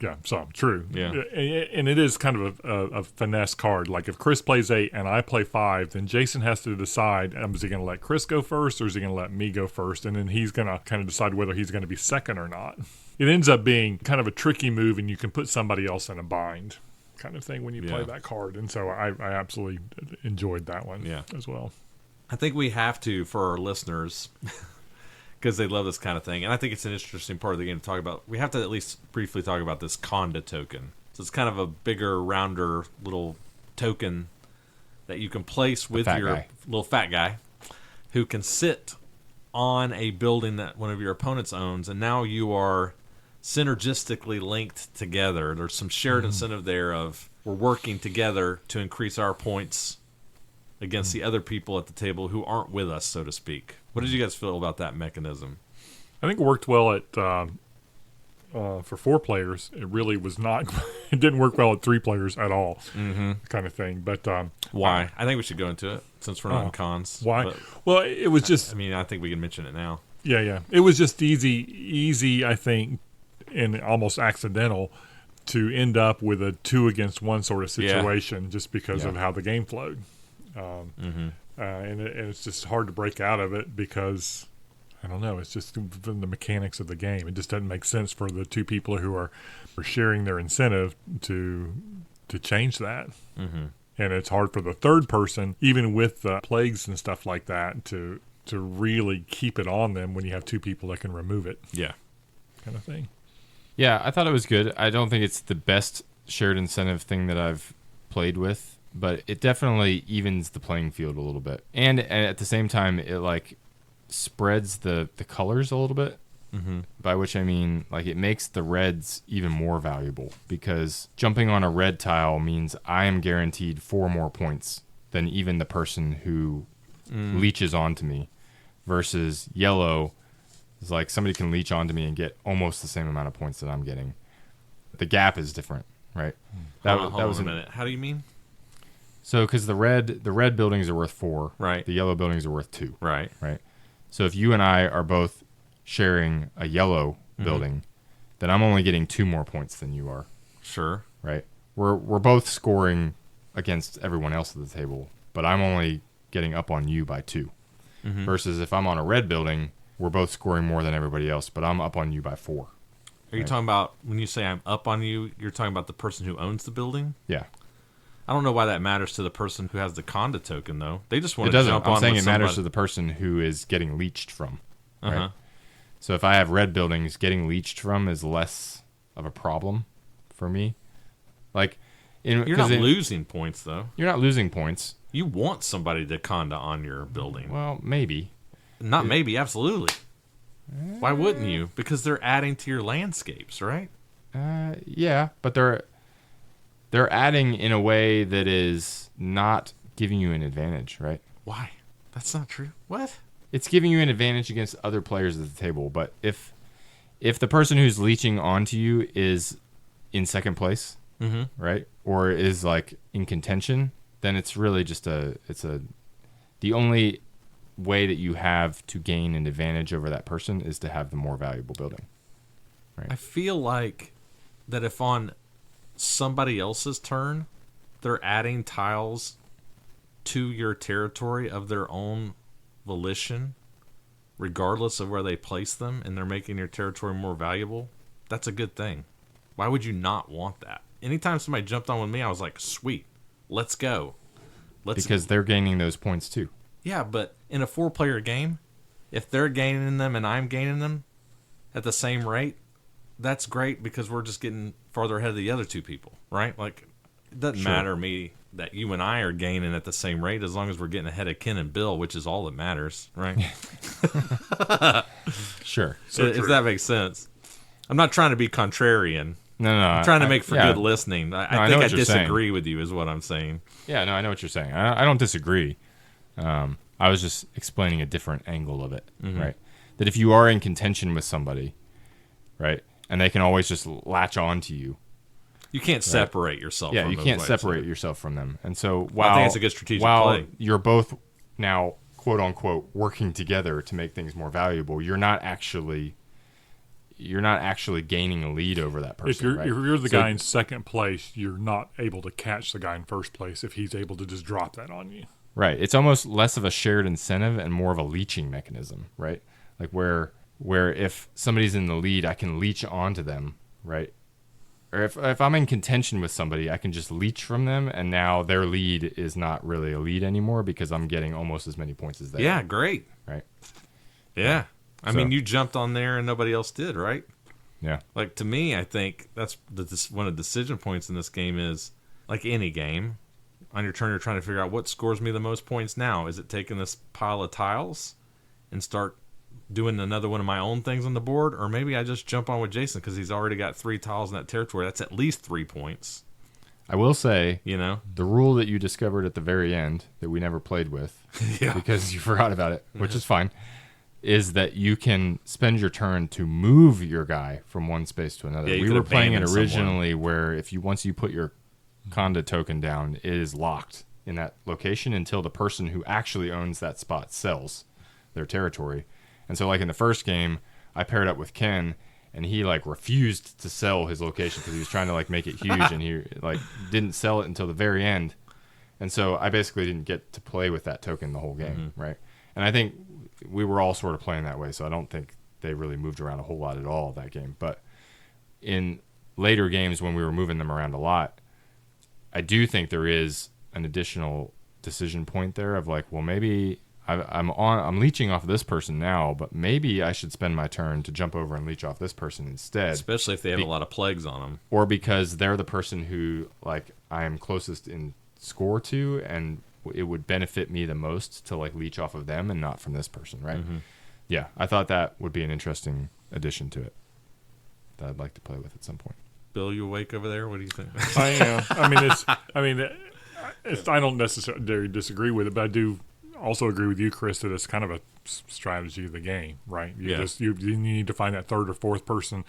Yeah, so true. Yeah. And it is kind of a finesse card. Like if Chris plays 8 and I play 5, then Jason has to decide, is he going to let Chris go first or is he going to let me go first? And then he's going to kind of decide whether he's going to be second or not. It ends up being kind of a tricky move, and you can put somebody else in a bind kind of thing when you play that card. And so I absolutely enjoyed that one as well. I think we have to, for our listeners, because they love this kind of thing, and I think it's an interesting part of the game to talk about, we have to at least briefly talk about this Conda token. So it's kind of a bigger, rounder little token that you can place with your little fat guy who can sit on a building that one of your opponents owns, and now you are synergistically linked together. There's some shared incentive there of we're working together to increase our points against the other people at the table who aren't with us, so to speak. What did you guys feel about that mechanism? I think it worked well at for 4 players. It really was not. It didn't work well at 3 players at all, kind of thing. But why? I think we should go into it since we're not in cons. Why? But, well, it was just. I mean, I think we can mention it now. Yeah. It was just easy. I think, and almost accidental to end up with a 2 against 1 sort of situation, just because of how the game flowed. And it's just hard to break out of it because I don't know. It's just from the mechanics of the game. It just doesn't make sense for the two people who are sharing their incentive to change that. Mm-hmm. And it's hard for the third person, even with the plagues and stuff like that, to really keep it on them when you have two people that can remove it. Yeah. Kind of thing. Yeah, I thought it was good. I don't think it's the best shared incentive thing that I've played with, but it definitely evens the playing field a little bit. And at the same time, it like spreads the colors a little bit. Mm-hmm. By which I mean, like, it makes the reds even more valuable, because jumping on a red tile means I am guaranteed 4 more points than even the person who leeches onto me, versus yellow is like somebody can leech onto me and get almost the same amount of points that I'm getting. The gap is different, right? Hold on a minute. How do you mean? So because the red buildings are worth 4, right? The yellow buildings are worth 2, right? So if you and I are both sharing a yellow building, then I'm only getting 2 more points than you are. Sure. Right? We're both scoring against everyone else at the table, but I'm only getting up on you by 2. Mm-hmm. Versus if I'm on a red building, we're both scoring more than everybody else, but I'm up on you by 4. Are you talking about, when you say I'm up on you, you're talking about the person who owns the building? Yeah. I don't know why that matters to the person who has the conda token, though. They just want It to doesn't. jump I'm on saying with it matters somebody. to the person who is getting leeched from. Right? Uh-huh. So if I have red buildings, getting leeched from is less of a problem for me. Like, You're not losing points, though. You're not losing points. You want somebody to conda on your building. Well, maybe. Not maybe, absolutely. Why wouldn't you? Because they're adding to your landscapes, right? Yeah, but they're adding in a way that is not giving you an advantage, right? Why? That's not true. What? It's giving you an advantage against other players at the table, but if the person who's leeching onto you is in second place, right, or is like in contention, then it's really just the only way that you have to gain an advantage over that person is to have the more valuable building. Right? I feel like that if on somebody else's turn, they're adding tiles to your territory of their own volition, regardless of where they place them, and they're making your territory more valuable, that's a good thing. Why would you not want that? Anytime somebody jumped on with me, I was like, sweet, let's go. Because they're gaining those points too. Yeah, but in a 4-player game, if they're gaining them and I'm gaining them at the same rate, that's great, because we're just getting farther ahead of the other 2 people, right? Like, it doesn't matter to me that you and I are gaining at the same rate, as long as we're getting ahead of Ken and Bill, which is all that matters, right? Sure. If that makes sense. I'm not trying to be contrarian. No. I'm trying to make for good listening. I think I disagree saying. with you is what I'm saying. Yeah, no, I know what you're saying. I don't disagree. I was just explaining a different angle of it, right? That if you are in contention with somebody, right, and they can always just latch on to you. You can't separate yourself Yeah, from you those can't ways. separate yourself from them. And so I think it's a good strategic while play. You're both now, quote unquote, working together to make things more valuable, you're not actually gaining a lead over that person. If you're the guy in second place, you're not able to catch the guy in first place if he's able to just drop that on you. Right. It's almost less of a shared incentive and more of a leeching mechanism, right? Like where if somebody's in the lead, I can leech onto them, right? Or if I'm in contention with somebody, I can just leech from them, and now their lead is not really a lead anymore because I'm getting almost as many points as they Yeah, are. great. Right? Yeah. I mean, you jumped on there and nobody else did, right? Yeah. Like, to me, I think that's one of the decision points in this game is, like any game, on your turn, you're trying to figure out what scores me the most points now. Is it taking this pile of tiles and start doing another one of my own things on the board? Or maybe I just jump on with Jason because he's already got 3 tiles in that territory. That's at least 3 points. I will say, the rule that you discovered at the very end that we never played with because you forgot about it, which is fine, is that you can spend your turn to move your guy from one space to another. Yeah, we were playing it abandon originally where once you put your conda token down, it is locked in that location until the person who actually owns that spot sells their territory. And so, like in the first game, I paired up with Ken, and he like refused to sell his location because he was trying to like make it huge, and he like didn't sell it until the very end. And so I basically didn't get to play with that token the whole game, right? And I think we were all sort of playing that way, so I don't think they really moved around a whole lot at all that game. But in later games when we were moving them around a lot, I do think there is an additional decision point there of like, well, maybe I'm leeching off this person now, but maybe I should spend my turn to jump over and leech off this person instead. Especially if they have a lot of plagues on them. Or because they're the person who like I am closest in score to, and it would benefit me the most to like leech off of them and not from this person, right? Mm-hmm. Yeah, I thought that would be an interesting addition to it that I'd like to play with at some point. Bill, you awake over there? What do you think? I am. I don't necessarily disagree with it, but I do also agree with you, Chris, that it's kind of a strategy of the game, right? You need to find that third or fourth person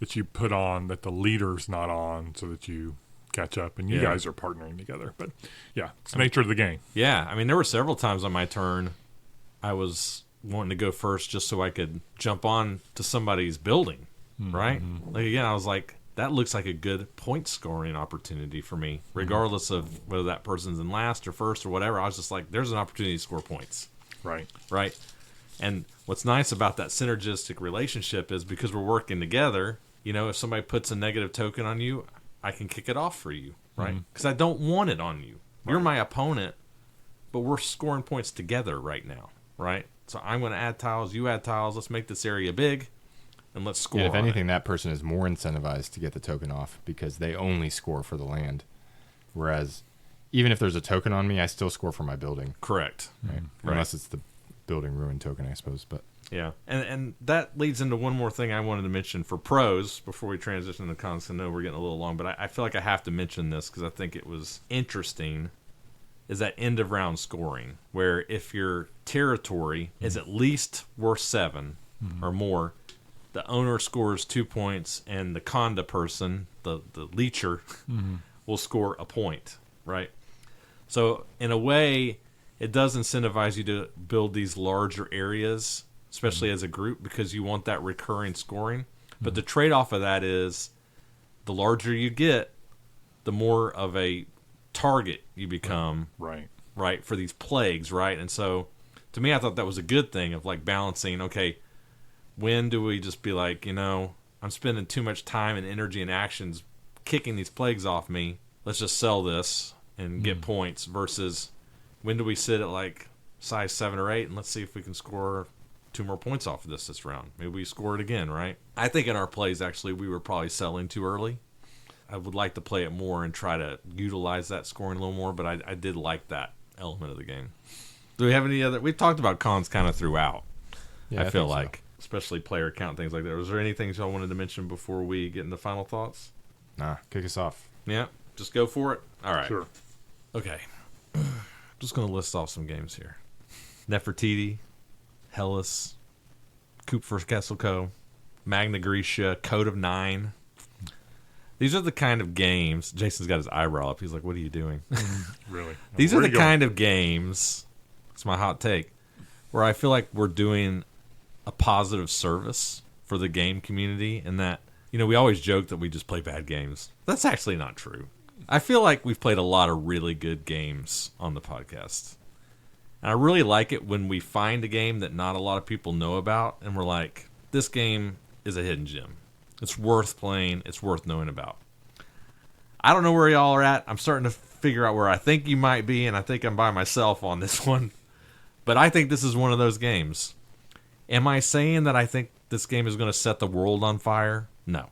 that you put on that the leader's not on, so that you catch up, and you guys are partnering together. But yeah, it's the nature of the game. Yeah, I mean, there were several times on my turn I was wanting to go first just so I could jump on to somebody's building, right? Like, again, I was like, that looks like a good point scoring opportunity for me, regardless of whether that person's in last or first or whatever. I was just like, there's an opportunity to score points. Right. And what's nice about that synergistic relationship is because we're working together, if somebody puts a negative token on you, I can kick it off for you, right? Because I don't want it on you. Right. You're my opponent, but we're scoring points together right now, right? So I'm going to add tiles, you add tiles, let's make this area big. And let's score. Yeah, if anything, that person is more incentivized to get the token off because they only score for the land. Whereas, even if there's a token on me, I still score for my building. Correct. Right? Unless it's the building ruin token, I suppose. But yeah, and that leads into one more thing I wanted to mention for pros before we transition to cons. I know we're getting a little long, but I feel like I have to mention this because I think it was interesting. Is that end of round scoring, where if your territory is at least worth 7 or more, the owner scores 2 points, and the conda person, the leecher, will score a point, right? So in a way, it does incentivize you to build these larger areas, especially as a group, because you want that recurring scoring. But the trade-off of that is the larger you get, the more of a target you become, right, for these plagues, right? And so to me, I thought that was a good thing of like balancing, okay, when do we just be like, I'm spending too much time and energy and actions kicking these plagues off me. Let's just sell this and get points versus when do we sit at like size 7 or 8 and let's see if we can score 2 more points off of this round. Maybe we score it again, right? I think in our plays, actually, we were probably selling too early. I would like to play it more and try to utilize that scoring a little more, but I did like that element of the game. Do we have any other? We've talked about cons kind of throughout. Yeah, I feel like. So. Especially player count, things like that. Was there anything y'all wanted to mention before we get into final thoughts? Nah, kick us off. Yeah, just go for it. All right. Sure. Okay. Just going to list off some games here. Nefertiti, Hellas, Coop for Castle Co., Magna Graecia, Code of 9. These are the kind of games. Jason's got his eyebrow up. He's like, what are you doing? Really? These are the kind of games, it's my hot take, where I feel like we're doing a positive service for the game community, and that, we always joke that we just play bad games. That's actually not true. I feel like we've played a lot of really good games on the podcast. And I really like it when we find a game that not a lot of people know about, and we're like, this game is a hidden gem. It's worth playing. It's worth knowing about. I don't know where y'all are at. I'm starting to figure out where I think you might be, and I think I'm by myself on this one. But I think this is one of those games. Am I saying that I think this game is going to set the world on fire? No.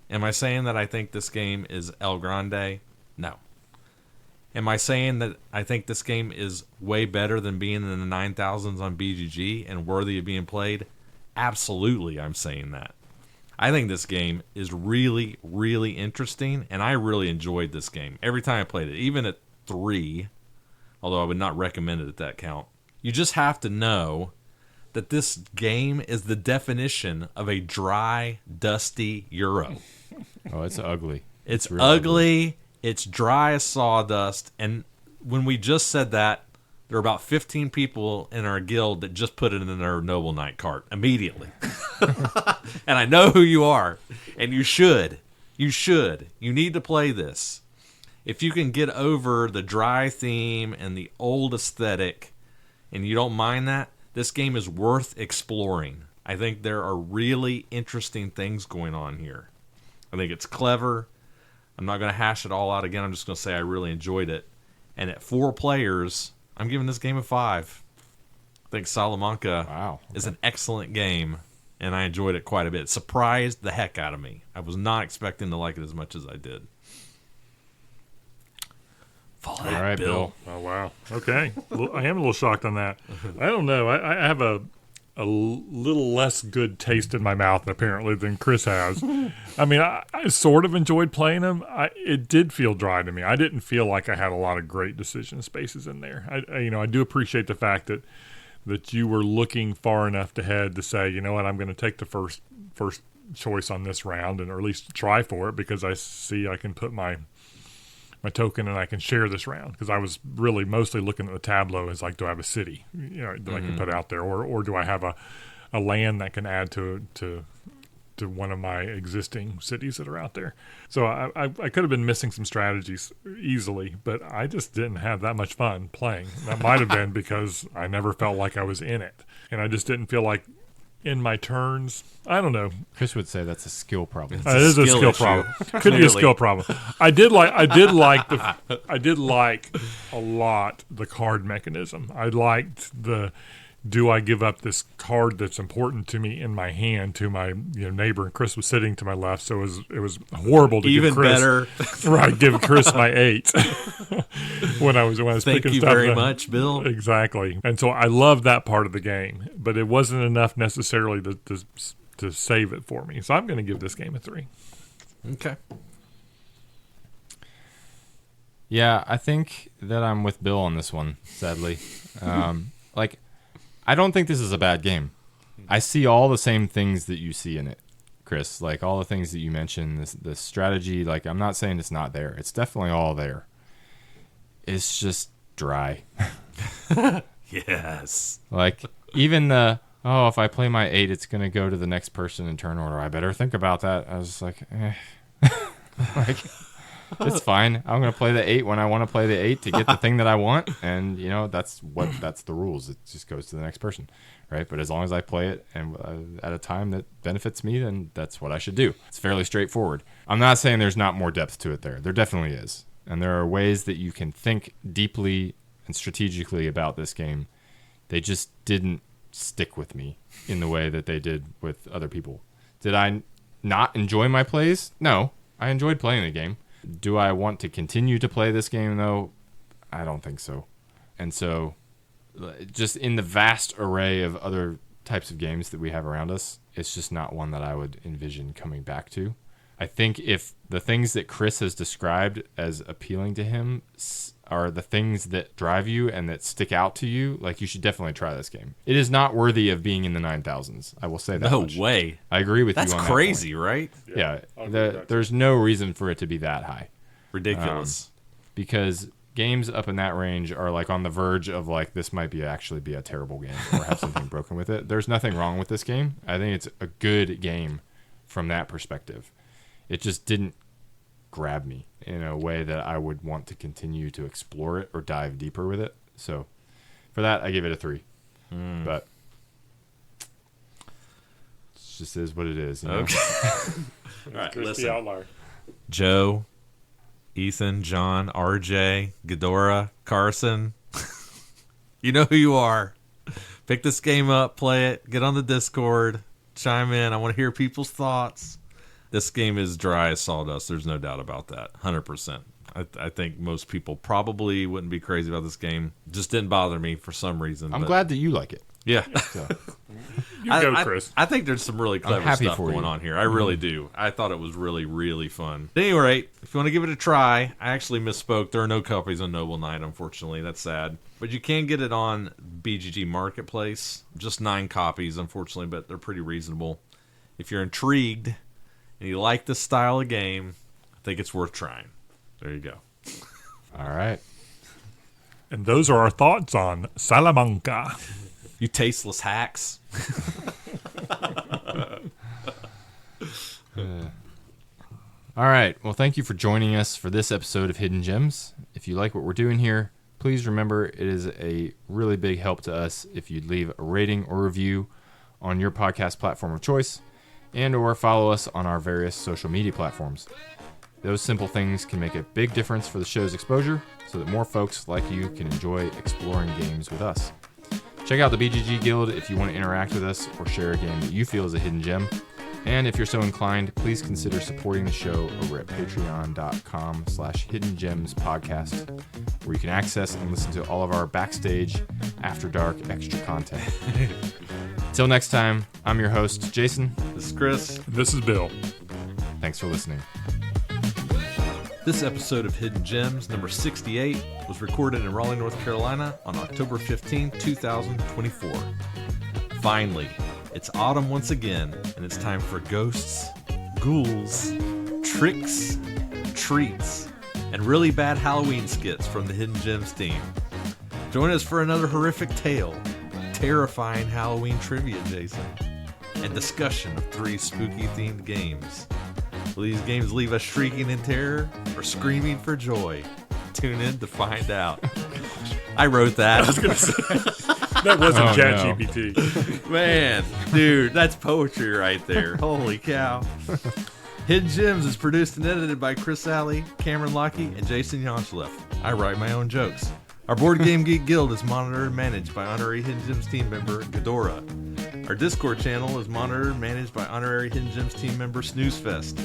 Am I saying that I think this game is El Grande? No. Am I saying that I think this game is way better than being in the 9,000s on BGG and worthy of being played? Absolutely, I'm saying that. I think this game is really, really interesting, and I really enjoyed this game every time I played it, even at 3, although I would not recommend it at that count. You just have to know that this game is the definition of a dry, dusty Euro. Oh, it's ugly. It's ugly. It's dry as sawdust. And when we just said that, there are about 15 people in our guild that just put it in their Noble Knight cart immediately. And I know who you are. And you should. You should. You need to play this. If you can get over the dry theme and the old aesthetic, and you don't mind that, This game is worth exploring. I think there are really interesting things going on here. I think it's clever. I'm not going to hash it all out again. I'm just going to say I really enjoyed it. And at 4 players, I'm giving this game a 5. I think Salamanca is an excellent game, and I enjoyed it quite a bit. It surprised the heck out of me. I was not expecting to like it as much as I did. All right, Bill. Oh, wow. Okay. I am a little shocked on that. I don't know. I have a little less good taste in my mouth, apparently, than Chris has. I mean, I sort of enjoyed playing them. It did feel dry to me. I didn't feel like I had a lot of great decision spaces in there. I do appreciate the fact that you were looking far enough ahead to say, you know what, I'm going to take the first choice on this round, or at least try for it, because I see I can put my token and I can share this round, because I was really mostly looking at the tableau as like, do I have a city, that I can put out there, or do I have a land that can add to one of my existing cities that are out there. So I could have been missing some strategies easily, but I just didn't have that much fun playing. That might have been because I never felt like I was in it, and I just didn't feel like in my turns. I don't know. Chris would say that's a skill problem. It is a skill problem. Could be a skill problem. I did like a lot the card mechanism. I liked do I give up this card that's important to me in my hand to my neighbor? And Chris was sitting to my left, so it was horrible to even give Chris, better. Right, give Chris my 8 when I was Thank picking you stuff very up. much, Bill. Exactly, and so I loved that part of the game, but it wasn't enough necessarily to save it for me. So I'm going to give this game a 3. Okay. Yeah, I think that I'm with Bill on this one, sadly. I don't think this is a bad game. I see all the same things that you see in it, Chris. Like, all the things that you mentioned, the strategy. Like, I'm not saying it's not there. It's definitely all there. It's just dry. Yes. Like, even if I play my 8, it's going to go to the next person in turn order. I better think about that. I was just like, like, it's fine. I'm going to play the 8 when I want to play the 8 to get the thing that I want. And, that's the rules. It just goes to the next person, right? But as long as I play it and at a time that benefits me, then that's what I should do. It's fairly straightforward. I'm not saying there's not more depth to it there. There definitely is. And there are ways that you can think deeply and strategically about this game. They just didn't stick with me in the way that they did with other people. Did I not enjoy my plays? No, I enjoyed playing the game. Do I want to continue to play this game, though? I don't think so. And so, just in the vast array of other types of games that we have around us, it's just not one that I would envision coming back to. I think if the things that Chris has described as appealing to him are the things that drive you and that stick out to you, like, you should definitely try this game. It is not worthy of being in the 9,000s. I will say that No much. way. I agree with That's you on crazy, that right? point. Yeah, I'll agree with that. there's no reason for it to be that high. Ridiculous. Because games up in that range are like on the verge of like, this might actually be a terrible game or have something broken with it. There's nothing wrong with this game. I think it's a good game from that perspective. It just didn't grab me in a way that I would want to continue to explore it or dive deeper with it. So for that, I give it a 3. But it just is what it is. Okay. All right, Chris listen. the outlier. Joe, Ethan, John, RJ, Ghidorah, Carson. You know who you are. Pick this game up, play it, get on the Discord, chime in. I want to hear people's thoughts. This game is dry as sawdust. There's no doubt about that. 100%. I think most people probably wouldn't be crazy about this game. Just didn't bother me for some reason. I'm glad that you like it. Yeah. So. You go, Chris. I think there's some really clever happy stuff for going you. on here. I really do. I thought it was really, really fun. At any rate, if you want to give it a try, I actually misspoke. There are no copies on Noble Knight, unfortunately. That's sad. But you can get it on BGG Marketplace. Just 9 copies, unfortunately, but they're pretty reasonable. If you're intrigued and you like this style of game, I think it's worth trying. There you go. All right. And those are our thoughts on Salamanca. You tasteless hacks. All right. Well, thank you for joining us for this episode of Hidden Gems. If you like what we're doing here, please remember it is a really big help to us if you'd leave a rating or review on your podcast platform of choice and or follow us on our various social media platforms. Those simple things can make a big difference for the show's exposure so that more folks like you can enjoy exploring games with us. Check out the BGG Guild if you want to interact with us or share a game that you feel is a hidden gem. And if you're so inclined, please consider supporting the show over at patreon.com/hiddengemspodcast, where you can access and listen to all of our backstage, after dark extra content. Till next time, I'm your host, Jason. This is Chris. This is Bill. Thanks for listening. This episode of Hidden Gems, number 68, was recorded in Raleigh, North Carolina on October 15, 2024. Finally, it's autumn once again, and it's time for ghosts, ghouls, tricks, treats, and really bad Halloween skits from the Hidden Gems team. Join us for another horrific tale, terrifying Halloween trivia, Jason, and discussion of 3 spooky-themed games. Will these games leave us shrieking in terror or screaming for joy? Tune in to find out. I wrote that. I was going to say, that wasn't no. ChatGPT. Man, dude, that's poetry right there. Holy cow. Hidden Gems is produced and edited by Chris Alley, Cameron Lockey, and Jason Yanchuleff. I write my own jokes. Our Board Game Geek Guild is monitored and managed by honorary Hidden Gems team member Dorra. Our Discord channel is monitored and managed by honorary Hidden Gems team member Snoozefest.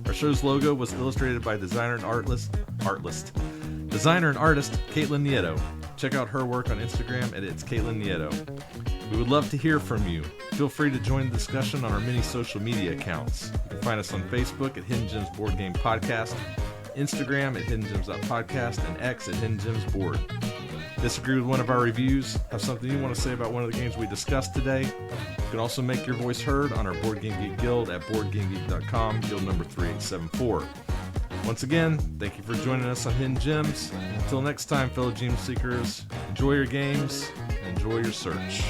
Our show's logo was illustrated by designer and artist Caitlin Nieto. Check out her work on Instagram at It's Caitlin Nieto. We would love to hear from you. Feel free to join the discussion on our many social media accounts. You can find us on Facebook at Hidden Gems Board Game Podcast, Instagram at hiddengems.podcast, and X at Hidden Gems Board. Disagree with one of our reviews? Have something you want to say about one of the games we discussed today? You can also make your voice heard on our Board Game Geek Guild at BoardGameGeek.com, Guild number 3874. Once again, thank you for joining us on Hidden Gems. Until next time, fellow gem seekers, enjoy your games and enjoy your search.